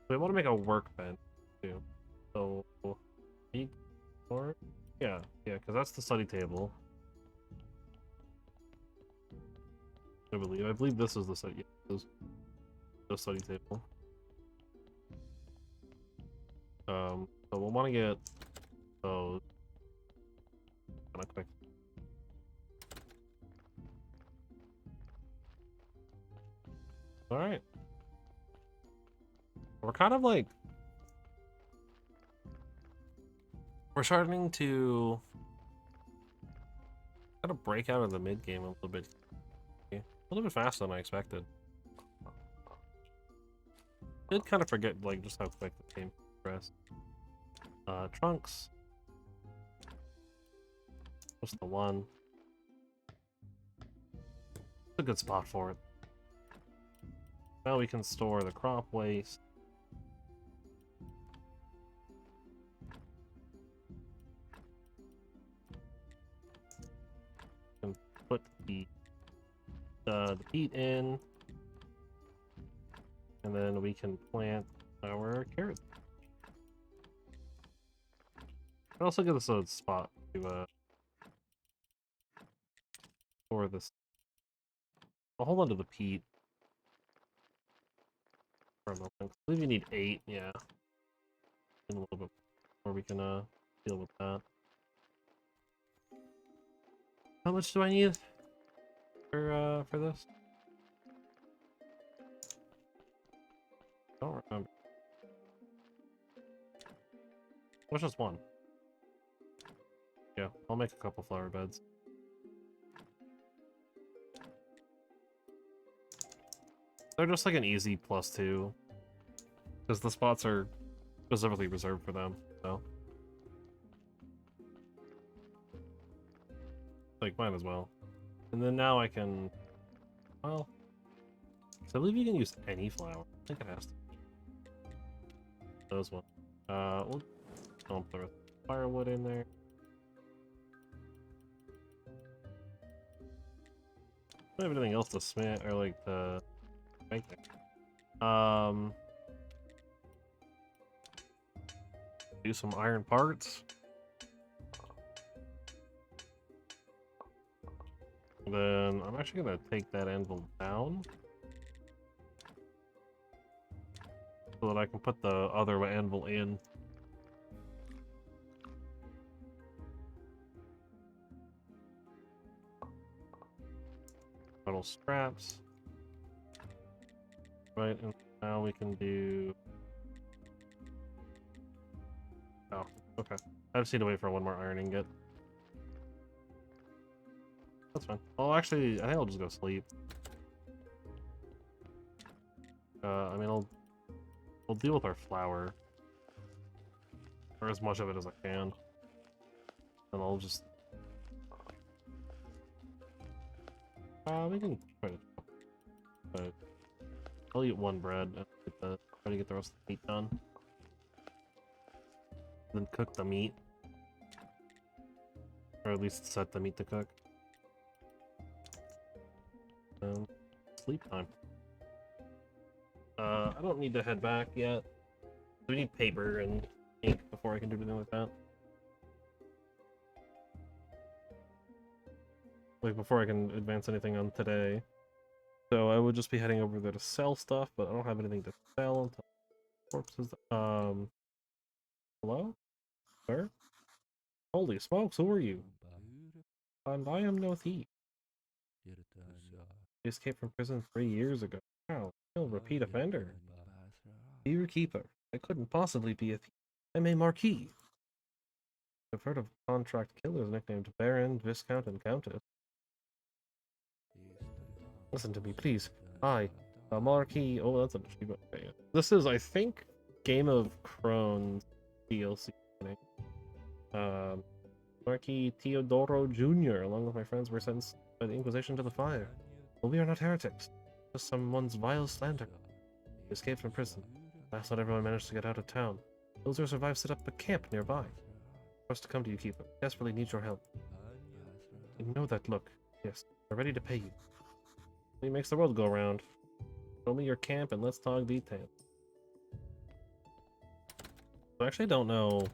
We want to make a workbench too. So, or yeah, because that's the study table. I believe this is the study. Yeah, this is the study table. So we'll want to get those kind of quick. All right, we're kind of like we're starting to kind of break out of the mid game a little bit faster than I expected. Did kind of forget like just how quick the game progressed. Trunks. Just the one. It's a good spot for it. Now we can store the crop waste. And put the peat in. And then we can plant Our carrot. It also gives us a spot to store this. I'll hold on to the peat for a moment. I believe you need 8, yeah. And a little bit more we can deal with that. How much do I need for this? I don't remember. What's just one? Yeah, I'll make a couple flower beds. They're just like an easy +2. Because the spots are specifically reserved for them, so. Like, might as well. And then now I can... Well... So I believe you can use any flower. I think it has to. Those one. We'll dump the firewood in there. I don't have anything else to smith, or like to make there. Do some iron parts. Then I'm actually gonna take that anvil down so that I can put the other anvil in. Metal scraps. Right, and now we can do... Oh, okay. I just need to wait for one more iron ingot. That's fine. Well, actually, I think I'll just go sleep. I mean, I'll deal with our flour. Or as much of it as I can. And I'll just... we can try to... But I'll eat one bread and try to get the rest of the meat done. Then cook the meat. Or at least set the meat to cook. Sleep time. I don't need to head back yet. We need paper and ink before I can do anything like that. Like, before I can advance anything on today. So I would just be heading over there to sell stuff, but I don't have anything to sell until corpses. Hello? Sir? Holy smokes, who are you? And I am no thief. I escaped from prison 3 years ago. Wow, still repeat offender. Dear Keeper, I couldn't possibly be a thief. I'm a Marquis. I've heard of contract killers nicknamed Baron, Viscount, and Countess. Listen to me, please. I, a Marquis... Oh, that's an achievement. Okay. This is, I think, Game of Thrones DLC. Marquis Teodoro Jr., along with my friends, were sentenced by the Inquisition to the fire. But we are not heretics. Just someone's vile slander. We escaped from prison. Last night everyone managed to get out of town. Those who survived set up a camp nearby. For us to come to you, Keeper. Desperately need your help. You know that look. Yes, we're ready to pay you. He makes the world go round. Show me your camp and let's talk details. I actually don't know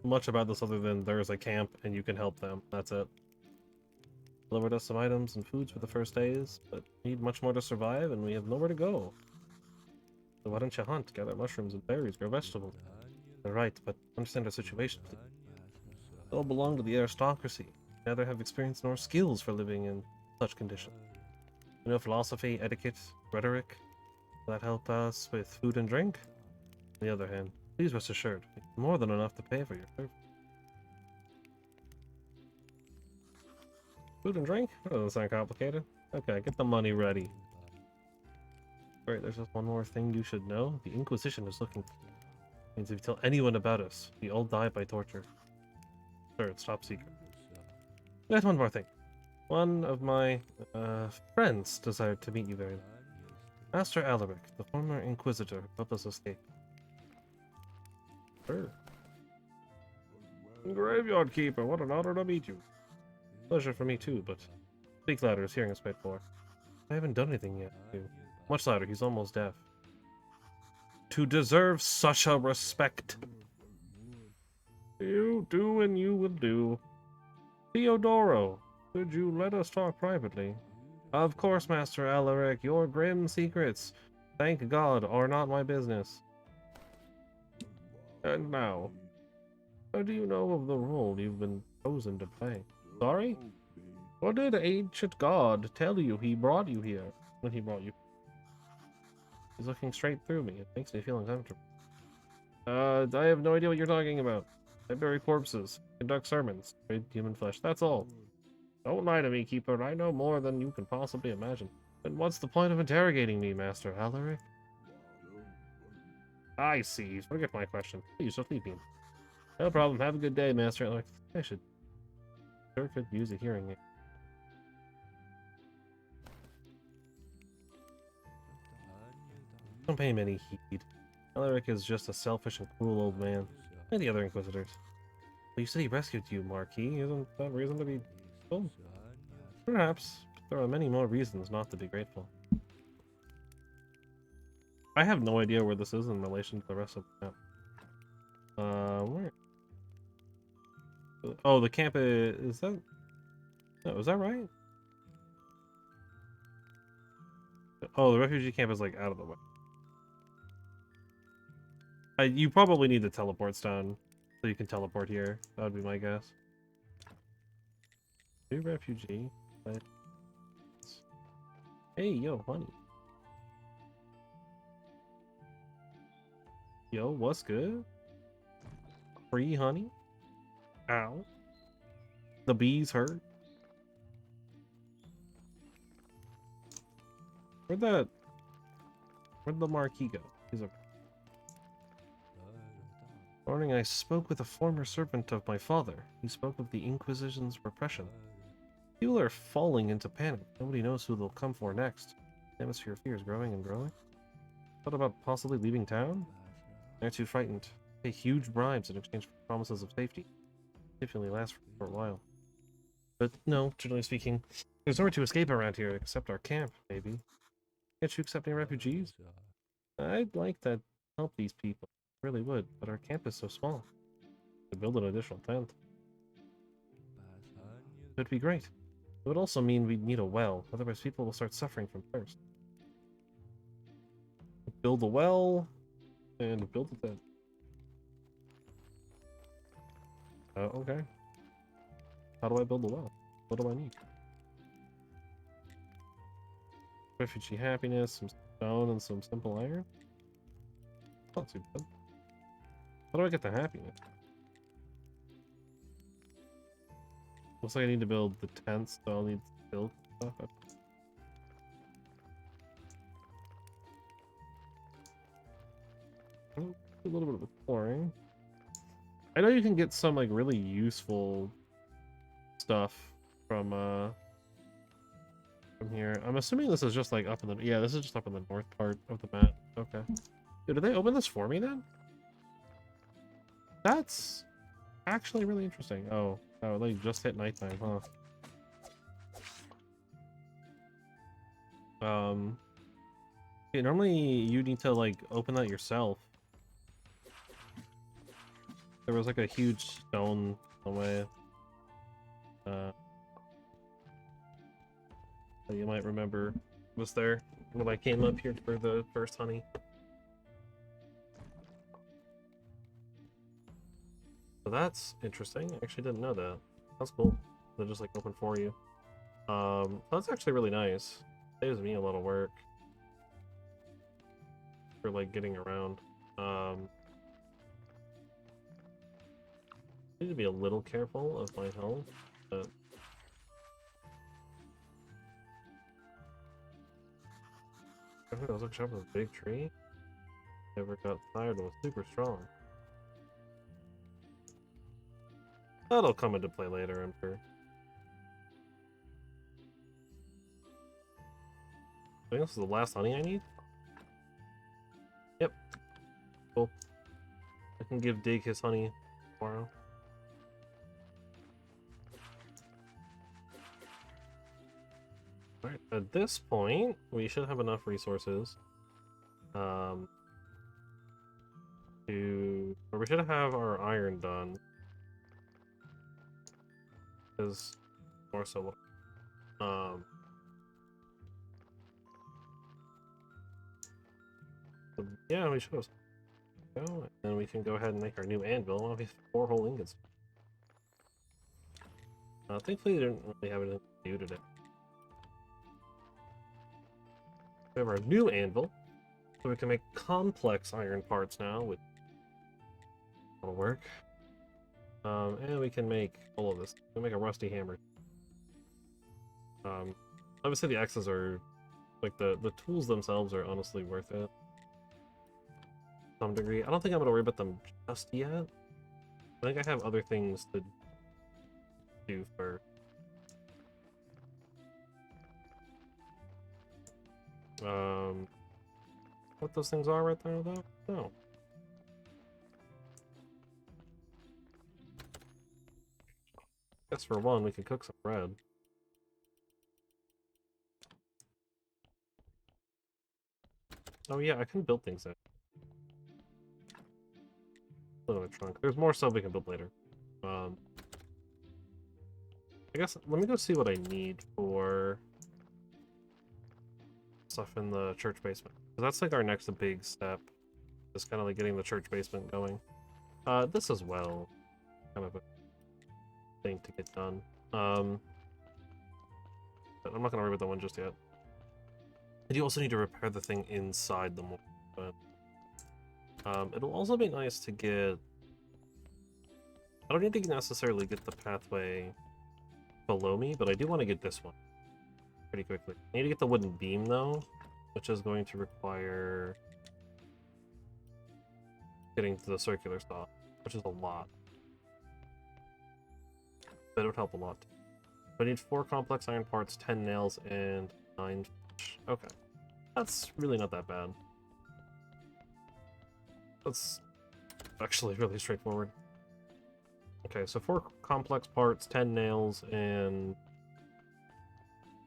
much about this other than there's a camp and you can help them. That's it. Delivered us some items and foods for the first days, but we need much more to survive and we have nowhere to go. So why don't you hunt, gather mushrooms and berries, grow vegetables? They're right, but understand our situation, please. We all belong to the aristocracy. Neither have experience nor skills for living in such conditions. You know, philosophy, etiquette, rhetoric, will that help us with food and drink? On the other hand, please rest assured, we have more than enough to pay for your service. Food and drink? That doesn't sound complicated. Okay, get the money ready. Alright, there's just one more thing you should know. The Inquisition is looking for you. Means if you tell anyone about us, we all die by torture. Sure, it's top secret. There's one more thing. One of my friends desired to meet you very much. Master Alaric, the former Inquisitor who helped us escape. Sure. Graveyard Keeper, what an honor to meet you. Pleasure for me too, but speak louder, his hearing is quite poor. I haven't done anything yet, too. Much louder, he's almost deaf. to deserve such a respect. You do and you will do. Theodoro, could you let us talk privately? Of course, Master Alaric, your grim secrets, thank God, are not my business. And now, how do you know of the role you've been chosen to play? Sorry? What did ancient God tell you he brought you here? When he brought you? He's looking straight through me. It makes me feel uncomfortable. I have no idea what you're talking about. I bury corpses, conduct sermons, trade human flesh. That's all. Don't lie to me, Keeper. I know more than you can possibly imagine. Then what's the point of interrogating me, Master Alaric? I see. Forget my question. Please, just leave me. No problem. Have a good day, Master Alaric. I should sure could use a hearing aid. Don't pay him any heed. Alaric is just a selfish and cruel old man. And the other Inquisitors. But you said he rescued you, Marquis. Isn't that reason to be grateful? Perhaps, but there are many more reasons not to be grateful. I have no idea where this is in relation to the rest of the map. Where? Oh, the camp is that? No, is that right? Oh, the refugee camp is like out of the way. You probably need the teleport stone, so you can teleport here. That would be my guess. New refugee. Hey, yo, honey. Yo, what's good? Free honey? Ow. The bees hurt. Where'd the Marquis go? He's a morning I spoke with a former servant of my father. He spoke of the Inquisition's repression. People are falling into panic. Nobody knows who they'll come for next. The atmosphere of fear is growing and growing. What about possibly leaving town? They're too frightened. Pay huge bribes in exchange for promises of safety. If only lasts for a while. But no, generally speaking, there's nowhere to escape around here except our camp, maybe. Can't you accept any refugees? I'd like to help these people. I really would, but our camp is so small. To build an additional tent. It'd be great. It would also mean we'd need a well, otherwise people will start suffering from thirst. Build a well, and build a tent. Okay. How do I build a well? What do I need? Refugee happiness, some stone, and some simple iron? Not too bad. How do I get the happiness? Looks like I need to build the tents, so I'll need to build stuff. A little bit of exploring. I know you can get some like really useful stuff from here. I'm assuming this is just like up in the this is just up in the north part of the map. Okay. Dude, did they open this for me then? That's actually really interesting. Oh, they just hit nighttime, huh? Yeah, normally you need to like open that yourself. There was like a huge stone away. That you might remember was there when I came up here for the first honey. So that's interesting. I actually didn't know that. That's cool. They're just like open for you. That's actually really nice. Saves me a lot of work for like getting around. I need to be a little careful of my health, but I was looking up with a big tree. Never got tired and was super strong. That'll come into play later, I'm sure. I think this is the last honey I need. Yep. Cool. I can give Dig his honey tomorrow. Alright, at this point, we should have enough resources. or we should have our iron done. Because more so, yeah, we should have. Go, and then we can go ahead and make our new anvil. Well, we have 4 whole ingots. Thankfully, we didn't really have anything to do today. We have our new anvil, so we can make complex iron parts now, which will work. And we can make all of this. We can make a rusty hammer. Obviously the axes are, like, the tools themselves are honestly worth it. To some degree. I don't think I'm gonna worry about them just yet. I think I have other things to do first. What those things are right there, though? No. Guess for one, we could cook some bread. Oh yeah, I can build things in. Put it in a trunk. There's more stuff we can build later. I guess, let me go see what I need for stuff in the church basement. That's like our next big step. Just kind of like getting the church basement going. This as well. Kind of a thing to get done. But I'm not gonna worry about that one just yet. And you also need to repair the thing inside the mold, but it'll also be nice to get. I don't need to necessarily get the pathway below me, but I do want to get this one pretty quickly. I need to get the wooden beam though, which is going to require getting to the circular saw, which is a lot. But it would help a lot. I need 4 complex iron parts, 10 nails, and 9 fish. Okay. That's really not that bad. That's actually really straightforward. Okay, so 4 complex parts, 10 nails, and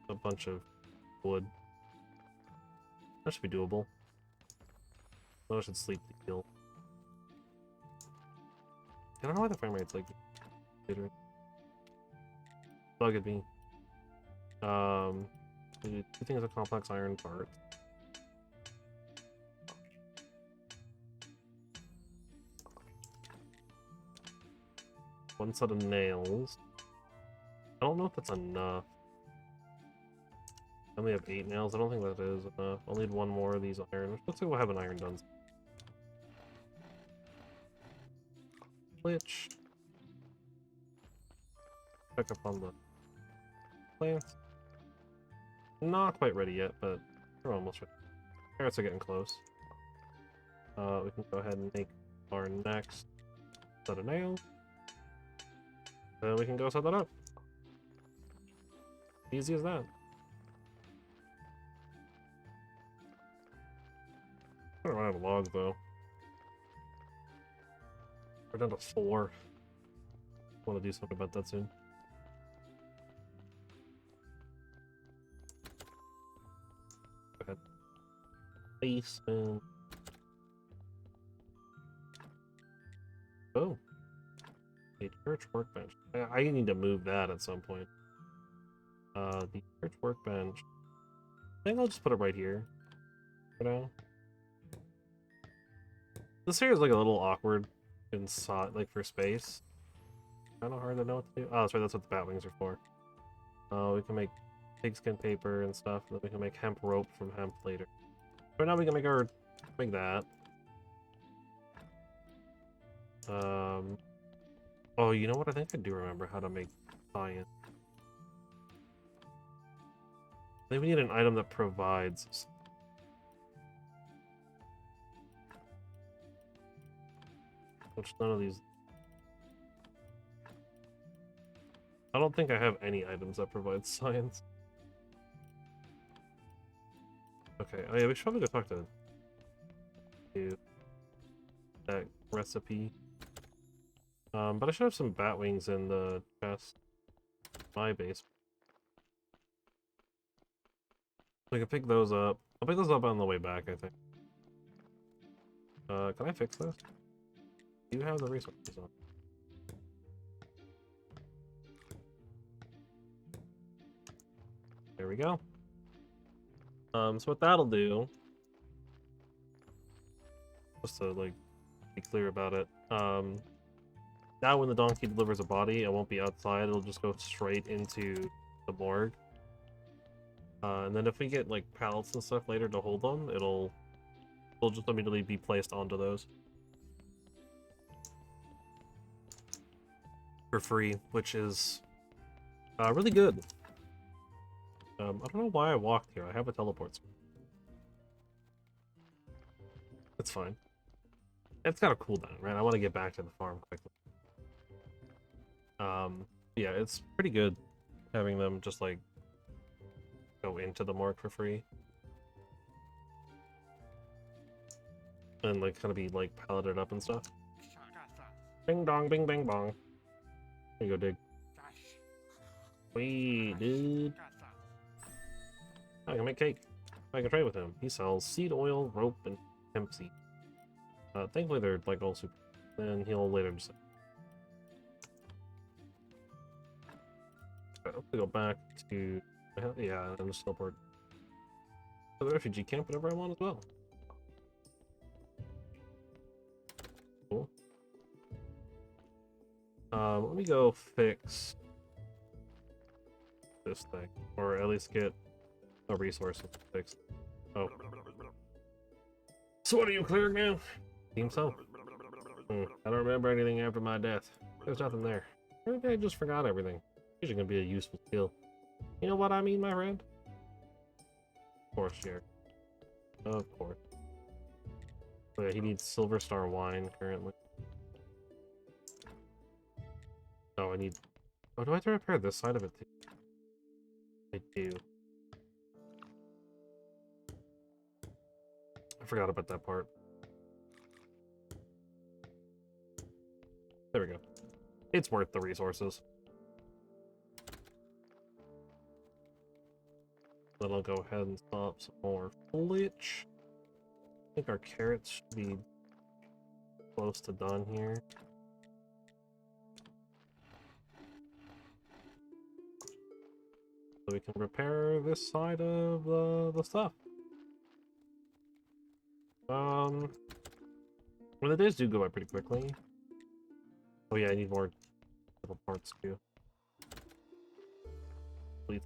a bunch of wood. That should be doable. I should sleep the kill. I don't know why the frame rate's like later. Bug at me. We do 2 things of complex iron parts. One set of nails. I don't know if that's enough. I only have 8 nails. I don't think that is enough. I'll need 1 more of these iron. Which looks like we'll have an iron done. Which check up on the plants. Not quite ready yet, but we're almost ready. Carrots are getting close. We can go ahead and make our next set of nails. Then we can go set that up. Easy as that. I don't run out of logs though. We're down to 4. I want to do something about that soon. Go ahead. Basement. Oh. A church workbench. I need to move that at some point. The church workbench. I think I'll just put it right here for now. This here is like a little awkward inside, like for space. Kind of hard to know what to do. Oh, that's right. That's what the bat wings are for. We can make pigskin paper and stuff. And then we can make hemp rope from hemp later. Right now we can make that. Oh, you know what? I think I do remember how to make science. I think we need an item that provides. Which none of these. I don't think I have any items that provide science. Okay, oh yeah, we should probably go talk to that recipe. But I should have some bat wings in the chest. My base. So I can pick those up. I'll pick those up on the way back, I think. Can I fix this? Do you have the resources on? There we go. So what that'll do, just to like be clear about it, now when the donkey delivers a body, it won't be outside, it'll just go straight into the morgue. And then if we get like pallets and stuff later to hold them, it'll just immediately be placed onto those for free, which is really good. I don't know why I walked here. I have a teleport. It's fine. It's got a cooldown, right? I want to get back to the farm quickly. Yeah, it's pretty good having them just like go into the morgue for free. And like kind of be like palleted up and stuff. Bing dong, bing bang bong. There you go, Dig. Wait, dude. I can make cake. I can trade with him. He sells seed oil, rope, and hemp seed. Thankfully they're like all super. Then he'll later just. I'm gonna go back to. Yeah, I'm just teleport to the refugee camp whenever I want as well. Cool. Let me go fix this thing, or at least get a resource fixed. Oh. So what are you clear again? Seems so. I don't remember anything after my death. There's nothing there. Maybe I just forgot everything. Usually gonna be a useful skill. You know what I mean, my friend? Of course, Jared. Of course. Oh, yeah, he needs Silver Star wine currently. Oh, I need. Oh, do I have to repair this side of it too? I do. I forgot about that part. There we go. It's worth the resources. Then I'll go ahead and stop some more foliage. I think our carrots should be close to done here. So we can repair this side of the stuff. Well, the days do go by pretty quickly. Oh yeah, I need more little parts too. Please.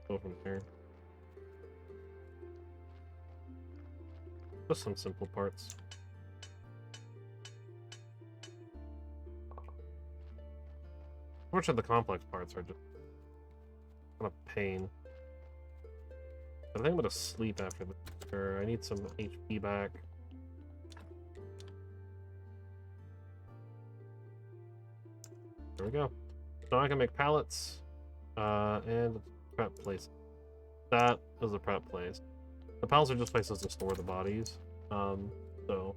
Go from there. Just some simple parts. Unfortunately, the complex parts are just kind of pain. I think I'm gonna sleep after this. I need some HP back. There we go. So I can make pallets, and prep place. That is a prep place. The pallets are just places to store the bodies. So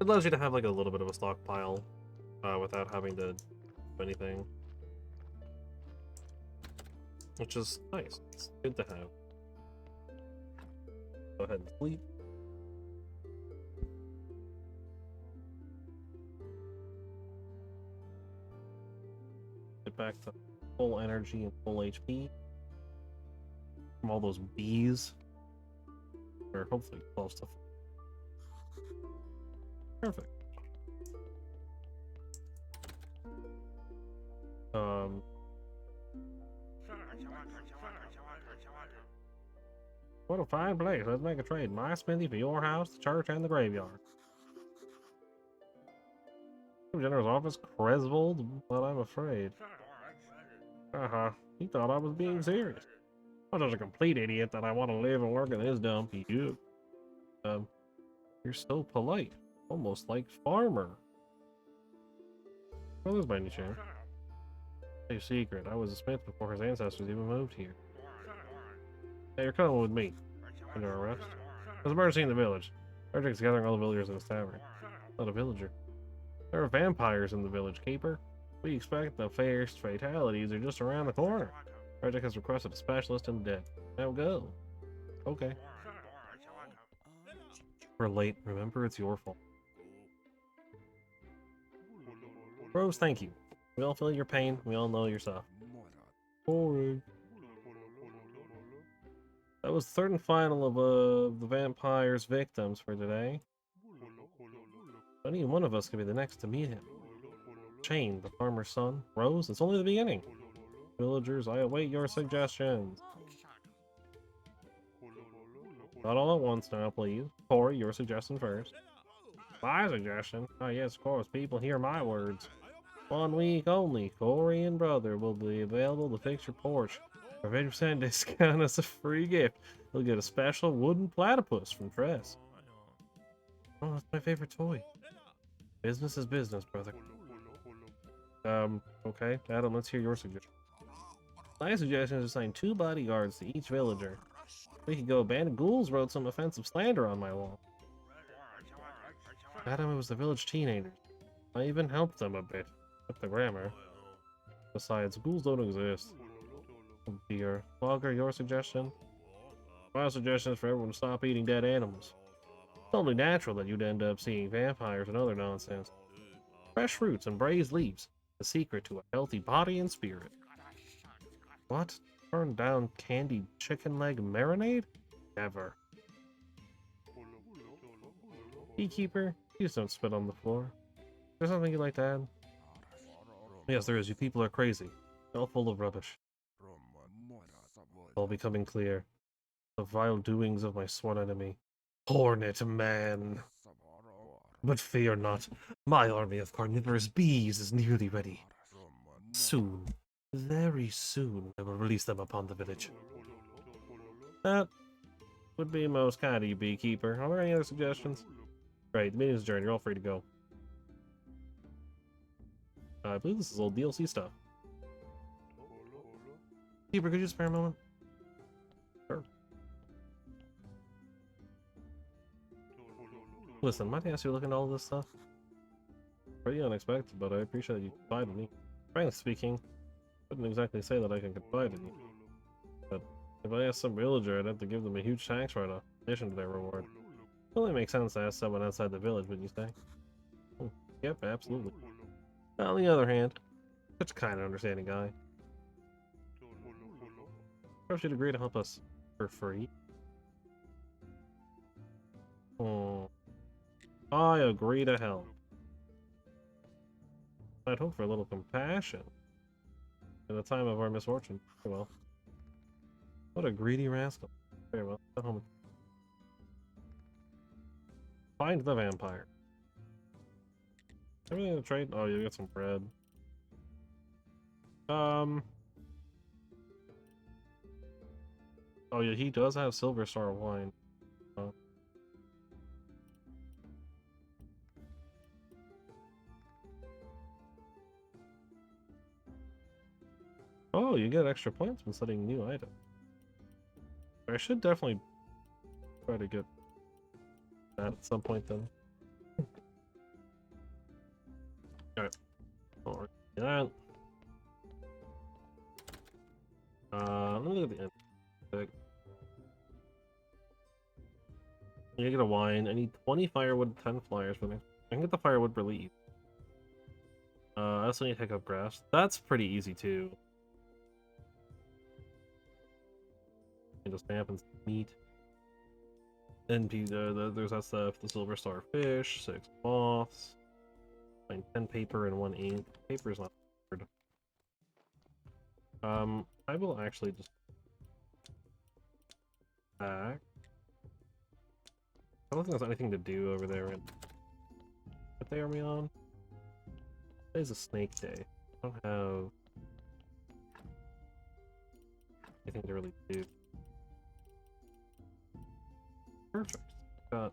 it allows you to have like a little bit of a stockpile, without having to do anything, which is nice. It's good to have. Go ahead and sleep. Get back to full energy and full HP from all those bees. Or hopefully close to. Perfect. What a fine place. Let's make a trade. My smithy for your house, the church, and the graveyard. General's office, Cresvold, but I'm afraid. He thought I was being serious. I'm just a complete idiot that I want to live and work in this dump. You. You're so polite. Almost like farmer. Well, this by any chance. A secret. I was a smith before his ancestors even moved here. Hey, you're coming with me. Under arrest. There's a murder scene in the village. Frederick's gathering all the villagers in his tavern. Not a villager. There are vampires in the village, keeper. We expect the first fatalities are just around the corner. Frederick has requested a specialist in the dead. Now go. Okay. We're late. Remember, it's your fault. Rose, thank you. We all feel your pain. We all know your stuff. Boring. That was the third and final of the vampire's victims for today. Any one of us could be the next to meet him. Shane, the farmer's son. Rose, it's only the beginning. Villagers, I await your suggestions. Not all at once now, please. Corey, your suggestion first. My suggestion? Ah, yes, of course. People hear my words. 1 week only. Corey and brother will be available to fix your porch. For 50% discount as a free gift. You'll get a special wooden platypus from Tress. Oh, that's my favorite toy. Business is business, brother. Okay. Adam, let's hear your suggestion. My suggestion is to assign 2 bodyguards to each villager. We could go bandit ghouls wrote some offensive slander on my wall. Adam, it was the village teenagers. I even helped them a bit with the grammar. Besides, ghouls don't exist. Oh dear. Logger, your suggestion? My suggestion is for everyone to stop eating dead animals. It's only natural that you'd end up seeing vampires and other nonsense. Fresh fruits and braised leaves. The secret to a healthy body and spirit. What? Turn down candied chicken leg marinade? Never. Beekeeper, please don't spit on the floor. There's something you'd like to add? Yes, there is. You people are crazy. All full of rubbish. All becoming clear. The vile doings of my sworn enemy, Hornet Man. But fear not. My army of carnivorous bees is nearly ready. Soon, very soon, I will release them upon the village. That would be most kind of you, Beekeeper. Are there any other suggestions? Great, the meeting is adjourned. You're all free to go. I believe this is old DLC stuff. Keeper, could you spare a moment? Sure. Listen, might I ask you to look into all this stuff? Pretty unexpected, but I appreciate that you confide in me. Frankly speaking, I wouldn't exactly say that I can confide in you. But if I ask some villager, I'd have to give them a huge tax write-off in addition to their reward. It only makes sense to ask someone outside the village, wouldn't you say? Yep, absolutely. On the other hand, such a kind and understanding guy. Perhaps you'd agree to help us for free? I agree to help. I'd hope for a little compassion in the time of our misfortune. Very well. What a greedy rascal. Very well. Go home. Find the vampire. Everything to trade? Oh, you got some bread. Oh yeah, he does have Silver Star wine. Oh, you get extra points when setting new items. I should definitely try to get that at some point then. Alright. Alright. That. Let me look at the end. You get a wine. I need 20 firewood, 10 flyers for me. I can get the firewood relief. I also need to pick up grass. That's pretty easy too. And just stamp and meat. And there's that stuff. The silver star fish, 6 moths. Find 10 paper and 1 ink. Paper's not hard. I will actually just back. I don't think there's anything to do over there. What day are we on? Today's a snake day. I don't have anything to really do. Perfect. Got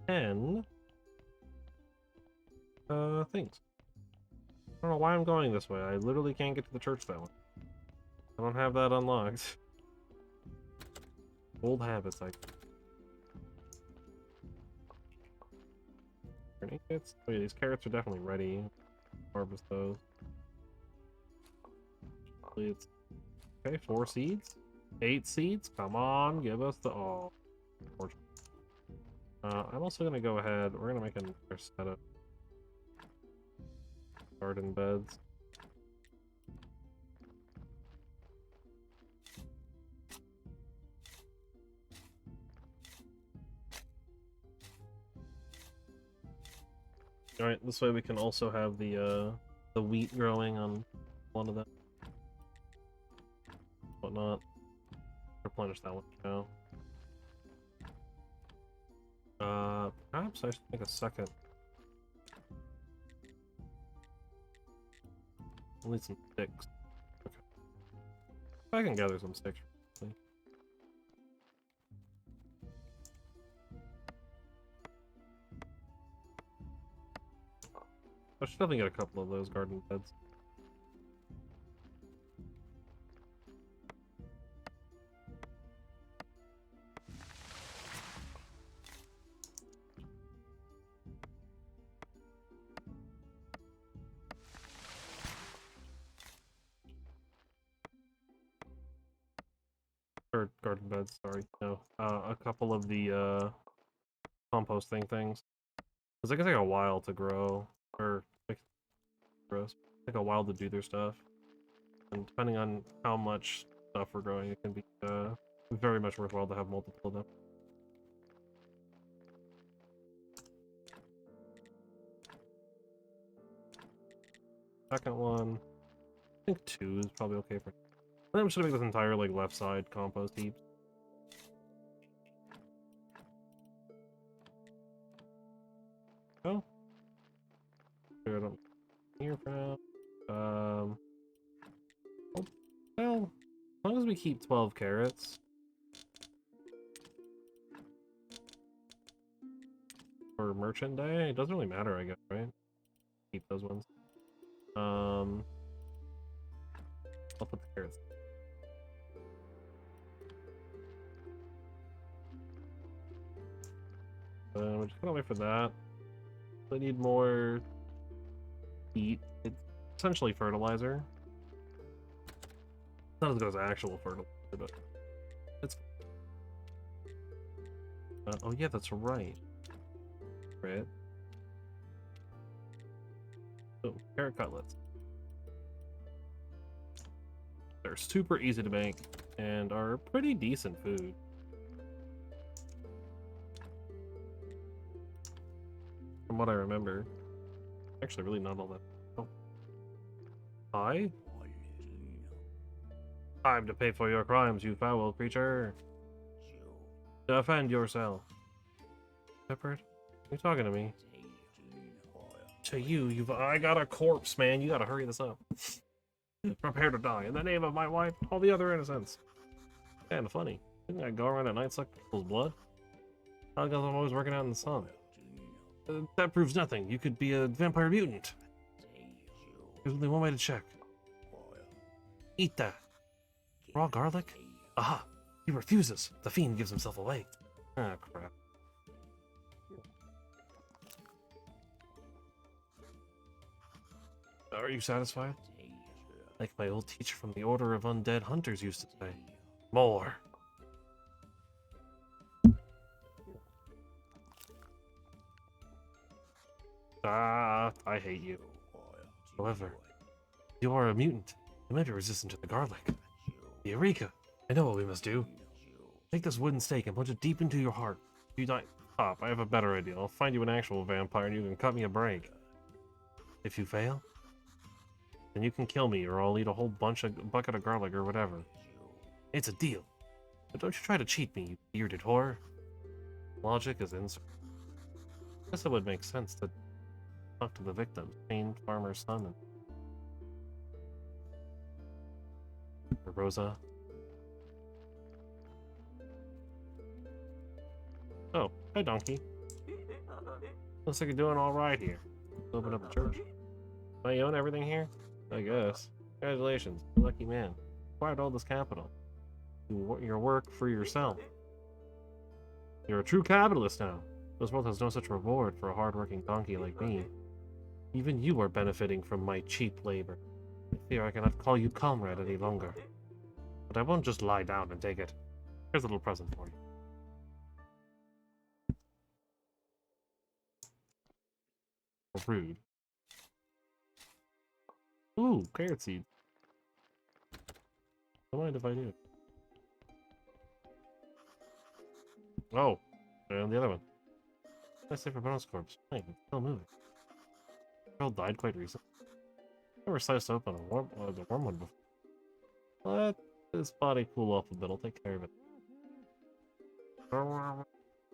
10 things. I don't know why I'm going this way. I literally can't get to the church that way. I don't have that unlocked. Old habits, I... Ingots? Oh yeah, these carrots are definitely ready. Harvest those. It's... Okay, 4 seeds? 8 seeds? Come on, give us the... Oh. I'm also gonna go ahead. We're gonna make another set of garden beds. All right, this way we can also have the wheat growing on one of them. Whatnot. Replenish that one now. Perhaps I should make a second. I'll need some sticks. Okay. I can gather some sticks. I should definitely get a couple of those garden beds. Or garden beds, sorry. No. A couple of the composting things. It's like, it take a while to grow, or like, gross. Take a while to do their stuff, and depending on how much stuff we're growing, it can be very much worthwhile to have multiple of them. Second one, I think 2 is probably okay for. I think I'm just gonna make this entire like left side compost heap. Oh, here, I don't here for now. Well, as long as we keep 12 carrots for merchant day, it doesn't really matter, I guess, right? Keep those ones. I'll put the carrots. We're just gonna wait for that. I need more heat. It's essentially fertilizer. It's not as good as actual fertilizer, but it's. Oh yeah, that's right. Right. Oh, carrot cutlets. They're super easy to make and are pretty decent food. From what I remember. Actually, really not all that. Oh. Hi? Time to pay for your crimes, you foul creature. Defend yourself. Shepherd? You talking to me? To you, I got a corpse, man. You gotta hurry this up. Prepare to die in the name of my wife and all the other innocents. Kinda funny. Didn't I go around at night suck people's blood? How come I'm always working out in the sun? That proves nothing. You could be a vampire mutant. There's only one way to check. Eat that. Raw garlic? Aha! He refuses. The fiend gives himself away. Ah, crap. Are you satisfied? Like my old teacher from the Order of Undead Hunters used to say. More. Ah, I hate you. However, you are a mutant. You might be resistant to the garlic. Eureka! I know what we must do. Take this wooden stake and plunge it deep into your heart. If you die, stop. I have a better idea. I'll find you an actual vampire and you can cut me a break. If you fail, then you can kill me or I'll eat a whole bucket of garlic or whatever. It's a deal. But don't you try to cheat me, you bearded whore. Logic is insert. I guess it would make sense to talk to the victim, chained farmer's son, and Rosa. Oh, hi, donkey. Looks like you're doing all right here. Open up a church. Do you own everything here? I guess. Congratulations, you're a lucky man. Acquired all this capital. Your work for yourself. You're a true capitalist now. This world has no such reward for a hard-working donkey like me. Even you are benefiting from my cheap labor. I fear I cannot call you comrade any longer. But I won't just lie down and take it. Here's a little present for you. Rude. Ooh, carrot seed. Don't mind if I do. Oh, and the other one. Nice save for bonus corpse. Fine, it's still moving. Girl died quite recently. Never sliced open the warm one before. Let this body cool off a bit. I'll take care of it.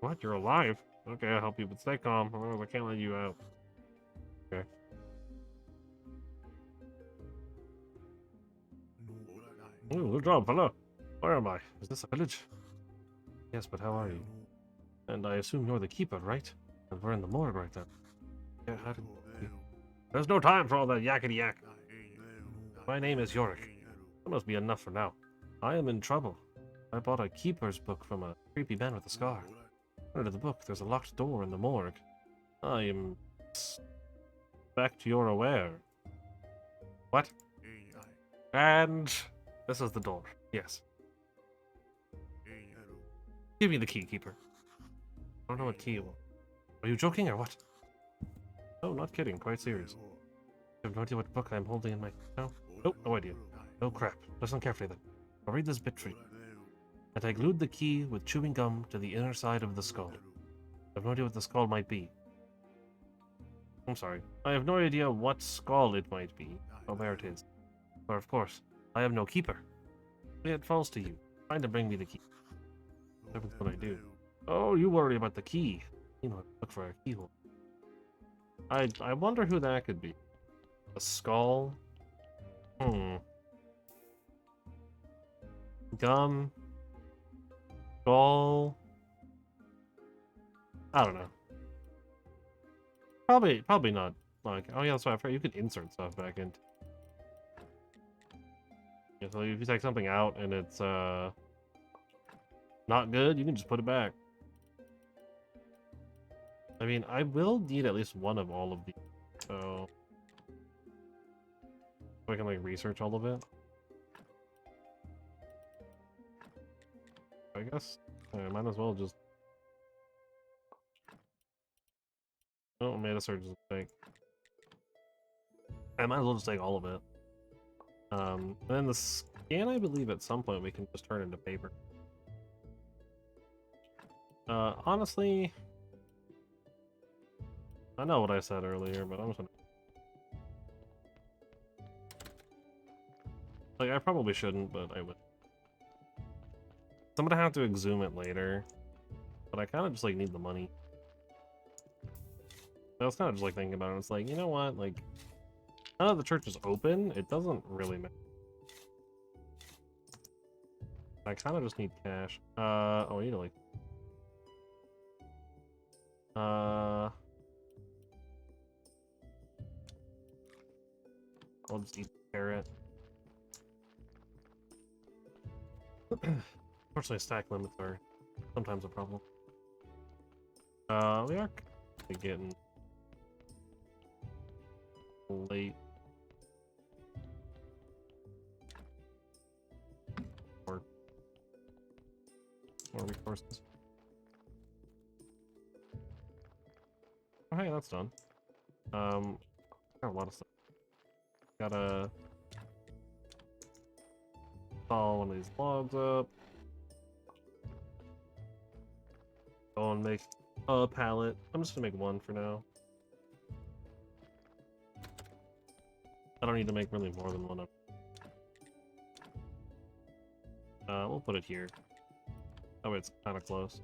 What? You're alive? Okay, I'll help you, but stay calm. I can't let you out. Okay. Ooh, good job, fella. Where am I? Is this a village? Yes, but how are you? And I assume you're the keeper, right? And we're in the morgue right now. Yeah, how did you... There's no time for all that yakety yak. My name is Yorick. That must be enough for now. I am in trouble. I bought a keeper's book from a creepy man with a scar. Under the book, there's a locked door in the morgue. I am... Expect you're aware. What? And... This is the door. Yes. Give me the key, keeper. I don't know what key you want. Are you joking or what? No, not kidding. Quite serious. I have no idea what book I'm holding in my... No? Nope, no idea. No crap. Listen carefully then. I'll read this bit for you. And I glued the key with chewing gum to the inner side of the skull. I have no idea what the skull might be. I'm sorry. I have no idea what skull it might be. Oh, there it is. For of course, I have no keeper. It falls to you. Trying to bring me the key. That's what I do. Oh, you worry about the key. You know, look for a keyhole. I wonder who that could be. A skull? Gum? Skull? I don't know. Probably not. Like, oh yeah, that's right. You can insert stuff back into. Yeah, so if you take something out and it's not good, you can just put it back. I mean, I will need at least one of all of these, so I can like research all of it. I guess I might as well just. Oh, made a surge mistake. I might as well just take all of it. And then the scan, I believe, at some point we can just turn into paper. Honestly, I know what I said earlier, but I'm just gonna. Like, I probably shouldn't, but I would. I'm gonna have to exhume it later, but I kind of just like need the money. I was kind of just like thinking about it. It's like, you know what? Like, now that the church is open, it doesn't really matter. I kind of just need cash. Oh, I need to like. I'll just eat the carrot. Unfortunately, stack limits are sometimes a problem. We are getting late. Or more resources. Oh, hey, that's done. Got a lot of stuff. Gotta follow one of these logs up. Go and make a pallet. I'm just gonna make one for now. I don't need to make really more than one of them. We'll put it here. Oh, it's kind of close.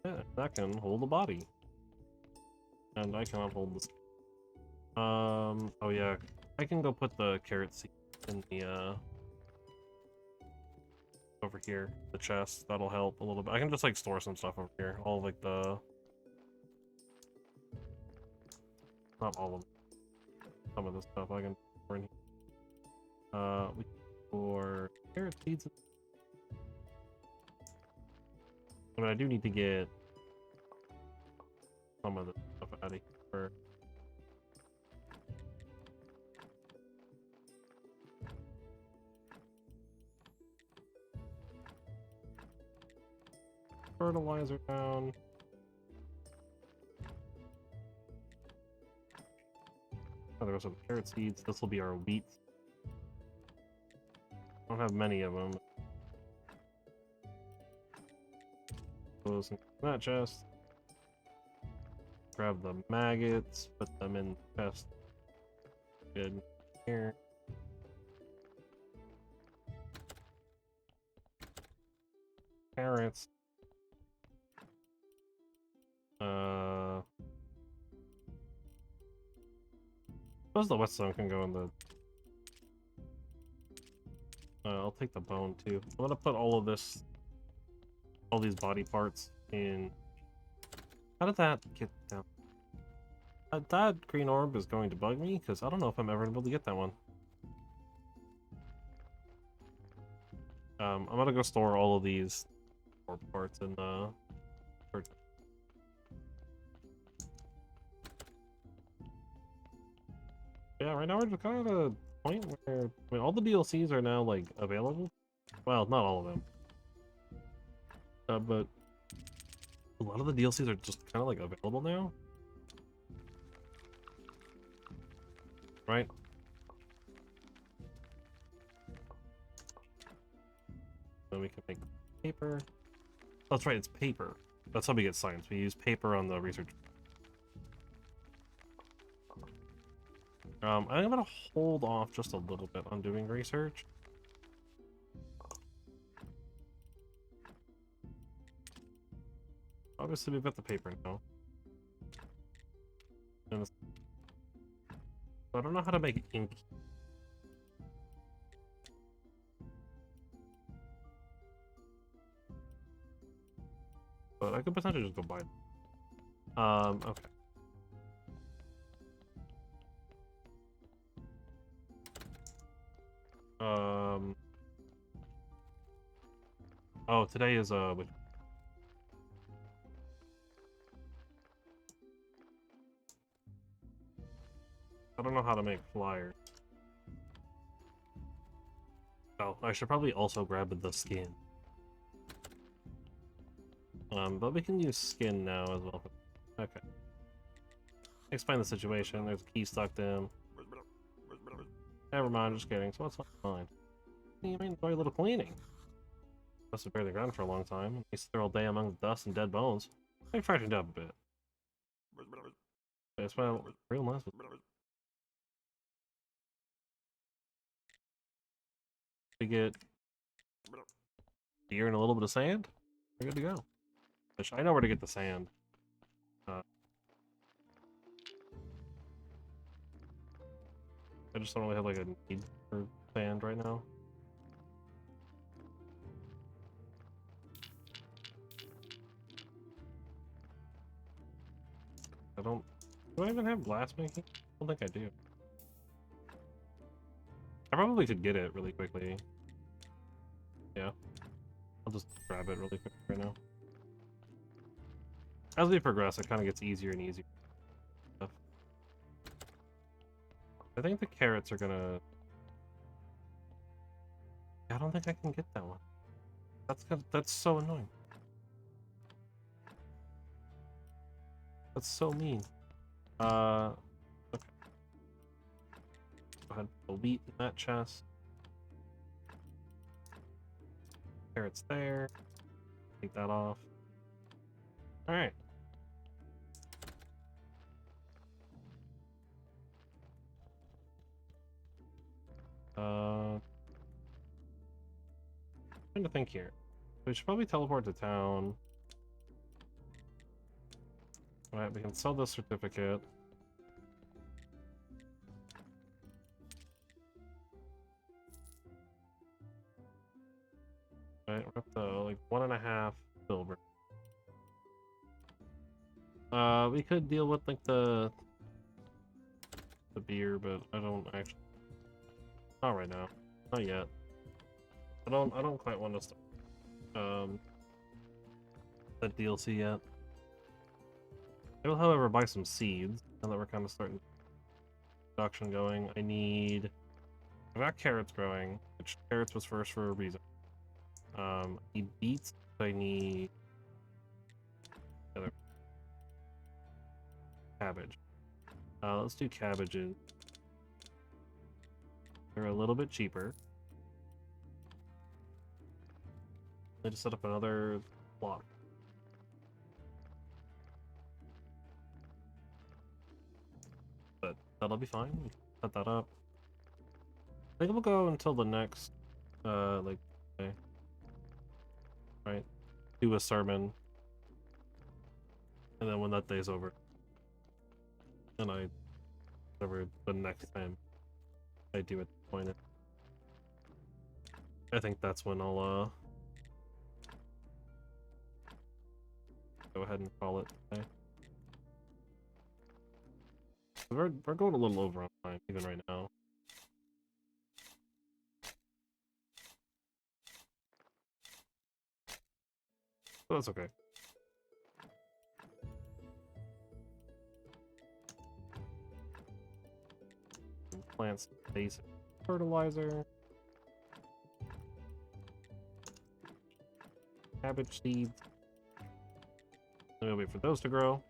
Yeah, that can hold the body. And I cannot hold this. Oh yeah. I can go put the carrot seed in the, over here, the chest. That'll help a little bit. I can just, like, store some stuff over here. All of, like, the... Not all of them. Some of the stuff I can store in here. We can store carrot seeds. I mean, I do need to get some of the stuff out of here. fertilizer down. Oh, there are some carrot seeds. This will be our wheat. I don't have many of them. Those in that chest. Grab the maggots, put them in the chest. Good. Here. Carrots. Suppose the whetstone can go in the... I'll take the bone too. I'm gonna put all of this, all these body parts in... How did that get down? That green orb is going to bug me, because I don't know if I'm ever able to get that one. I'm gonna go store all of these orb parts in the... Yeah, right now we're just kind of at a point where... I mean, all the DLCs are now, like, available. Well, not all of them. But a lot of the DLCs are just kind of, like, available now. Right? Then we can make paper. Oh, that's right, it's paper. That's how we get science. We use paper on the research. I'm gonna hold off just a little bit on doing research. Obviously, we've got the paper now. And I don't know how to make ink. But I could potentially just go buy it. Okay. Oh, today is which... I don't know how to make flyers. Oh, I should probably also grab the skin. But we can use skin now as well. Okay. Explain the situation. There's a key stuck in. Never mind, just kidding. So what's fine? You may enjoy a little cleaning. Must have buried the ground for a long time. He used to there all day among the dust and dead bones. I freshened up a bit. It's well, real nice. We get beer and a little bit of sand. We're good to go. Which I know where to get the sand. I just don't really have like a need for sand right now. Do I even have glass making? I don't think I do. I probably could get it really quickly. Yeah. I'll just grab it really quick right now. As we progress, it kind of gets easier and easier. I think the carrots are gonna... I don't think I can get that one. That's so annoying. That's so mean. Okay. Go ahead, put wheat in that chest. Carrots there. Take that off. Alright. Trying to think here. We should probably teleport to town. Alright, we can sell this certificate. Alright, we're up to like 1.5 silver. We could deal with like the beer, but I don't actually. Not right now. Not yet. I don't quite want to start that DLC yet. I will, however, buy some seeds now that we're kind of starting production going. I've got carrots growing, which carrots was first for a reason. I need beets. I need cabbage. Let's do cabbages. They're a little bit cheaper. I just set up another block. But that'll be fine. We can set that up. I think we'll go until the next, like, day. Right? Do a sermon. And then when that day's over, and whatever the next time I do at the point, I think that's when I'll, go ahead and call it today. We're going a little over on time, even right now. But that's okay. Plants basic fertilizer. Cabbage seeds. Then we'll wait for those to grow.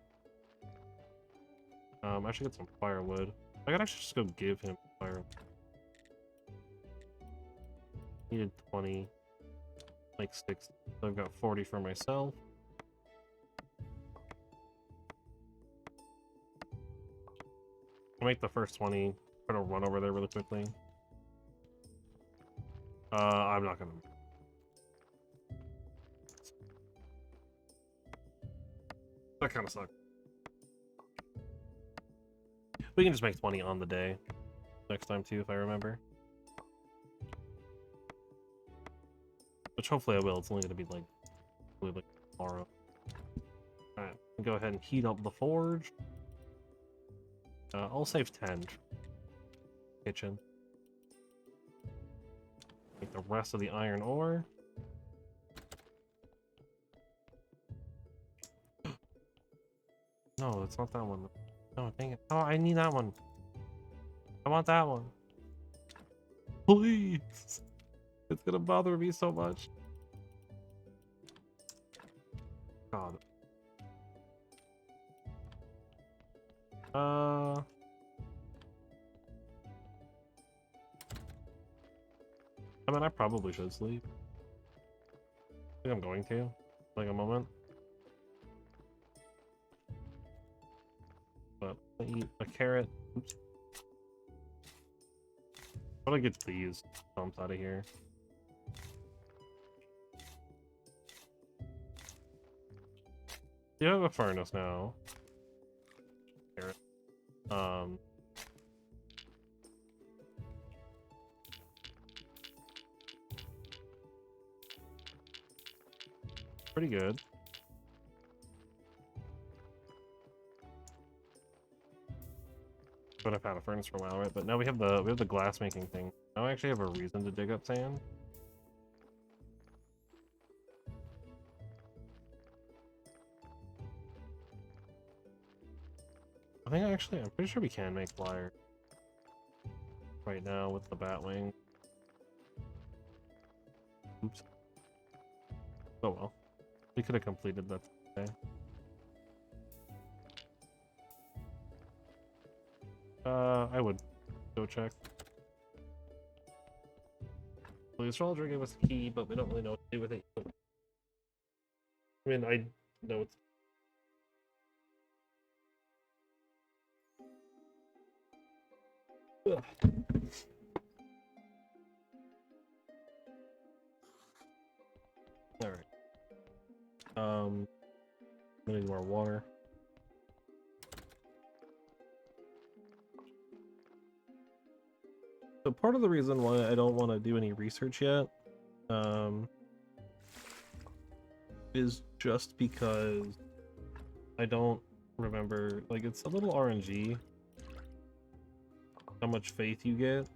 I should get some firewood. I could actually just go give him firewood. Needed 20, like 6. So I've got 40 for myself. I'll make the first 20. Try to run over there really quickly. I'm not gonna. That kind of sucks. We can just make 20 on the day next time too, if I remember. Which hopefully I will. It's only gonna be like tomorrow. Alright, go ahead and heat up the forge. I'll save 10. Kitchen. Make the rest of the iron ore. No, it's not that one. No, dang it. Oh, I need that one. I want that one. Please. It's gonna bother me so much. God. I mean, I probably should sleep. I think I'm going to. Like a moment. But I eat a carrot. Oops. How do I get these stumps out of here? You have a furnace now. Carrot. Pretty good. But I've had a furnace for a while, right? But now we have the glass making thing. Now I actually have a reason to dig up sand. I'm pretty sure we can make wire right now with the batwing. Oops. Oh well. We could have completed that today. I would go check. The astrologer gave us a key, but we don't really know what to do with it. I mean, I know it's. Ugh. All right. I need more water. So part of the reason why I don't want to do any research yet, is just because I don't remember, like, it's a little RNG how much faith you get.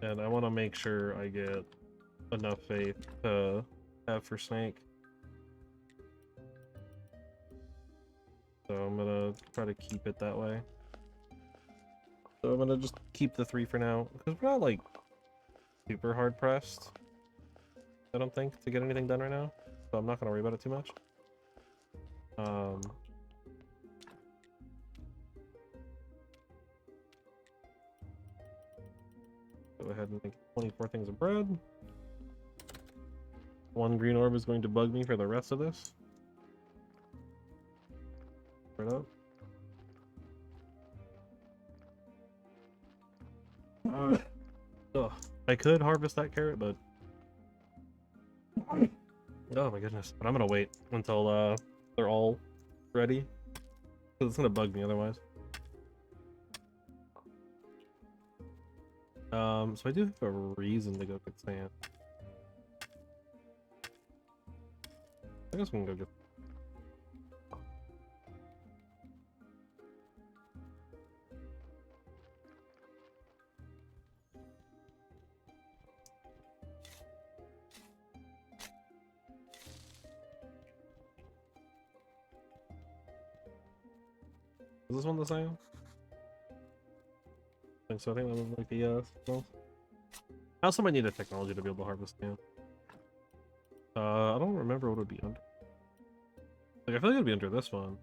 And I want to make sure I get enough faith to have for Snake. So I'm gonna try to keep it that way. So I'm gonna just keep the 3 for now, because we're not like super hard pressed, I don't think, to get anything done right now. so I'm not gonna worry about it too much. Go ahead and make 24 things of bread. One green orb is going to bug me for the rest of this. Right up. Ugh. I could harvest that carrot, but oh my goodness! But I'm gonna wait until they're all ready, because it's gonna bug me otherwise. So I do have a reason to go get sand. I guess we can go get. Is this one the same? I think so. I think that was like the signals. I also might need a technology to be able to harvest sand. I don't remember what it would be under. Like I feel like it'd be under this one.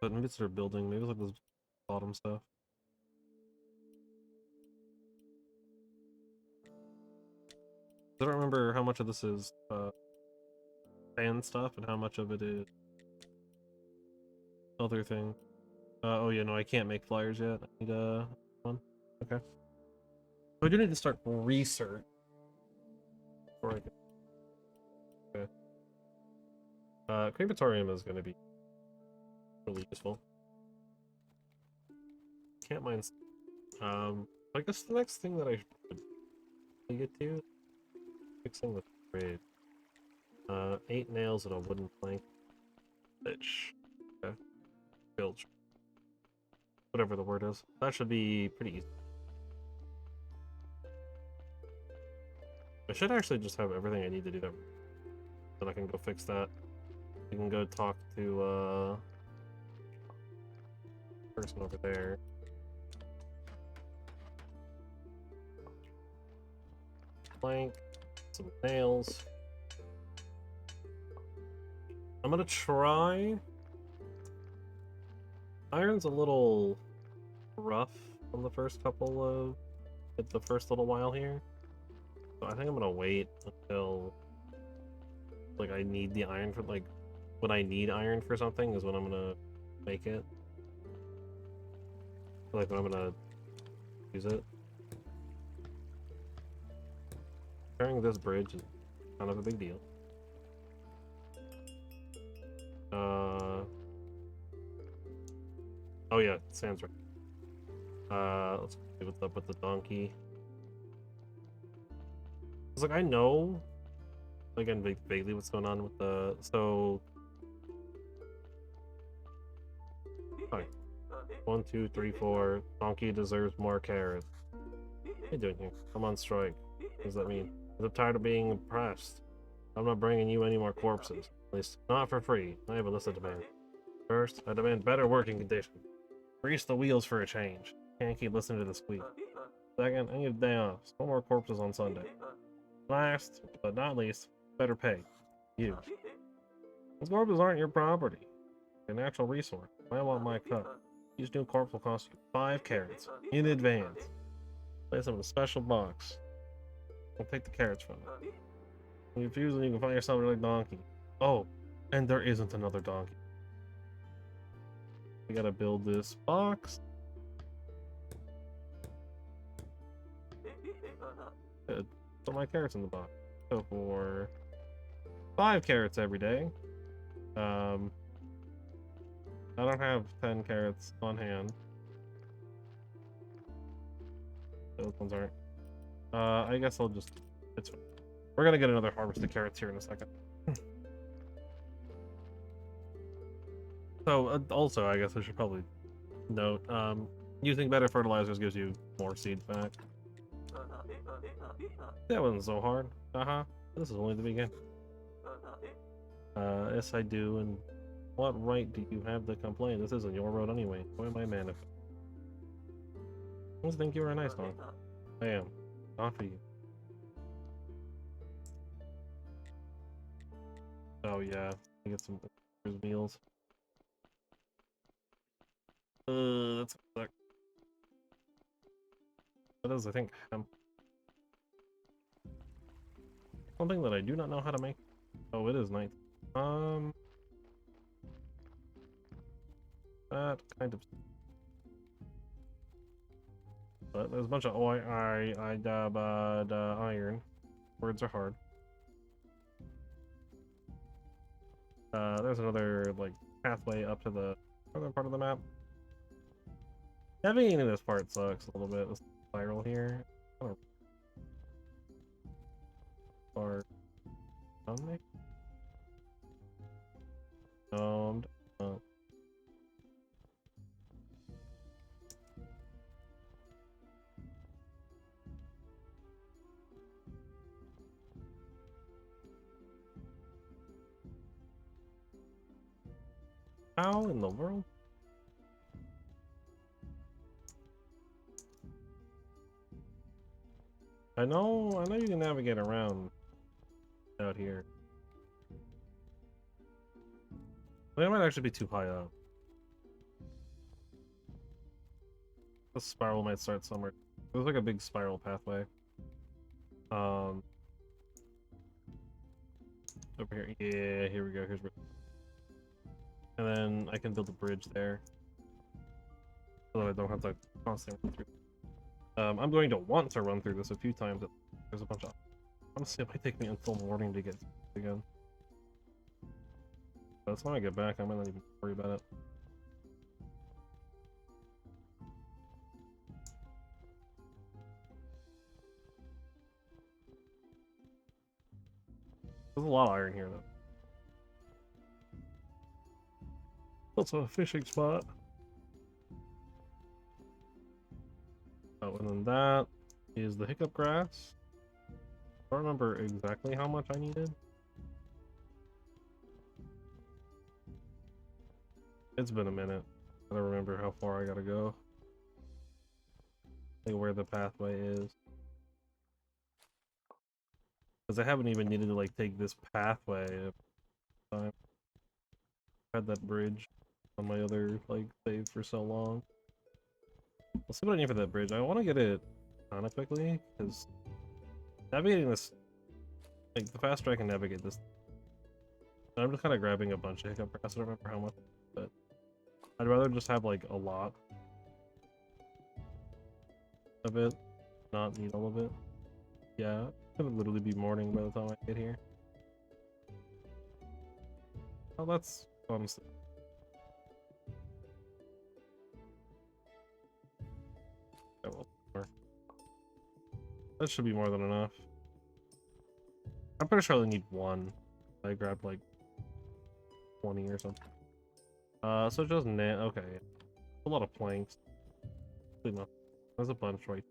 But maybe it's their building, maybe it's like this bottom stuff. I don't remember how much of this is fan stuff and how much of it is other thing. Oh yeah, no, I can't make flyers yet. I need one. Okay. So I do need to start research before I can. Okay. Crematorium is going to be really useful. Can't mind. I guess the next thing that I should get to, fixing the trade. 8 nails and a wooden plank. Bitch. Okay. Bilge. Whatever the word is. That should be pretty easy. I should actually just have everything I need to do that. Then I can go fix that. We can go talk to person over there. Plank, some nails. I'm gonna try. Iron's a little rough on the first couple of the first little while here. So I think I'm gonna wait until like I need the iron for like when I need iron for something is when I'm gonna make it. Like when I'm gonna use it. Carrying this bridge is kind of a big deal. Oh yeah, Sam's right. Let's see what's up with the donkey. It's like I know, again, vaguely what's going on with the so. Alright. 1, 2, 3, 4. Donkey deserves more carrots. What are you doing here? I'm on strike. What does that mean? I'm tired of being oppressed. I'm not bringing you any more corpses. At least not for free. I have a list of demands. First, I demand better working conditions. Grease the wheels for a change. Can't keep listening to the squeak. Second, I need a day off. No more corpses on Sunday. Last, but not least, better pay. You. Those corpses aren't your property. They're a natural resource. I want my cut. Each new corpse will cost you 5 carrots in advance. Place them in a special box. I'll take the carrots from you. When you refuse, you can find yourself another donkey. Oh, and there isn't another donkey. We gotta build this box. Good. Put my carrots in the box. So for 5 carrots every day. I don't have 10 carrots on hand. Those ones aren't. I guess I'll just. It's. We're gonna get another harvested carrots here in a second. So also, I guess I should probably note, using better fertilizers gives you more seeds back. That wasn't so hard. This is only the beginning. Yes, I do. And what right do you have to complain? This isn't your road anyway. Why am I manifest? I just think you were a nice dog. I am. Not for you. Oh yeah, I get some meals. That's like that is, I think, hemp. Something that I do not know how to make. Oh, it is nice. That kind of. But there's a bunch of iron. Words are hard. There's another like pathway up to the other part of the map. Navigating this part sucks a little bit. This spiral here. Or something. Oh. How in the world? I know you can navigate around out here. They might actually be too high up. The spiral might start somewhere. There's like a big spiral pathway. Over here. Yeah, here we go. And then I can build a bridge there. So that I don't have to constantly run through. I'm going to want to run through this a few times. There's a bunch of. Honestly, it might take me until morning to get again. But when I get back, I might not even worry about it. There's a lot of iron here, though. Also a fishing spot. Oh, and then that is the hiccup grass. I don't remember exactly how much I needed. It's been a minute. I don't remember how far I gotta go. Like where the pathway is. Because I haven't even needed to like take this pathway. I've had that bridge on my other like save for so long. Let's see what I need for that bridge. I want to get it kind of quickly because navigating this, like the faster I can navigate this. I'm just kind of grabbing a bunch of hiccup grass. I don't remember how much, but I'd rather just have like a lot of it, not need all of it. Yeah, it's gonna literally be morning by the time I get here. Oh, that's honestly. Yeah, well, that should be more than enough. I'm pretty sure I only need one. I grabbed like 20 or something. So just okay. A lot of planks. No, there's a bunch right.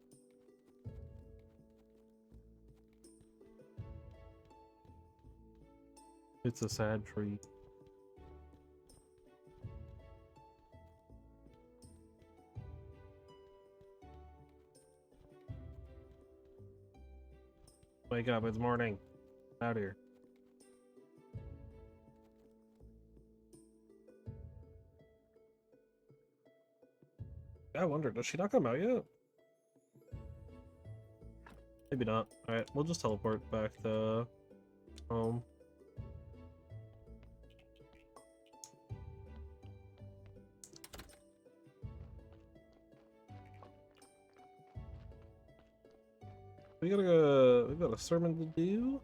It's a sad tree. Wake up, it's morning. Out here. I wonder, does she not come out yet? Maybe not. Alright, we'll just teleport back to home. We got a sermon to do.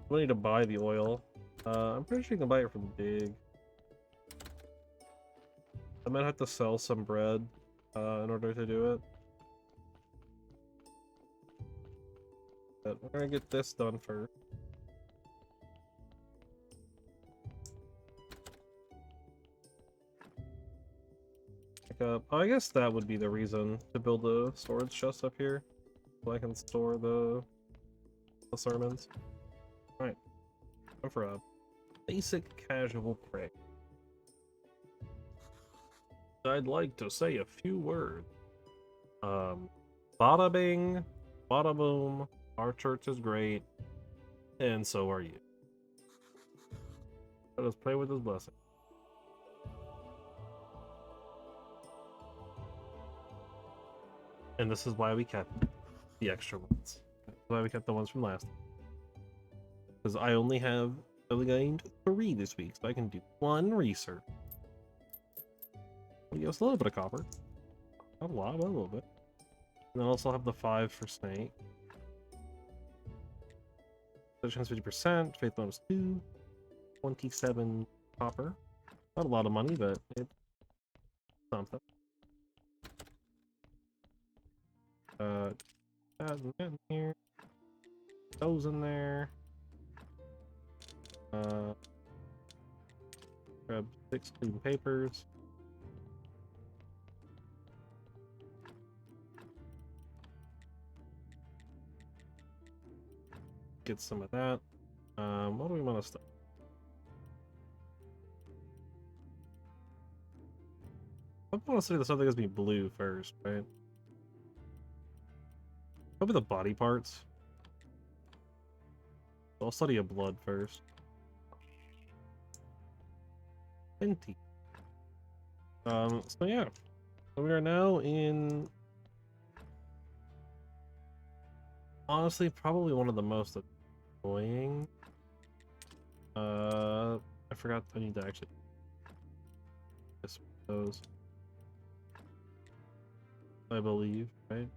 We need to buy the oil. I'm pretty sure you can buy it from Dig. I might have to sell some bread in order to do it. But we're gonna get this done first. Oh, I guess that would be the reason to build a storage chest up here, so I can store the sermons. Alright, time for a basic casual pray. I'd like to say a few words. Bada bing, bada boom, our church is great, and so are you. Let us pray with his blessing. And this is why we kept the extra ones. That's why we kept the ones from last. Because I only have gained 3 this week, so I can do 1 research. Give us a little bit of copper. Not a lot, but a little bit. And then also have the 5 for snake. Chance 50%, faith bonus 2, 27 copper. Not a lot of money, but it's something. That in here. Those in there. Grab 6 clean papers. Get some of that. What do we want to start? I want to study the stuff that gives me blue first, right? Probably the body parts. So I'll study a blood first. 20. So yeah. So we are now in, honestly, probably one of the most annoying. I forgot I need to actually those. I believe, right? You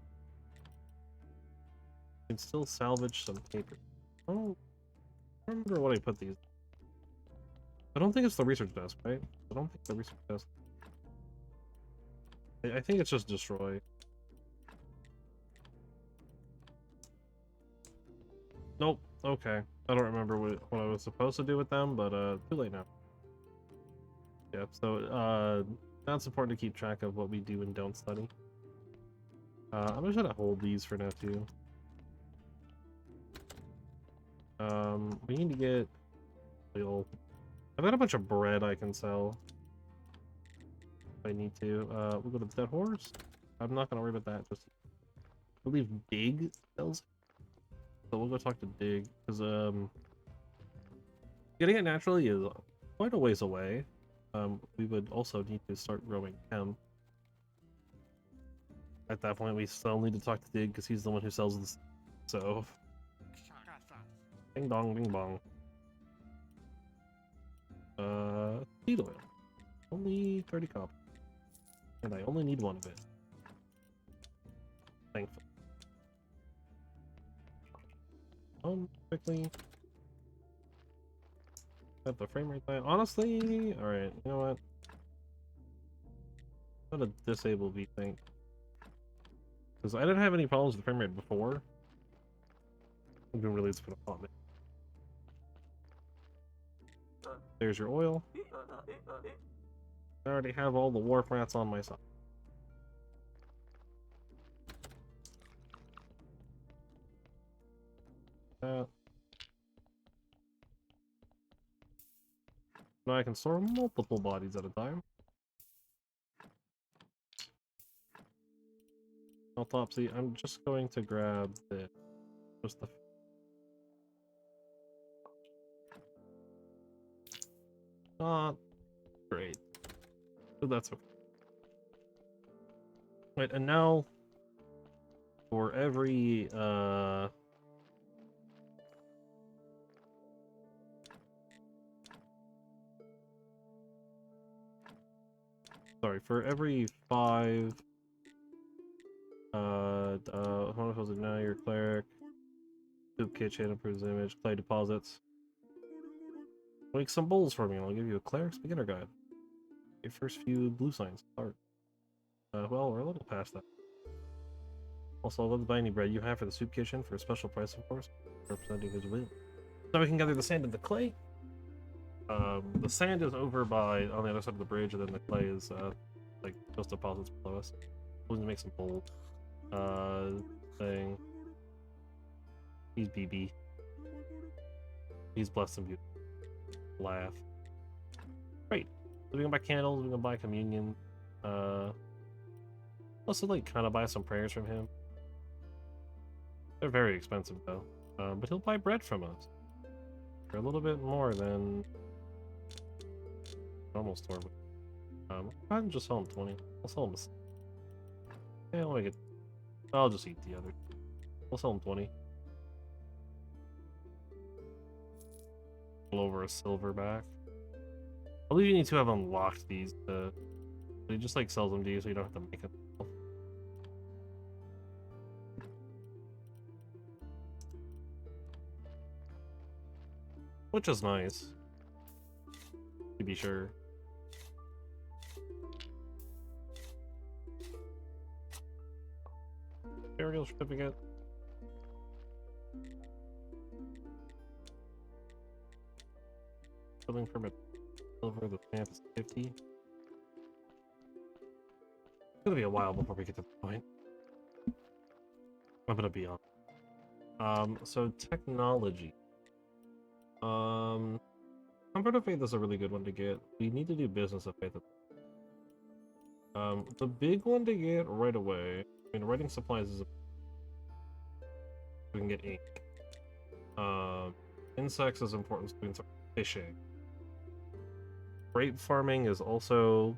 can still salvage some paper. Oh, I don't remember what I put these. I don't think it's the research desk, right? I don't think the research desk. I think it's just destroy. Nope. Okay. I don't remember what I was supposed to do with them, but too late now. Yeah, so that's important to keep track of what we do and don't study. I'm just gonna hold these for now too. We need to get oil. I've got a bunch of bread I can sell if I need to. We'll go to the dead horse. I'm not gonna worry about that. Just I believe Dig sells it. So we'll go talk to Dig, because getting it naturally is quite a ways away. We would also need to start growing hemp. At that point, we still need to talk to Dig because he's the one who sells this. So, ding dong, ding bong. Seed oil, only 30 copper, and I only need 1 of it. Thankfully. Quickly. Got the frame rate down. Honestly, all right. You know what? I'm gonna disable VSync. Because I didn't have any problems with the frame rate before. I'm gonna really put a on it. There's your oil. I already have all the wharf rats on my side. Now I can store multiple bodies at a time. Autopsy. I'm just going to grab the not great, but that's okay. Right, and now for every for every 5 now your cleric soup kitchen improves image clay deposits. Make some bowls for me and I'll give you a cleric's beginner guide. Your first few blue signs start. Well, we're a little past that. Also, let's buy any bread you have for the soup kitchen for a special price, of course, representing his will. Now we can gather the sand and the clay. The sand is over by on the other side of the bridge, and then the clay is like just deposits below us. We'll need to make some bowls. Thing. He's BB. He's blessed and beautiful. Laugh. Great. So we can buy candles, we can buy communion. Also like kind of buy some prayers from him. They're very expensive though. But he'll buy bread from us. For a little bit more than normal store. But, go ahead and just sell them 20. I'll sell them. Yeah, I'll make it. I'll just eat the other. We'll sell them 20. Over a silverback. I believe you need to have unlocked these. He just like sells them to you, so you don't have to make them. Which is nice, to be sure. Burial certificate. Building permit. Silver, the stamp is 50. It's gonna be a while before we get to the point. I'm gonna be on. So technology. Comfort of Faith is a really good one to get. We need to do Business of Faith. The big one to get right away. I mean, writing supplies is. We can get ink. Insects is important, so we can start fishing. Grape farming is also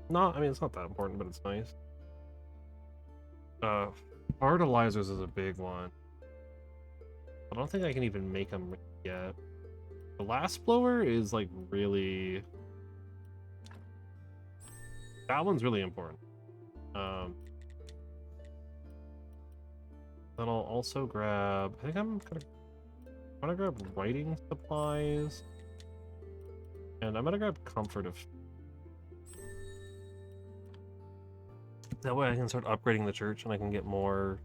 not. I mean, it's not that important, but it's nice. Fertilizers is a big one. I don't think I can even make them yet. The last blower is like really. That one's really important. Then I'll also grab. I think I'm gonna grab writing supplies, and I'm gonna grab comfort of. That way I can start upgrading the church, and I can get more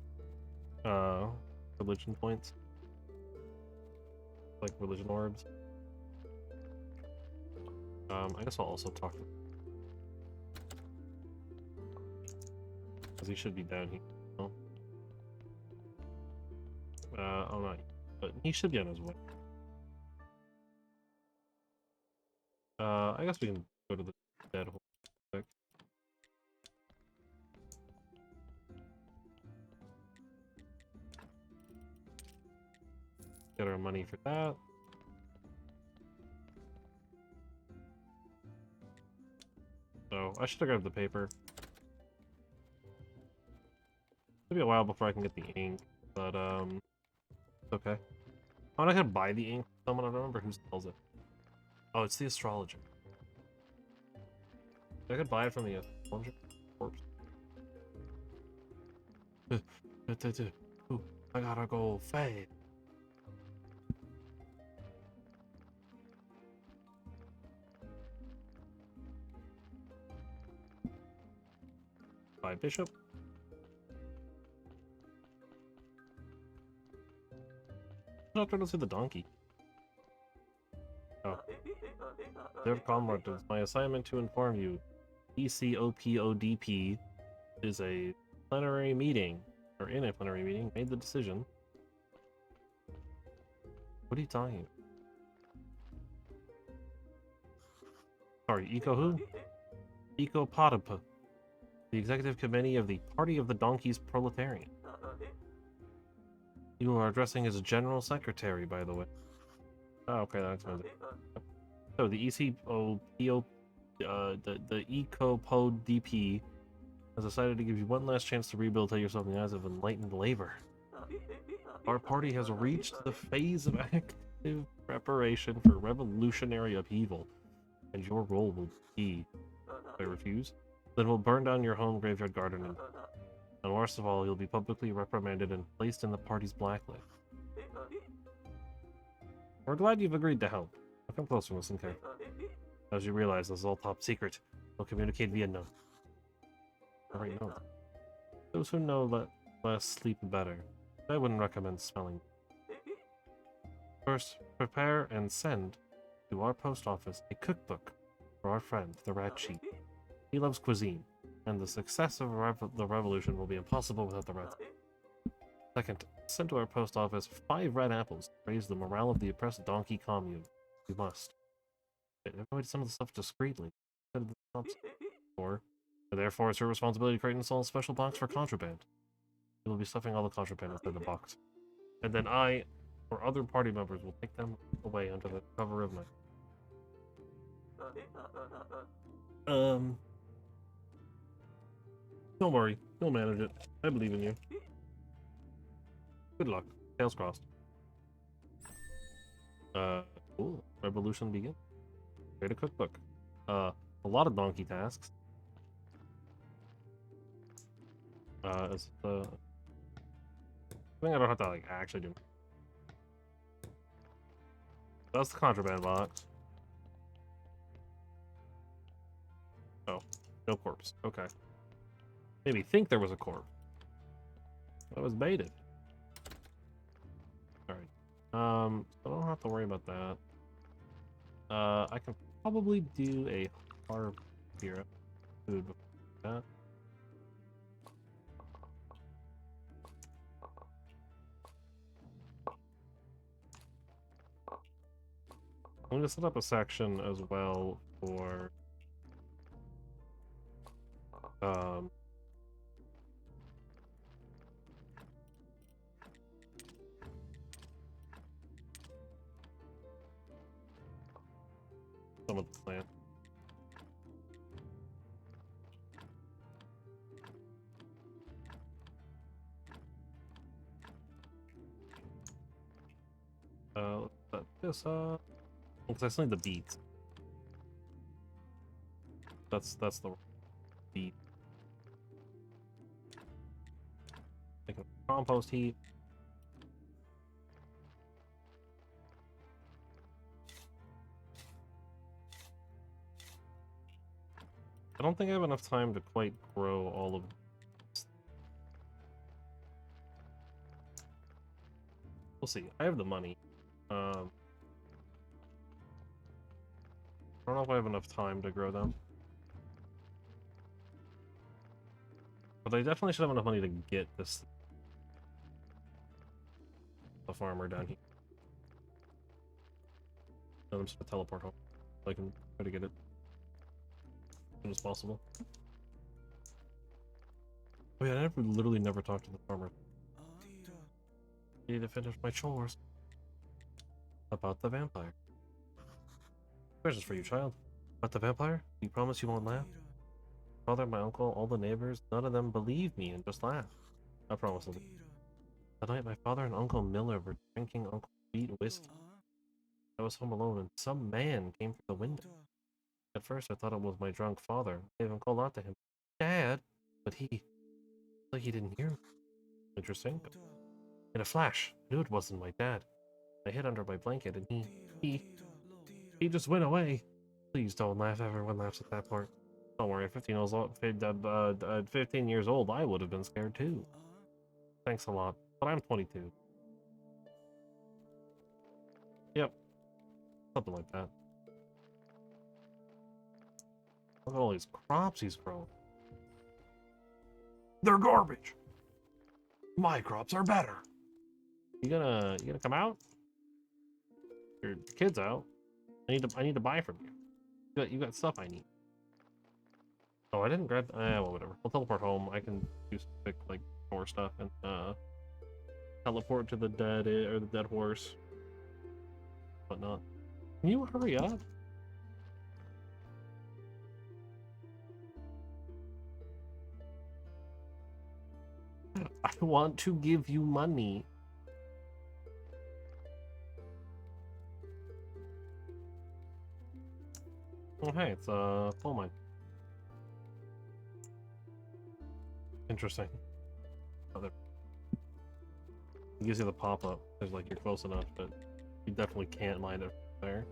religion points. Like religion orbs. I guess I'll also talk to him. Because he should be down here. Oh. Oh not, but he should be on his way. I guess we can go to the dead hole quick. Get our money for that. So I should have grabbed the paper. It'll be a while before I can get the ink, but it's okay. I'm not gonna buy the ink from someone. I don't remember who sells it. Oh, it's the astrologer. I could buy it from the astrologer. Corpse. Ooh, I gotta go fade. Buy bishop. I'm not trying to see the donkey. Oh. Dear comrade, it is my assignment to inform you. ECOPODP is a plenary meeting, or in a plenary meeting, made the decision. What are you talking about? Sorry, Eco who? Ecopodip. The executive committee of the Party of the Donkeys Proletarian. You are addressing as a general secretary, by the way. Oh, okay, that explains it. So the ECOPO, the ECOPODP has decided to give you one last chance to rehabilitate yourself in the eyes of enlightened labor. Our party has reached the phase of active preparation for revolutionary upheaval, and your role will be. If I refuse, then we'll burn down your home, graveyard, garden, and worst of all, you'll be publicly reprimanded and placed in the party's blacklist. We're glad you've agreed to help. Now come closer, listen carefully. As you realize, this is all top secret. We'll communicate via note. Alright, note. Those who know less sleep better. I wouldn't recommend smelling. First, prepare and send to our post office a cookbook for our friend, the Rat Sheep. He loves cuisine, and the success of the revolution will be impossible without the rats. Second, send to our post office 5 red apples to raise the morale of the oppressed donkey commune. You must. Avoid some of the stuff discreetly. Or, therefore, it's your responsibility to create and install a special box for contraband. You will be stuffing all the contraband inside the box. And then I, or other party members, will take them away under the cover of night. Um, don't worry, you'll manage it. I believe in you. Good luck. Tails crossed. Cool. Revolution begin. Create a cookbook. A lot of donkey tasks. It's I think I don't have to like actually do. That's the contraband box. Oh, no corpse. Okay. Maybe think there was a corpse. That was baited. Alright. So I don't have to worry about that. I can probably do a harp here. Food before that. I'm gonna set up a section as well for some of the land. Let's set this up because I still need the beets. That's the beet. Like a compost heap. I don't think I have enough time to quite grow all of this. We'll see. I have the money. I don't know if I have enough time to grow them. But I definitely should have enough money to get this the farmer down here. And I'm just gonna teleport home so I can try to get it as soon as possible. Oh yeah, I literally never talked to the farmer. I need to finish my chores. About the vampire. Questions for you, child. About the vampire? You promise you won't laugh? Father, my uncle, all the neighbors, none of them believe me and just laugh. I promise. That night, my father and Uncle Miller were drinking Uncle Pete whiskey. I was home alone and some man came through the window. At first, I thought it was my drunk father. I even called out to him, Dad! But like he didn't hear me. Interesting. In a flash, I knew it wasn't my dad. I hid under my blanket and he just went away. Please don't laugh. Everyone laughs at that part. Don't worry, 15 years old, I would have been scared too. Thanks a lot, but I'm 22. Yep, something like that. Look at all these crops he's grown. They're garbage. My crops are better. You gonna come out? Your kid's out. I need to buy from you. You got stuff I need. Oh, I didn't grab. Well, whatever. I'll teleport home. I can do some quick like more stuff and teleport to the dead or the dead horse, whatnot. Can you hurry up? I want to give you money. Oh, hey, it's a coal mine. Interesting. Oh, it gives you the pop-up. There's like you're close enough, but you definitely can't mine it there.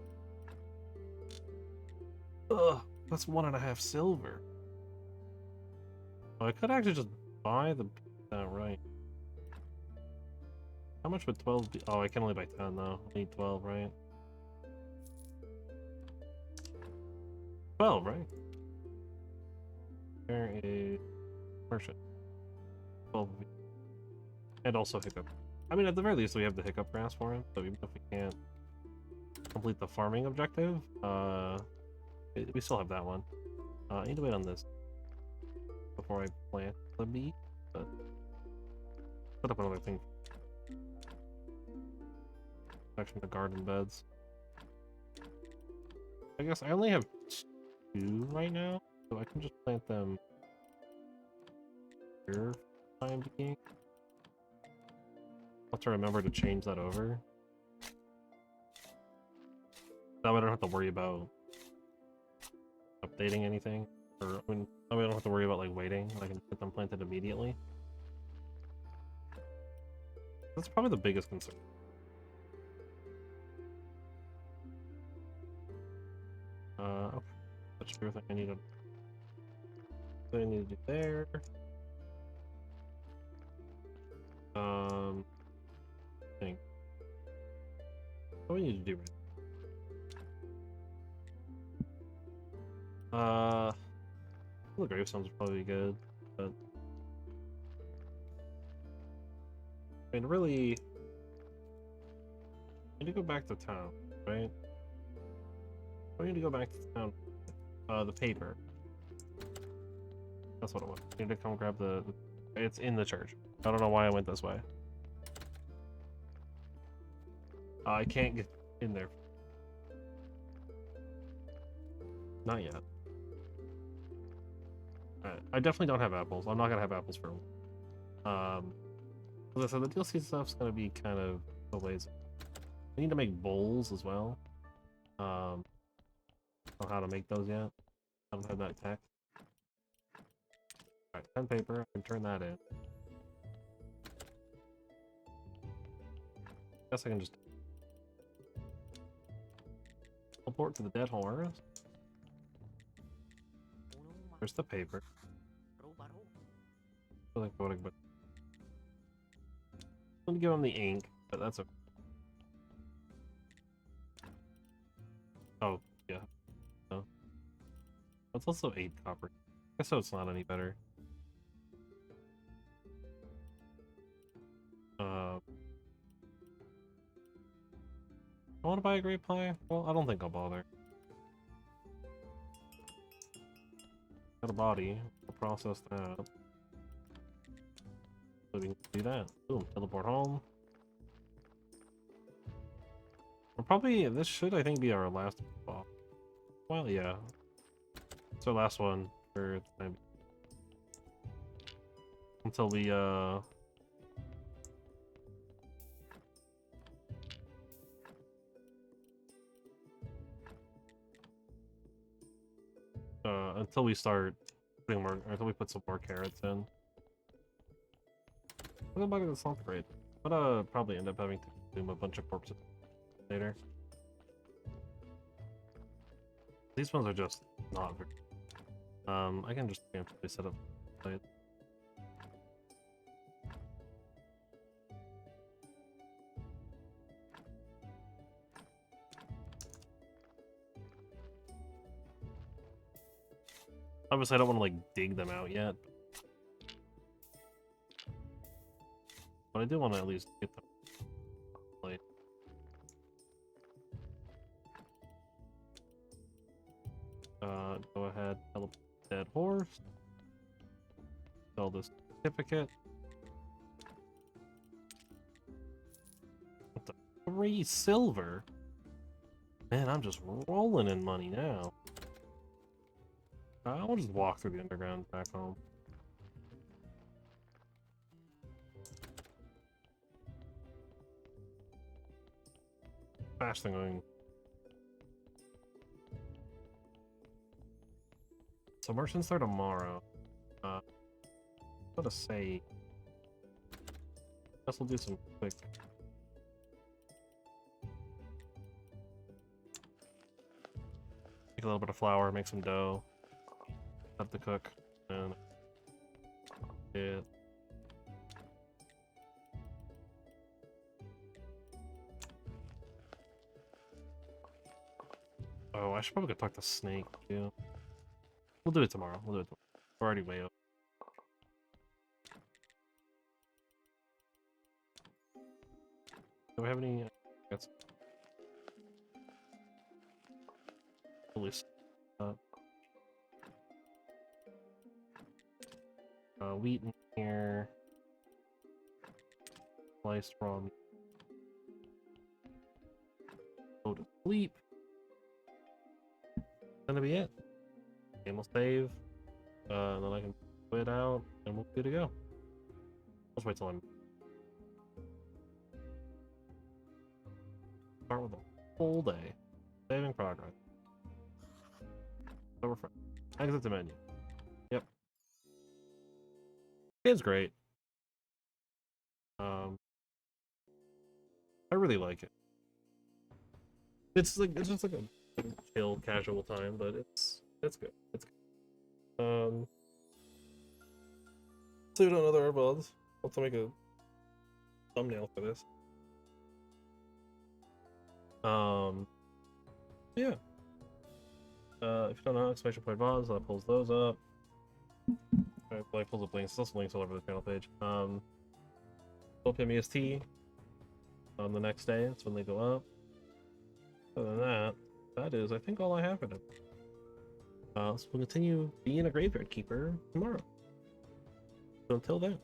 Ugh, that's 1.5 silver. Oh, I could actually just buy the outright. How much would 12 be? Oh, I can only buy 10 though. I need 12, right? 12, right? There is merchant. 12. And also hiccup. I mean, at the very least, we have the hiccup grass for him, so even if we can't complete the farming objective, we still have that one. I need to wait on this before I plant the bee, but put up another thing. Section of garden beds. I guess I only have 2 right now, so I can just plant them here for the time being. I'll have to remember to change that over. That way I don't have to worry about updating anything. Or, I mean, that way I don't have to worry about, like, waiting. I can get them planted immediately. That's probably the biggest concern. Okay. That's everything I need to do there. I think. What do we need to do right now? The gravestones would probably be good, but I mean, really, I need to go back to town, right? I need to go back to town. The paper. That's what it was. I need to come grab the. It's in the church. I don't know why I went this way. I can't get in there. Not yet. I definitely don't have apples. I'm not gonna have apples for. As I said, the DLC stuff's gonna be kind of a ways. I need to make bowls as well. I don't know how to make those yet. I haven't had that tech. Alright, pen paper, I can turn that in. Guess I can just teleport to the dead horse. There's the paper. I like voting, but I'm gonna give him the ink, but that's okay. Oh, yeah. No. It's also 8 copper. I guess so it's not any better. I want to buy a grape pie? Well, I don't think I'll bother. Got a body. I'll process that. So we can do that. Boom, teleport home. We're probably, this should, I think, be our last boss. Well, yeah. It's our last one for time. Until we, until we start putting more, until we put some more carrots in. What about the salt grade? But probably end up having to consume a bunch of corpses later. These ones are just not very. I can just preemptively set up site. Obviously, I don't want to like dig them out yet, but I do want to at least get them. Like, go ahead, tell the dead horse. Sell this certificate. What the 3 silver? Man, I'm just rolling in money now. I'll just walk through the underground back home. Fast thing going. So merchants there tomorrow. What to say? Guess we'll do some quick. Make a little bit of flour, make some dough. Have to cook, and yeah. Oh, I should probably go talk to Snake too. We'll do it tomorrow. We'll do it tomorrow. We're already way up. Do we have any? That's wheat in here. Sliced raw meat. Go to sleep. gonna be it. Game will save, and then I can put it out, and we'll be good to go. Let's wait till I'm start with a full day. Saving progress. So refresh. Exit the menu. Yep. Game's great. I really like it. It's just like a chill, casual time, but it's good. It's good. So on other AirPods. I'll have to make a thumbnail for this. Yeah. If you don't know, exclamation point VODs, that pulls those up. Like pulls up links. There's also links all over the channel page. Open EST on the next day. That's when they go up. Other than that, that is, I think, all I have for them. So we'll continue being a graveyard keeper tomorrow. So until then.